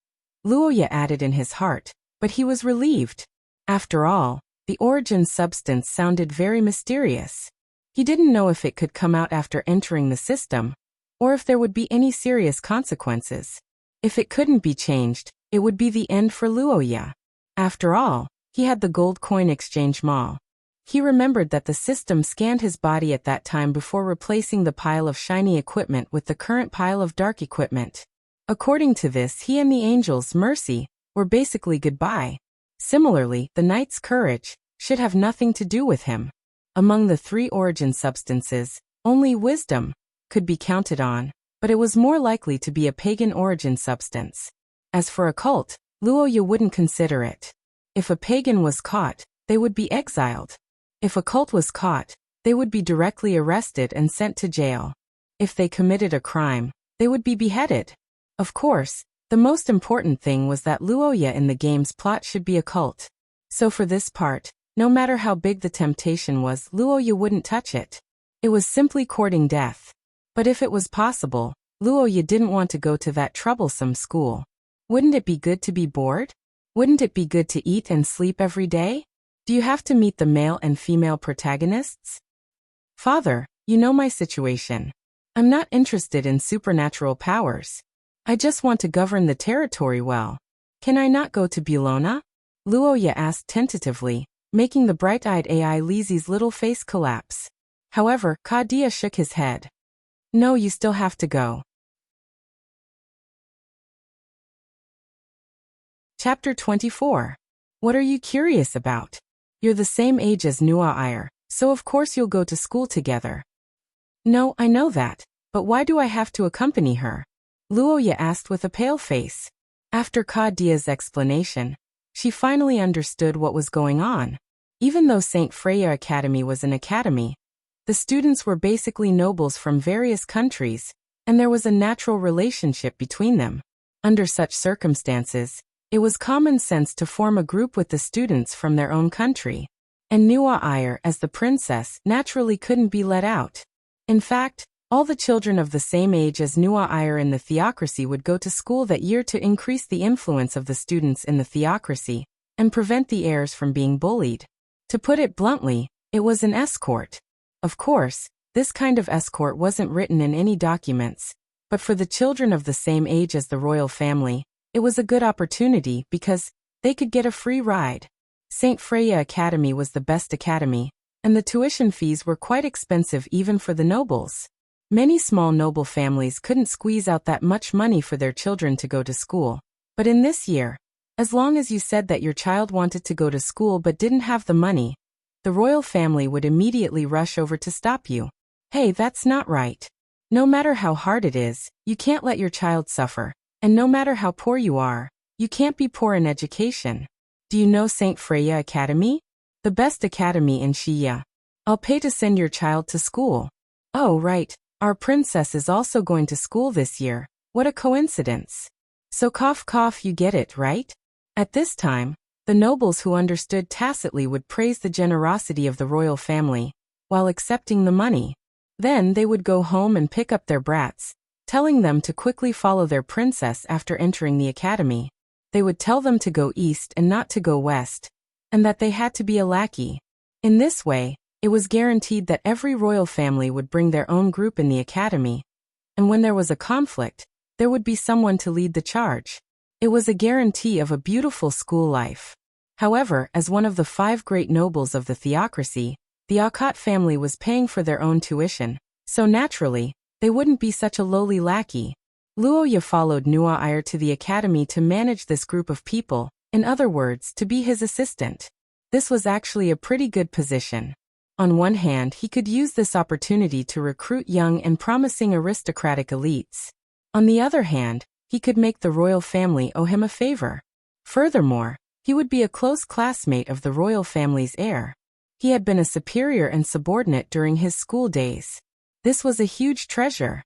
Luoya added in his heart, but he was relieved. After all, the origin substance sounded very mysterious. He didn't know if it could come out after entering the system, or if there would be any serious consequences. If it couldn't be changed, it would be the end for Luoya. After all, he had the gold coin exchange mall. He remembered that the system scanned his body at that time before replacing the pile of shiny equipment with the current pile of dark equipment. According to this, he and the angels' mercy were basically goodbye. Similarly, the knight's courage should have nothing to do with him. Among the 3 origin substances, only wisdom could be counted on, but it was more likely to be a pagan origin substance. As for a cult, Luoya wouldn't consider it. If a pagan was caught, they would be exiled. If a cult was caught, they would be directly arrested and sent to jail. If they committed a crime, they would be beheaded. Of course, the most important thing was that Luoya in the game's plot should be a cult. So for this part, no matter how big the temptation was, Luoya wouldn't touch it. It was simply courting death. But if it was possible, Luoya didn't want to go to that troublesome school. Wouldn't it be good to be bored? Wouldn't it be good to eat and sleep every day? Do you have to meet the male and female protagonists? Father, you know my situation. I'm not interested in supernatural powers. I just want to govern the territory well. Can I not go to Bulona? Luoya asked tentatively, making the bright-eyed AI Lizzie's little face collapse. However, Kadia shook his head. No, you still have to go. Chapter 24. What are you curious about? You're the same age as Nuair, so of course you'll go to school together. No, I know that, but why do I have to accompany her? Luoya asked with a pale face. After Kadia's explanation, she finally understood what was going on. Even though St. Freya Academy was an academy, the students were basically nobles from various countries, and there was a natural relationship between them. Under such circumstances, it was common sense to form a group with the students from their own country. And Nuair, as the princess, naturally couldn't be let out. In fact, all the children of the same age as Nuair in the theocracy would go to school that year to increase the influence of the students in the theocracy and prevent the heirs from being bullied. To put it bluntly, it was an escort. Of course, this kind of escort wasn't written in any documents, but for the children of the same age as the royal family, it was a good opportunity because they could get a free ride. St. Freya Academy was the best academy, and the tuition fees were quite expensive even for the nobles. Many small noble families couldn't squeeze out that much money for their children to go to school. But in this year, as long as you said that your child wanted to go to school but didn't have the money, the royal family would immediately rush over to stop you. Hey, that's not right. No matter how hard it is, you can't let your child suffer. And no matter how poor you are, you can't be poor in education. Do you know St. Freya Academy? The best academy in Shia. I'll pay to send your child to school. Oh, right. Our princess is also going to school this year. What a coincidence. So cough cough, you get it, right? At this time, the nobles who understood tacitly would praise the generosity of the royal family, while accepting the money. Then they would go home and pick up their brats, telling them to quickly follow their princess after entering the academy. They would tell them to go east and not to go west, and that they had to be a lackey. In this way, it was guaranteed that every royal family would bring their own group in the academy, and when there was a conflict, there would be someone to lead the charge. It was a guarantee of a beautiful school life. However, as one of the 5 great nobles of the theocracy, the Akat family was paying for their own tuition, so naturally, they wouldn't be such a lowly lackey. Luoya followed Nuair to the academy to manage this group of people, in other words, to be his assistant. This was actually a pretty good position. On one hand, he could use this opportunity to recruit young and promising aristocratic elites. On the other hand, he could make the royal family owe him a favor. Furthermore, he would be a close classmate of the royal family's heir. He had been a superior and subordinate during his school days. This was a huge treasure.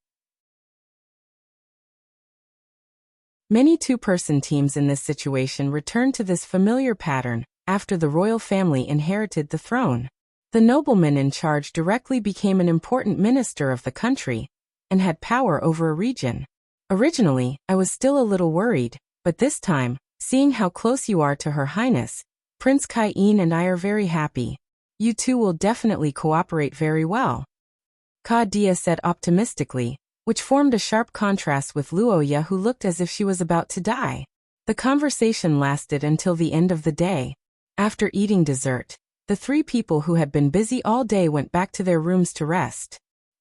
Many 2-person teams in this situation returned to this familiar pattern after the royal family inherited the throne. The nobleman in charge directly became an important minister of the country and had power over a region. Originally, I was still a little worried, but this time, seeing how close you are to Her Highness, Prince Kain and I are very happy. You two will definitely cooperate very well. Kadia said optimistically, which formed a sharp contrast with Luoya, who looked as if she was about to die. The conversation lasted until the end of the day. After eating dessert, the 3 people who had been busy all day went back to their rooms to rest.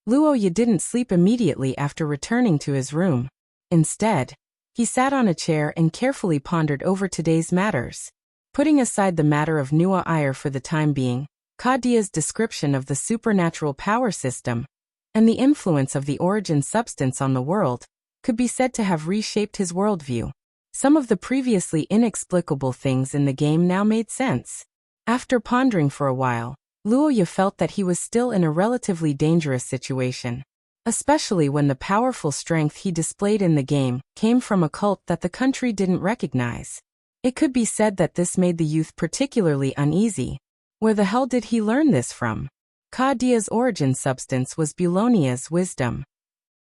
Luoya didn't sleep immediately after returning to his room. Instead, he sat on a chair and carefully pondered over today's matters. Putting aside the matter of Nuair for the time being, Kadia's description of the supernatural power system and the influence of the origin substance on the world could be said to have reshaped his worldview. Some of the previously inexplicable things in the game now made sense. After pondering for a while, Luoya felt that he was still in a relatively dangerous situation, especially when the powerful strength he displayed in the game came from a cult that the country didn't recognize. It could be said that this made the youth particularly uneasy. Where the hell did he learn this from? Kadia's origin substance was Bulonia's wisdom.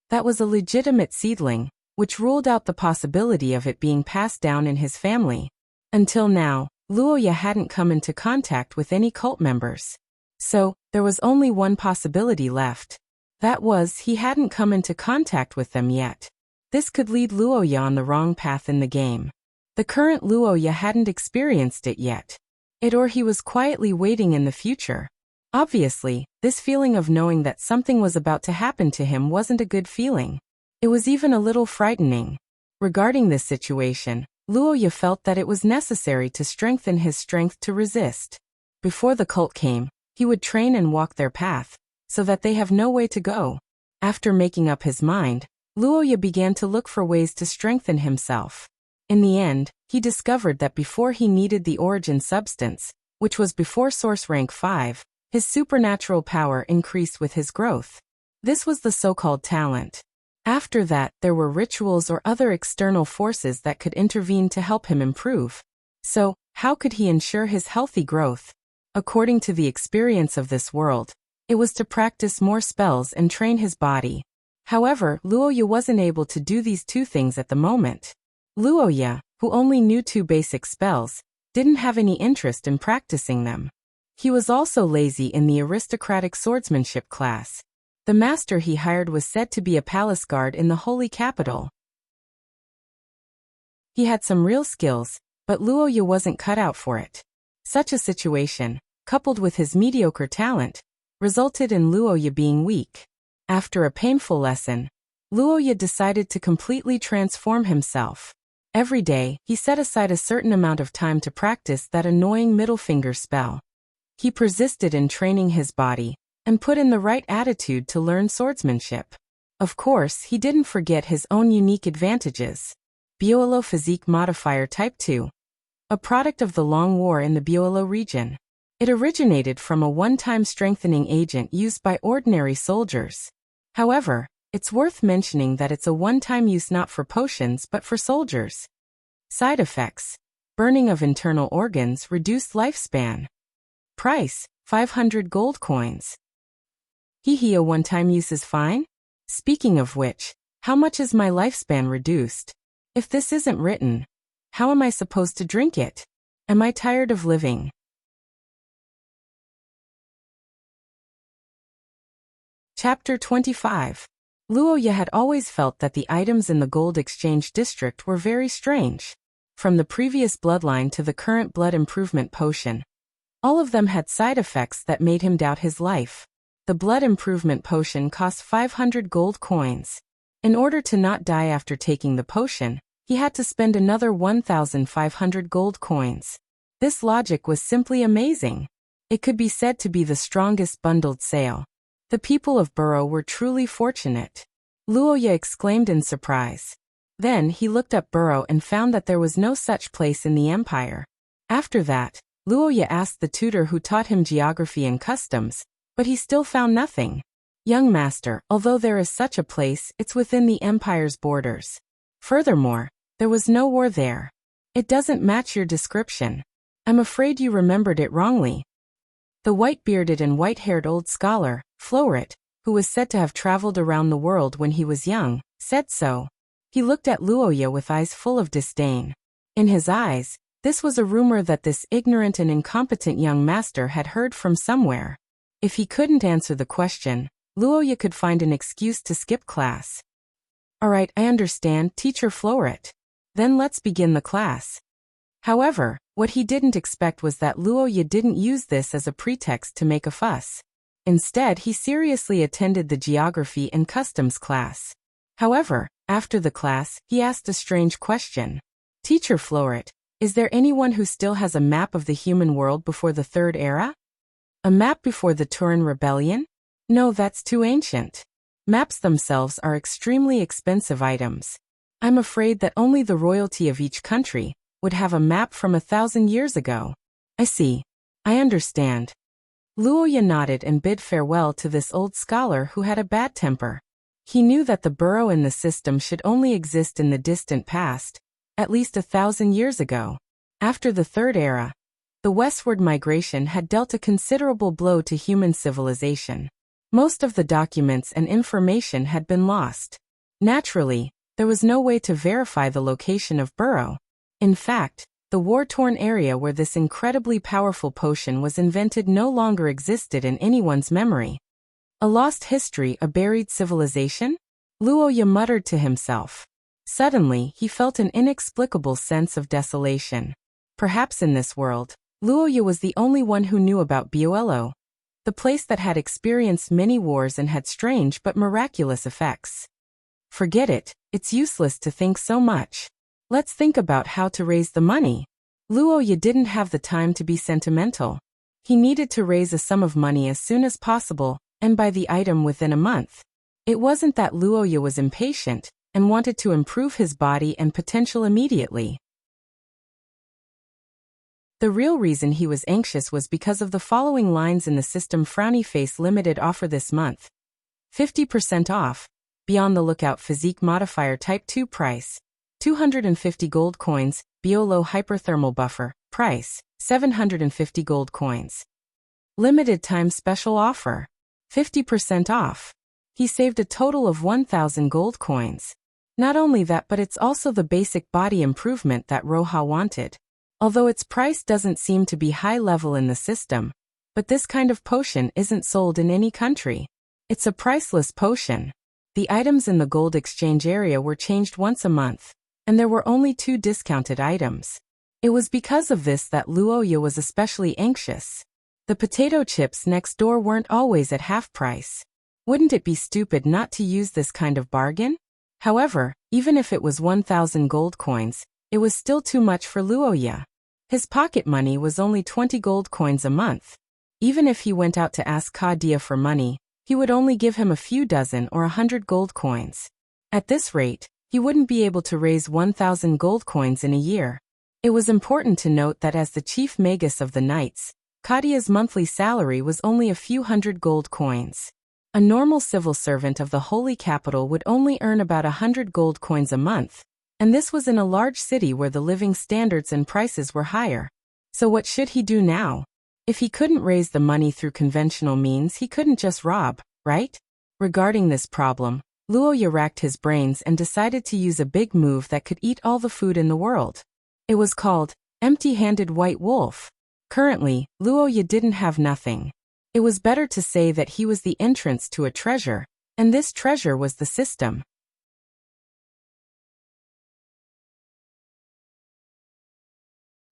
That was a legitimate seedling, which ruled out the possibility of it being passed down in his family. Until now, Luoya hadn't come into contact with any cult members. So, there was only one possibility left. That was, he hadn't come into contact with them yet. This could lead Luoya on the wrong path in the game. The current Luoya hadn't experienced it yet. Or he was quietly waiting in the future. Obviously, this feeling of knowing that something was about to happen to him wasn't a good feeling. It was even a little frightening. Regarding this situation, Luoya felt that it was necessary to strengthen his strength to resist. Before the cult came, he would train and walk their path, so that they have no way to go. After making up his mind, Luoya began to look for ways to strengthen himself. In the end, he discovered that before he needed the origin substance, which was before source rank 5, his supernatural power increased with his growth. This was the so-called talent. After that, there were rituals or other external forces that could intervene to help him improve. So, how could he ensure his healthy growth? According to the experience of this world, it was to practice more spells and train his body. However, Luoya wasn't able to do these two things at the moment. Luoya, who only knew 2 basic spells, didn't have any interest in practicing them. He was also lazy in the aristocratic swordsmanship class. The master he hired was said to be a palace guard in the holy capital. He had some real skills, but Luoya wasn't cut out for it. Such a situation, coupled with his mediocre talent, resulted in Luoya being weak. After a painful lesson, Luoya decided to completely transform himself. Every day, he set aside a certain amount of time to practice that annoying middle finger spell. He persisted in training his body, and put in the right attitude to learn swordsmanship. Of course, he didn't forget his own unique advantages. Biolo Physique Modifier Type 2. A product of the Long War in the Biolo region. It originated from a one-time strengthening agent used by ordinary soldiers. However, it's worth mentioning that it's a one-time use not for potions but for soldiers. Side effects: burning of internal organs, reduced lifespan. Price: 500 gold coins. A one-time use is fine? Speaking of which, how much is my lifespan reduced? If this isn't written, how am I supposed to drink it? Am I tired of living? Chapter 25. Luoya had always felt that the items in the gold exchange district were very strange. From the previous bloodline to the current blood improvement potion, all of them had side effects that made him doubt his life. The blood improvement potion cost 500 gold coins. In order to not die after taking the potion, he had to spend another 1,500 gold coins. This logic was simply amazing. It could be said to be the strongest bundled sale. The people of Burrow were truly fortunate. Luoya exclaimed in surprise. Then he looked up Burrow and found that there was no such place in the empire. After that, Luoya asked the tutor who taught him geography and customs, but he still found nothing. Young master, although there is such a place, it's within the empire's borders. Furthermore, there was no war there. It doesn't match your description. I'm afraid you remembered it wrongly. The white-bearded and white-haired old scholar, Floret, who was said to have traveled around the world when he was young, said so. He looked at Luoya with eyes full of disdain. In his eyes, this was a rumor that this ignorant and incompetent young master had heard from somewhere. If he couldn't answer the question, Luoya could find an excuse to skip class. Alright, I understand, Teacher Floret. Then let's begin the class. However, what he didn't expect was that Luoya didn't use this as a pretext to make a fuss. Instead, he seriously attended the geography and customs class. However, after the class, he asked a strange question. Teacher Floret, is there anyone who still has a map of the human world before the Third Era? A map before the Turan Rebellion? No, that's too ancient. Maps themselves are extremely expensive items. I'm afraid that only the royalty of each country would have a map from 1,000 years ago. I see. I understand. Luoya nodded and bid farewell to this old scholar who had a bad temper. He knew that the burrow in the system should only exist in the distant past, at least 1,000 years ago. After the Third Era, the westward migration had dealt a considerable blow to human civilization. Most of the documents and information had been lost. Naturally, there was no way to verify the location of Burrow. In fact, The war-torn area where this incredibly powerful potion was invented no longer existed in anyone's memory. A lost history, a buried civilization? Luoya muttered to himself. Suddenly, he felt an inexplicable sense of desolation. Perhaps in this world, Luoya was the only one who knew about Biolo, the place that had experienced many wars and had strange but miraculous effects. Forget it, it's useless to think so much. Let's think about how to raise the money. Luoya didn't have the time to be sentimental. He needed to raise a sum of money as soon as possible, and buy the item within a month. It wasn't that Luoya was impatient and wanted to improve his body and potential immediately. The real reason he was anxious was because of the following lines in the system: Frowny Face limited offer this month. 50% off. Be on the lookout. Physique modifier type 2 price. 250 gold coins. Biolo hyperthermal buffer. Price. 750 gold coins. Limited time special offer. 50% off. He saved a total of 1,000 gold coins. Not only that, but it's also the basic body improvement that Roha wanted. Although its price doesn't seem to be high level in the system, but this kind of potion isn't sold in any country. It's a priceless potion. The items in the gold exchange area were changed once a month, and there were only 2 discounted items. It was because of this that Luoya was especially anxious. The potato chips next door weren't always at half price. Wouldn't it be stupid not to use this kind of bargain? However, even if it was 1,000 gold coins, it was still too much for Luoya. His pocket money was only 20 gold coins a month. Even if he went out to ask Kadia for money, he would only give him a few dozen or 100 gold coins. At this rate, he wouldn't be able to raise 1,000 gold coins in a year. It was important to note that as the chief magus of the knights, Kadia's monthly salary was only a few hundred gold coins. A normal civil servant of the Holy Capital would only earn about 100 gold coins a month, and this was in a large city where the living standards and prices were higher. So what should he do now? If he couldn't raise the money through conventional means, he couldn't just rob, right? Regarding this problem, Luoya racked his brains and decided to use a big move that could eat all the food in the world. It was called Empty-Handed White Wolf. Currently, Luoya didn't have nothing. It was better to say that he was the entrance to a treasure, and this treasure was the system.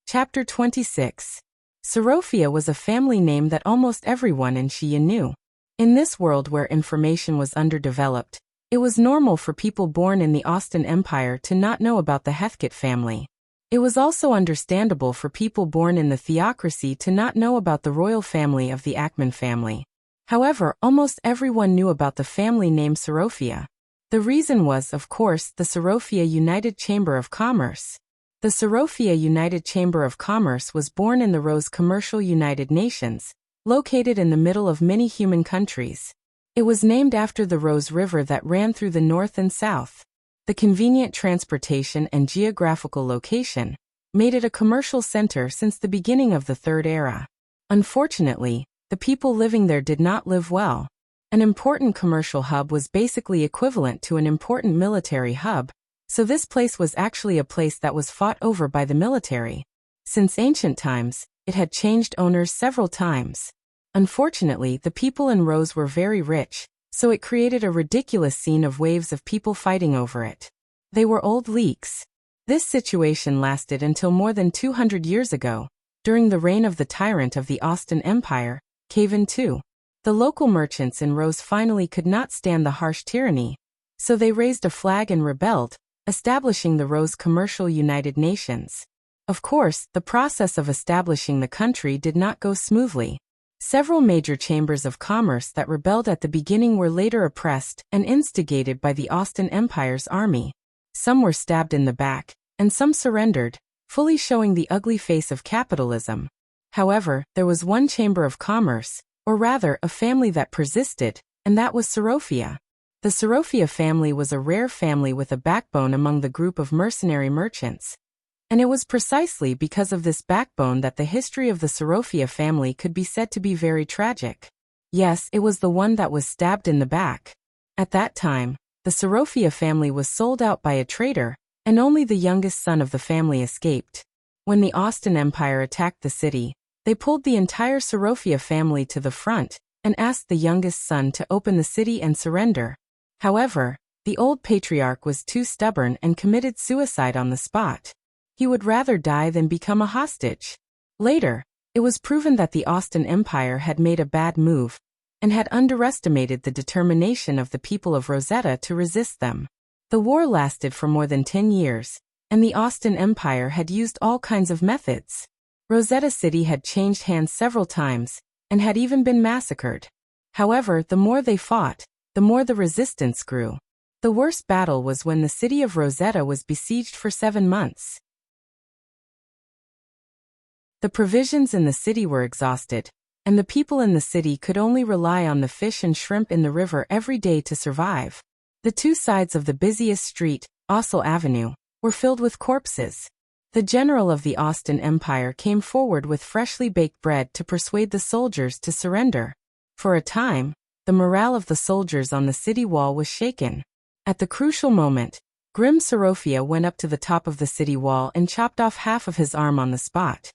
Chapter 26. Sorofia was a family name that almost everyone in Shia knew. In this world where information was underdeveloped, it was normal for people born in the Austin Empire to not know about the Heathcote family. It was also understandable for people born in the theocracy to not know about the royal family of the Ackman family. However, almost everyone knew about the family name Sorofia. The reason was, of course, the Sorofia United Chamber of Commerce. The Sorofia United Chamber of Commerce was born in the Rose Commercial United Nations, located in the middle of many human countries. It was named after the Rose River that ran through the north and south. The convenient transportation and geographical location made it a commercial center since the beginning of the Third Era. Unfortunately, the people living there did not live well. An important commercial hub was basically equivalent to an important military hub, so this place was actually a place that was fought over by the military. Since ancient times, it had changed owners several times. Unfortunately, the people in Rose were very rich, so it created a ridiculous scene of waves of people fighting over it. They were old leaks. This situation lasted until more than 200 years ago, during the reign of the tyrant of the Austin Empire, Kavan II. The local merchants in Rose finally could not stand the harsh tyranny, so they raised a flag and rebelled, establishing the Rose Commercial United Nations. Of course, the process of establishing the country did not go smoothly. Several major chambers of commerce that rebelled at the beginning were later oppressed and instigated by the Austin Empire's army. Some were stabbed in the back, and some surrendered, fully showing the ugly face of capitalism. However, there was one chamber of commerce, or rather a family that persisted, and that was Sorofia. The Sorofia family was a rare family with a backbone among the group of mercenary merchants. And it was precisely because of this backbone that the history of the Sorofia family could be said to be very tragic. Yes, it was the one that was stabbed in the back. At that time, the Sorofia family was sold out by a traitor, and only the youngest son of the family escaped. When the Austin Empire attacked the city, they pulled the entire Sorofia family to the front and asked the youngest son to open the city and surrender. However, the old patriarch was too stubborn and committed suicide on the spot. He would rather die than become a hostage. Later, it was proven that the Austin Empire had made a bad move and had underestimated the determination of the people of Rosetta to resist them. The war lasted for more than 10 years, and the Austin Empire had used all kinds of methods. Rosetta City had changed hands several times and had even been massacred. However, the more they fought, the more the resistance grew. The worst battle was when the city of Rosetta was besieged for 7 months. The provisions in the city were exhausted, and the people in the city could only rely on the fish and shrimp in the river every day to survive. The two sides of the busiest street, Ossel Avenue, were filled with corpses. The general of the Austin Empire came forward with freshly baked bread to persuade the soldiers to surrender. For a time, the morale of the soldiers on the city wall was shaken. At the crucial moment, Grim Sorofia went up to the top of the city wall and chopped off half of his arm on the spot.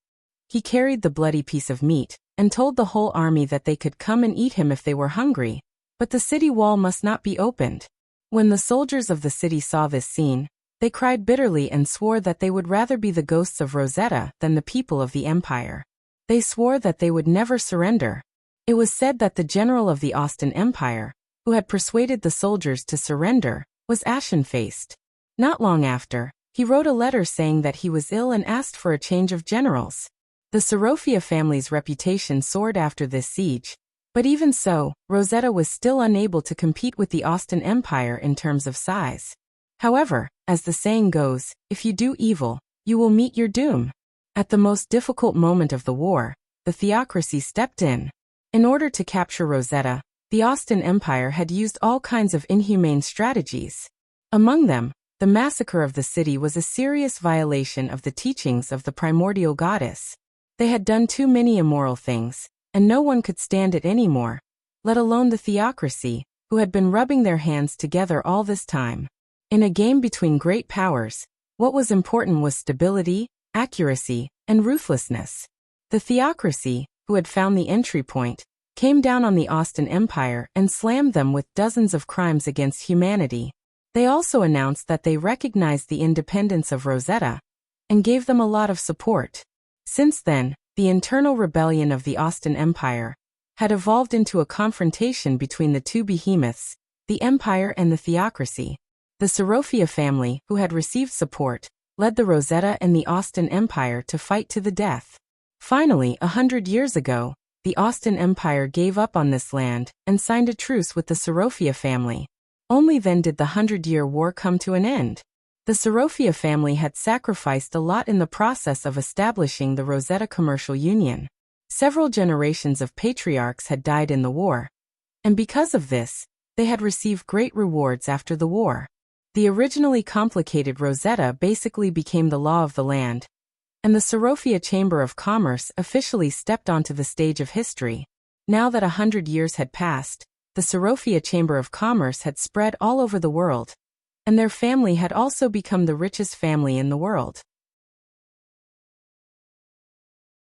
He carried the bloody piece of meat and told the whole army that they could come and eat him if they were hungry, but the city wall must not be opened. When the soldiers of the city saw this scene, they cried bitterly and swore that they would rather be the ghosts of Rosetta than the people of the empire. They swore that they would never surrender. It was said that the general of the Austin Empire, who had persuaded the soldiers to surrender, was ashen-faced. Not long after, he wrote a letter saying that he was ill and asked for a change of generals. The Sorofia family's reputation soared after this siege, but even so, Rosetta was still unable to compete with the Austin Empire in terms of size. However, as the saying goes, if you do evil, you will meet your doom. At the most difficult moment of the war, the theocracy stepped in. In order to capture Rosetta, the Austin Empire had used all kinds of inhumane strategies. Among them, the massacre of the city was a serious violation of the teachings of the primordial goddess. They had done too many immoral things, and no one could stand it anymore, let alone the theocracy, who had been rubbing their hands together all this time. In a game between great powers, what was important was stability, accuracy, and ruthlessness. The theocracy, who had found the entry point, came down on the Austin Empire and slammed them with dozens of crimes against humanity. They also announced that they recognized the independence of Rosetta and gave them a lot of support. Since then, the internal rebellion of the Austin Empire had evolved into a confrontation between the two behemoths, the empire and the theocracy. The Sorofia family, who had received support, led the Rosetta and the Austin Empire to fight to the death. Finally, 100 years ago, the Austin Empire gave up on this land and signed a truce with the Sorofia family. Only then did the 100-year war come to an end. The Sorofia family had sacrificed a lot in the process of establishing the Rosetta Commercial Union. Several generations of patriarchs had died in the war, and because of this, they had received great rewards after the war. The originally complicated Rosetta basically became the law of the land, and the Sorofia Chamber of Commerce officially stepped onto the stage of history. Now that 100 years had passed, the Sorofia Chamber of Commerce had spread all over the world, and their family had also become the richest family in the world.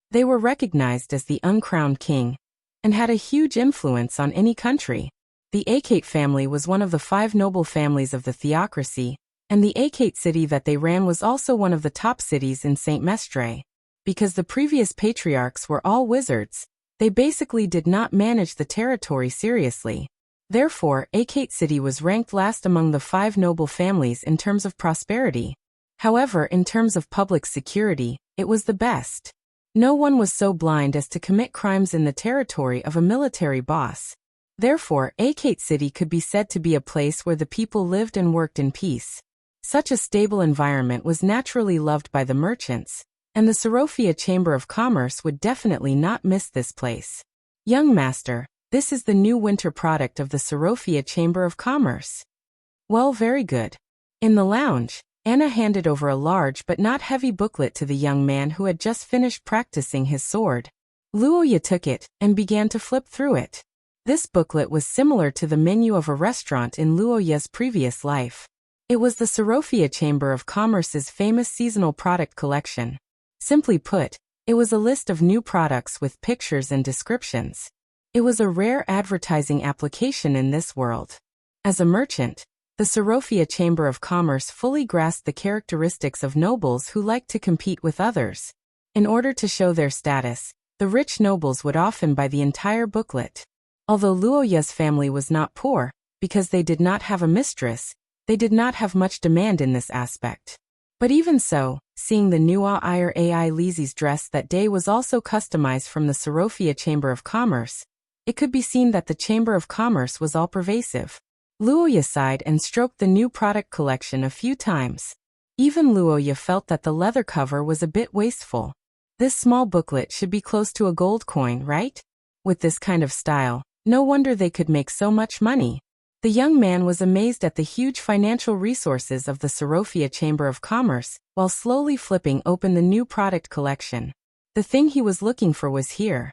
They were recognized as the uncrowned king, and had a huge influence on any country. The Achaite family was one of the 5 noble families of the theocracy, and the Achaite city that they ran was also one of the top cities in St. Mestre. Because the previous patriarchs were all wizards, they basically did not manage the territory seriously. Therefore, Achaite City was ranked last among the 5 noble families in terms of prosperity. However, in terms of public security, it was the best. No one was so blind as to commit crimes in the territory of a military boss. Therefore, Achaite City could be said to be a place where the people lived and worked in peace. Such a stable environment was naturally loved by the merchants, and the Sorofia Chamber of Commerce would definitely not miss this place. Young master, this is the new winter product of the Sorofia Chamber of Commerce. Well, very good. In the lounge, Anna handed over a large but not heavy booklet to the young man who had just finished practicing his sword. Luoya took it and began to flip through it. This booklet was similar to the menu of a restaurant in Luoya's previous life. It was the Sorofia Chamber of Commerce's famous seasonal product collection. Simply put, it was a list of new products with pictures and descriptions. It was a rare advertising application in this world. As a merchant, the Sorofia Chamber of Commerce fully grasped the characteristics of nobles who liked to compete with others. In order to show their status, the rich nobles would often buy the entire booklet. Although Luoya's family was not poor, because they did not have a mistress, they did not have much demand in this aspect. But even so, seeing the new AI Lizi's dress that day was also customized from the Sorofia Chamber of Commerce, it could be seen that the Chamber of Commerce was all-pervasive. Luoya sighed and stroked the new product collection a few times. Even Luoya felt that the leather cover was a bit wasteful. This small booklet should be close to a gold coin, right? With this kind of style, no wonder they could make so much money. The young man was amazed at the huge financial resources of the Sorofia Chamber of Commerce, while slowly flipping open the new product collection. The thing he was looking for was here.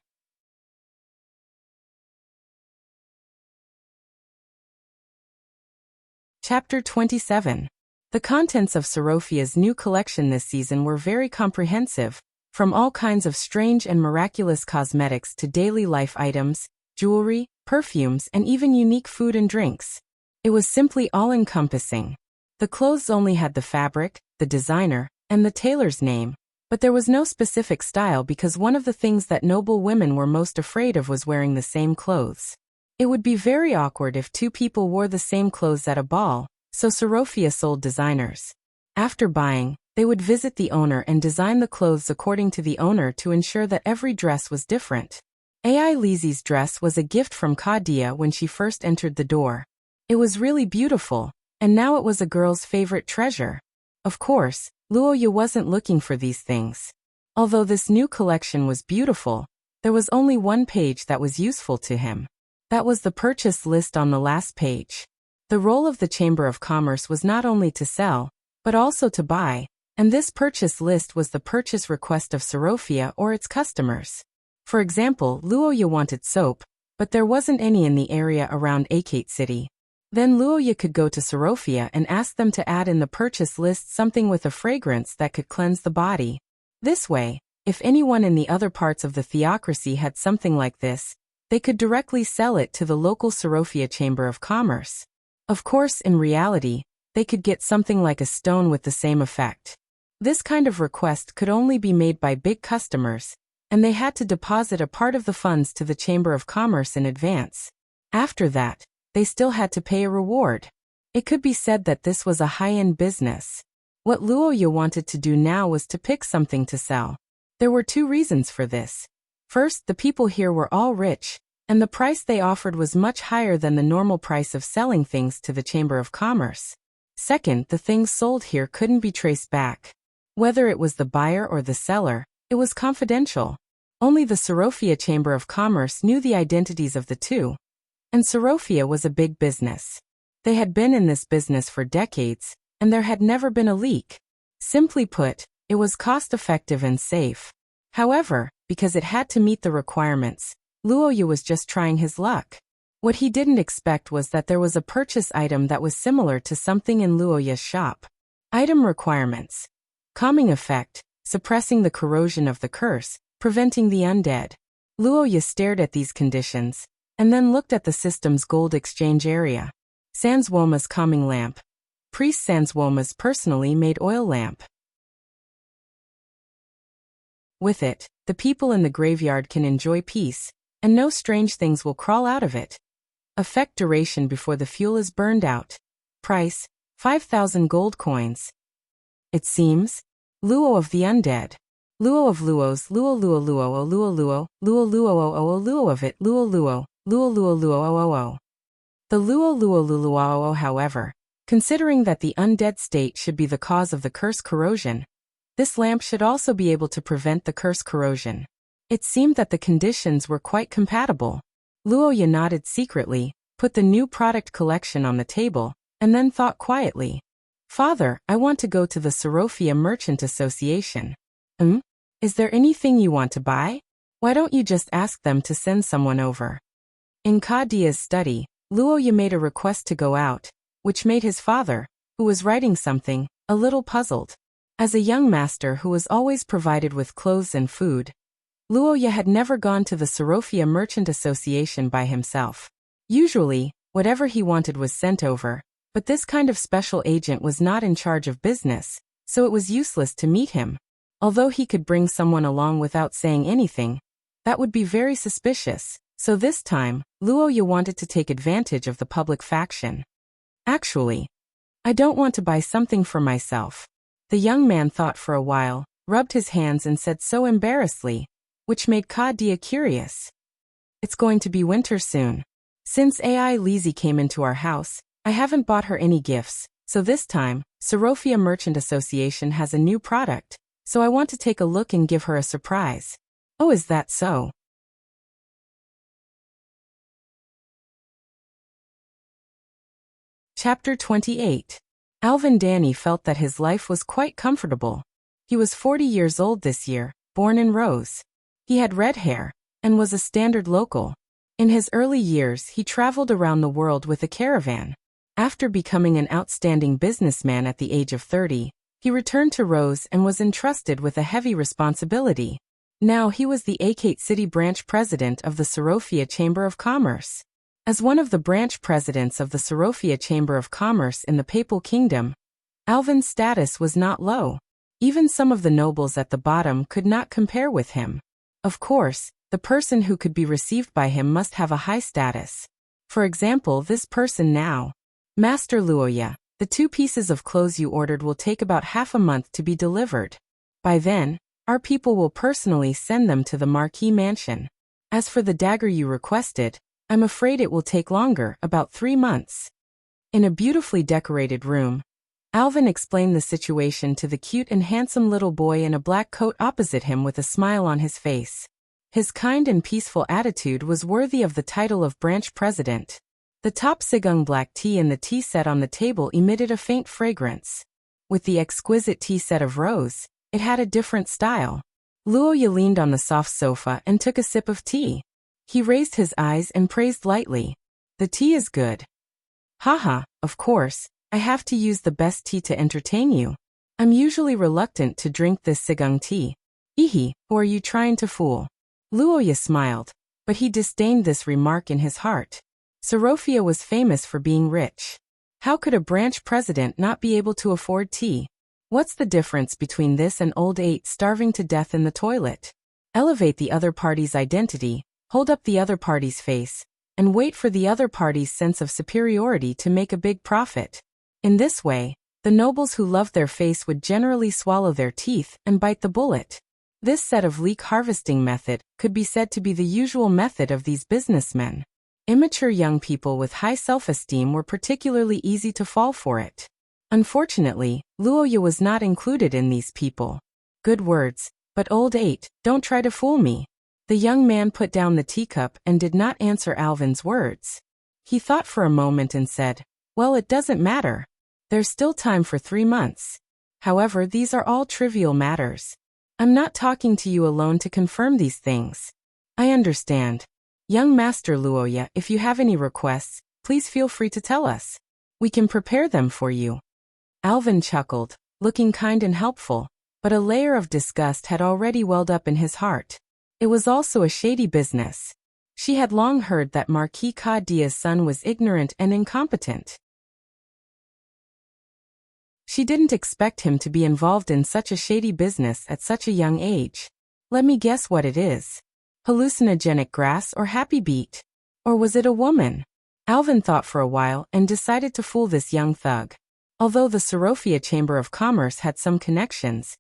Chapter 27. The contents of Sorofia's new collection this season were very comprehensive, from all kinds of strange and miraculous cosmetics to daily life items, jewelry, perfumes, and even unique food and drinks. It was simply all-encompassing. The clothes only had the fabric, the designer, and the tailor's name, but there was no specific style because one of the things that noble women were most afraid of was wearing the same clothes. It would be very awkward if two people wore the same clothes at a ball, so Sorofia sold designers. After buying, they would visit the owner and design the clothes according to the owner to ensure that every dress was different. AI Lizi's dress was a gift from Kadia when she first entered the door. It was really beautiful, and now it was a girl's favorite treasure. Of course, Luoya wasn't looking for these things. Although this new collection was beautiful, there was only one page that was useful to him. That was the purchase list on the last page. The role of the Chamber of Commerce was not only to sell, but also to buy, and this purchase list was the purchase request of Sorofia or its customers. For example, Luoya wanted soap, but there wasn't any in the area around Akate City. Then Luoya could go to Sorofia and ask them to add in the purchase list something with a fragrance that could cleanse the body. This way, if anyone in the other parts of the theocracy had something like this, they could directly sell it to the local Sorofia Chamber of Commerce. Of course, in reality, they could get something like a stone with the same effect. This kind of request could only be made by big customers, and they had to deposit a part of the funds to the Chamber of Commerce in advance. After that, they still had to pay a reward. It could be said that this was a high-end business. What Luoya wanted to do now was to pick something to sell. There were two reasons for this. First, the people here were all rich, and the price they offered was much higher than the normal price of selling things to the Chamber of Commerce. Second, the things sold here couldn't be traced back. Whether it was the buyer or the seller, it was confidential. Only the Sorofia Chamber of Commerce knew the identities of the two. And Sorofia was a big business. They had been in this business for decades, and there had never been a leak. Simply put, it was cost-effective and safe. However, because it had to meet the requirements, Luoya was just trying his luck. What he didn't expect was that there was a purchase item that was similar to something in Luoya's shop. Item requirements. Calming effect, suppressing the corrosion of the curse, preventing the undead. Luoya stared at these conditions, and then looked at the system's gold exchange area. Sanswoma's calming lamp. Priest Sanswoma's personally made oil lamp. With it, the people in the graveyard can enjoy peace, and no strange things will crawl out of it. Effect duration before the fuel is burned out. Price, 5,000 gold coins. It seems. Luo of the undead. Luo of Luos, Luo Luo Luo O Luo Luo, Luo Luo O O Luo of it, Luo Luo, Luo Luo Luo O O O. The Luo Luo Luo O, however, considering that the undead state should be the cause of the curse corrosion, this lamp should also be able to prevent the curse corrosion. It seemed that the conditions were quite compatible. Luoya nodded secretly, put the new product collection on the table, and then thought quietly. Father, I want to go to the Sorofia Merchant Association. Is there anything you want to buy? Why don't you just ask them to send someone over? In Kadia's study, Luoya made a request to go out, which made his father, who was writing something, a little puzzled. As a young master who was always provided with clothes and food, Luoya had never gone to the Sorofia Merchant Association by himself. Usually, whatever he wanted was sent over, but this kind of special agent was not in charge of business, so it was useless to meet him. Although he could bring someone along without saying anything, that would be very suspicious, so this time, Luoya wanted to take advantage of the public faction. Actually, I don't want to buy something for myself. The young man thought for a while, rubbed his hands and said so embarrassedly, which made Kadia curious. It's going to be winter soon. Since AI Lizzie came into our house, I haven't bought her any gifts, so this time, Sorofia Merchant Association has a new product, so I want to take a look and give her a surprise. Oh, is that so? Chapter 28. Alvin Danny felt that his life was quite comfortable. He was 40 years old this year, born in Rose. He had red hair, and was a standard local. In his early years he traveled around the world with a caravan. After becoming an outstanding businessman at the age of 30, he returned to Rose and was entrusted with a heavy responsibility. Now he was the Akate City branch president of the Sorofia Chamber of Commerce. As one of the branch presidents of the Sorofia Chamber of Commerce in the Papal Kingdom, Alvin's status was not low. Even some of the nobles at the bottom could not compare with him. Of course, the person who could be received by him must have a high status. For example, this person now. Master Luoya, the 2 pieces of clothes you ordered will take about half a month to be delivered. By then, our people will personally send them to the Marquis Mansion. As for the dagger you requested, I'm afraid it will take longer, about 3 months. In a beautifully decorated room, Alvin explained the situation to the cute and handsome little boy in a black coat opposite him with a smile on his face. His kind and peaceful attitude was worthy of the title of branch president. The top Sigung black tea in the tea set on the table emitted a faint fragrance. With the exquisite tea set of Rose, it had a different style. Luoya leaned on the soft sofa and took a sip of tea. He raised his eyes and praised lightly. The tea is good. Haha, of course. I have to use the best tea to entertain you. I'm usually reluctant to drink this Sigung tea. Ihi, who are you trying to fool? Luoya smiled, but he disdained this remark in his heart. Sorofia was famous for being rich. How could a branch president not be able to afford tea? What's the difference between this and old 8 starving to death in the toilet? Elevate the other party's identity, hold up the other party's face, and wait for the other party's sense of superiority to make a big profit. In this way, the nobles who loved their face would generally swallow their teeth and bite the bullet. This set of leek harvesting method could be said to be the usual method of these businessmen. Immature young people with high self-esteem were particularly easy to fall for it. Unfortunately, Luoya was not included in these people. Good words, but old 8, don't try to fool me. The young man put down the teacup and did not answer Alvin's words. He thought for a moment and said, well, it doesn't matter. There's still time for 3 months. However, these are all trivial matters. I'm not talking to you alone to confirm these things. I understand. Young Master Luoya, if you have any requests, please feel free to tell us. We can prepare them for you. Alvin chuckled, looking kind and helpful, but a layer of disgust had already welled up in his heart. It was also a shady business. She had long heard that Marquis Kadia's son was ignorant and incompetent. She didn't expect him to be involved in such a shady business at such a young age. Let me guess what it is. Hallucinogenic grass or happy beet? Or was it a woman? Alvin thought for a while and decided to fool this young thug. Although the Sorofia Chamber of Commerce had some connections,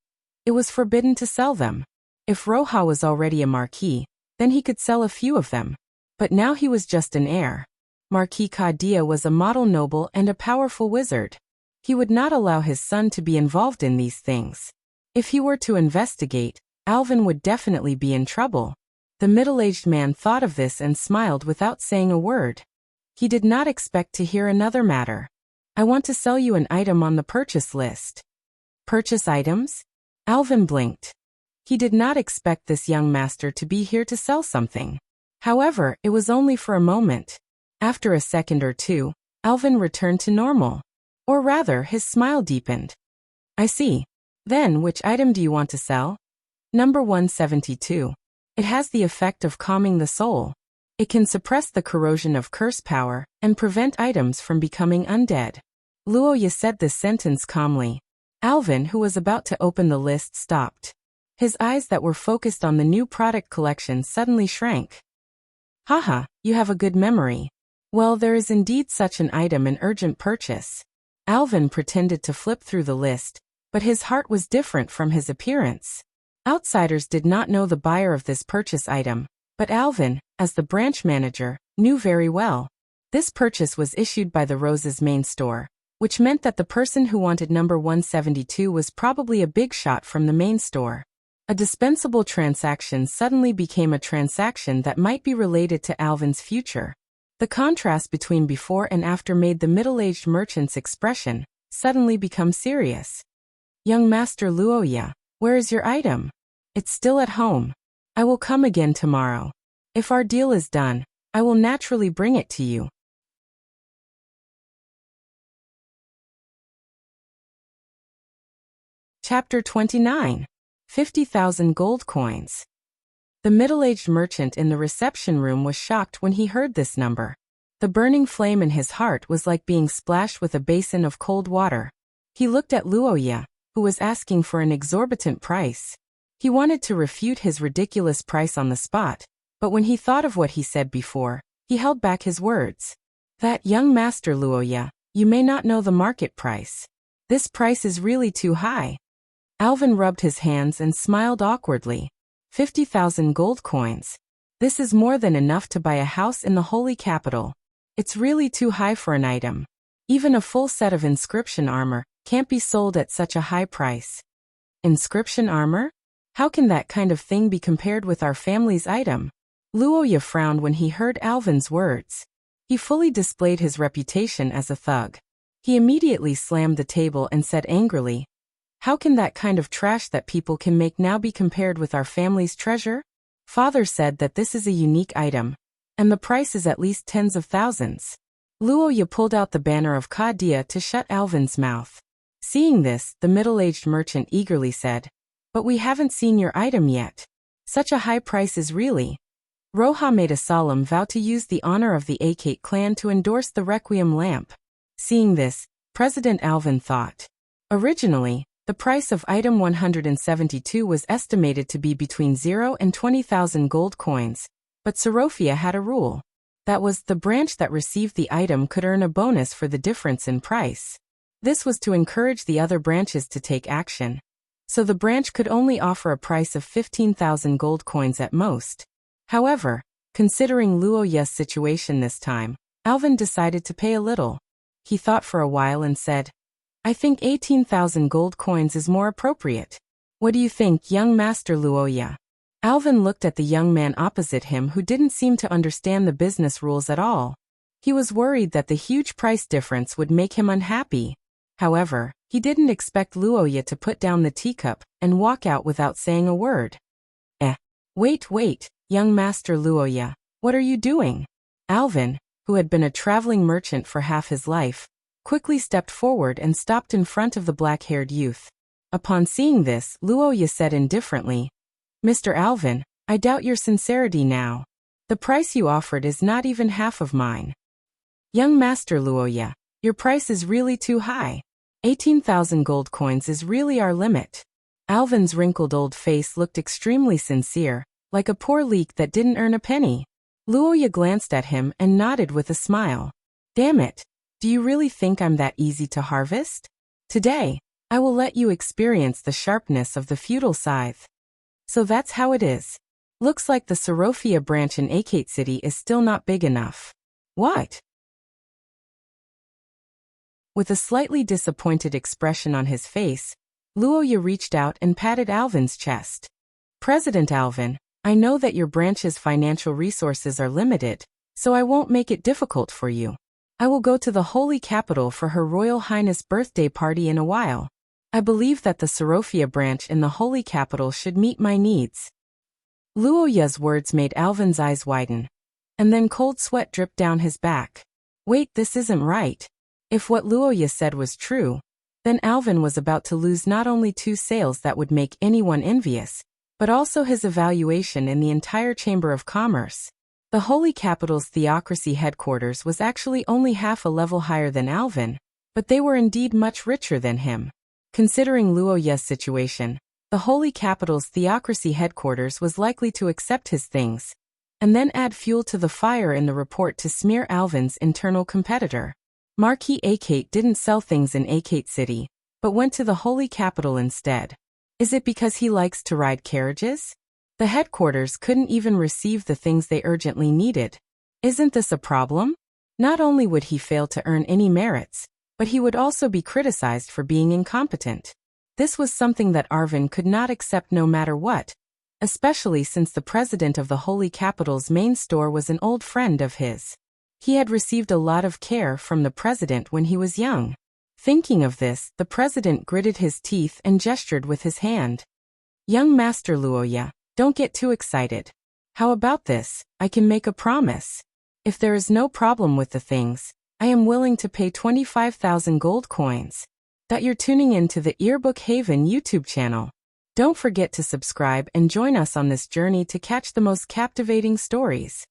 it was forbidden to sell them. If Roja was already a marquis, then he could sell a few of them. But now he was just an heir. Marquis Kadia was a model noble and a powerful wizard. He would not allow his son to be involved in these things. If he were to investigate, Alvin would definitely be in trouble. The middle-aged man thought of this and smiled without saying a word. He did not expect to hear another matter. I want to sell you an item on the purchase list. Purchase items? Alvin blinked. He did not expect this young master to be here to sell something. However, it was only for a moment. After a second or two, Alvin returned to normal. Or rather, his smile deepened. I see. Then, which item do you want to sell? Number 172. It has the effect of calming the soul. It can suppress the corrosion of curse power and prevent items from becoming undead. Luoya said this sentence calmly. Alvin, who was about to open the list, stopped. His eyes that were focused on the new product collection suddenly shrank. Haha, you have a good memory. Well, there is indeed such an item in urgent purchase. Alvin pretended to flip through the list, but his heart was different from his appearance. Outsiders did not know the buyer of this purchase item, but Alvin, as the branch manager, knew very well. This purchase was issued by the Rose's main store, which meant that the person who wanted number 172 was probably a big shot from the main store. A dispensable transaction suddenly became a transaction that might be related to Alvin's future. The contrast between before and after made the middle-aged merchant's expression suddenly become serious. Young Master Luoya, where is your item? It's still at home. I will come again tomorrow. If our deal is done, I will naturally bring it to you. Chapter 29. 50,000 gold coins. The middle-aged merchant in the reception room was shocked when he heard this number. The burning flame in his heart was like being splashed with a basin of cold water. He looked at Luoya, who was asking for an exorbitant price. He wanted to refute his ridiculous price on the spot, but when he thought of what he said before, he held back his words. That young Master Luoya, you may not know the market price. This price is really too high. Alvin rubbed his hands and smiled awkwardly. 50,000 gold coins. This is more than enough to buy a house in the holy capital. It's really too high for an item. Even a full set of inscription armor can't be sold at such a high price. Inscription armor? How can that kind of thing be compared with our family's item? Luoya frowned when he heard Alvin's words. He fully displayed his reputation as a thug. He immediately slammed the table and said angrily, how can that kind of trash that people can make now be compared with our family's treasure? Father said that this is a unique item, and the price is at least tens of thousands. Luoya pulled out the banner of Kadia to shut Alvin's mouth. Seeing this, the middle-aged merchant eagerly said, but we haven't seen your item yet. Such a high price is really. Roja made a solemn vow to use the honor of the Akate clan to endorse the Requiem lamp. Seeing this, President Alvin thought. Originally, the price of item 172 was estimated to be between 0 and 20,000 gold coins, but Sorofia had a rule. That was, the branch that received the item could earn a bonus for the difference in price. This was to encourage the other branches to take action. So the branch could only offer a price of 15,000 gold coins at most. However, considering Luoya's situation this time, Alvin decided to pay a little. He thought for a while and said, I think 18,000 gold coins is more appropriate. What do you think, young Master Luoya? Alvin looked at the young man opposite him who didn't seem to understand the business rules at all. He was worried that the huge price difference would make him unhappy. However, he didn't expect Luoya to put down the teacup and walk out without saying a word. Wait, young Master Luoya, what are you doing? Alvin, who had been a traveling merchant for half his life, quickly stepped forward and stopped in front of the black-haired youth. Upon seeing this, Luoya said indifferently, Mr. Alvin, I doubt your sincerity now. The price you offered is not even half of mine. Young Master Luoya, your price is really too high. 18,000 gold coins is really our limit. Alvin's wrinkled old face looked extremely sincere, like a poor leek that didn't earn a penny. Luoya glanced at him and nodded with a smile. Damn it. Do you really think I'm that easy to harvest? Today, I will let you experience the sharpness of the feudal scythe. So that's how it is. Looks like the Sorofia branch in Akate City is still not big enough. What? With a slightly disappointed expression on his face, Luoya reached out and patted Alvin's chest. President Alvin, I know that your branch's financial resources are limited, so I won't make it difficult for you. I will go to the Holy Capital for Her Royal Highness' birthday party in a while. I believe that the Sorofia branch in the Holy Capital should meet my needs. Luoya's words made Alvin's eyes widen, and then cold sweat dripped down his back. Wait, this isn't right. If what Luoya said was true, Then Alvin was about to lose not only 2 sales that would make anyone envious, but also his evaluation in the entire Chamber of Commerce. The Holy Capital's theocracy headquarters was actually only half a level higher than Alvin, but they were indeed much richer than him. Considering Luoya's situation, the Holy Capital's theocracy headquarters was likely to accept his things, and then add fuel to the fire in the report to smear Alvin's internal competitor. Marquis Akate didn't sell things in Akate City, but went to the Holy Capital instead. Is it because he likes to ride carriages? The headquarters couldn't even receive the things they urgently needed. Isn't this a problem? Not only would he fail to earn any merits, but he would also be criticized for being incompetent. This was something that Arvin could not accept no matter what, especially since the president of the Holy Capital's main store was an old friend of his. He had received a lot of care from the president when he was young. Thinking of this, the president gritted his teeth and gestured with his hand. Young Master Luoya, don't get too excited. How about this? I can make a promise. If there is no problem with the things, I am willing to pay 25,000 gold coins. That you're tuning in to the Earbook Haven YouTube channel. Don't forget to subscribe and join us on this journey to catch the most captivating stories.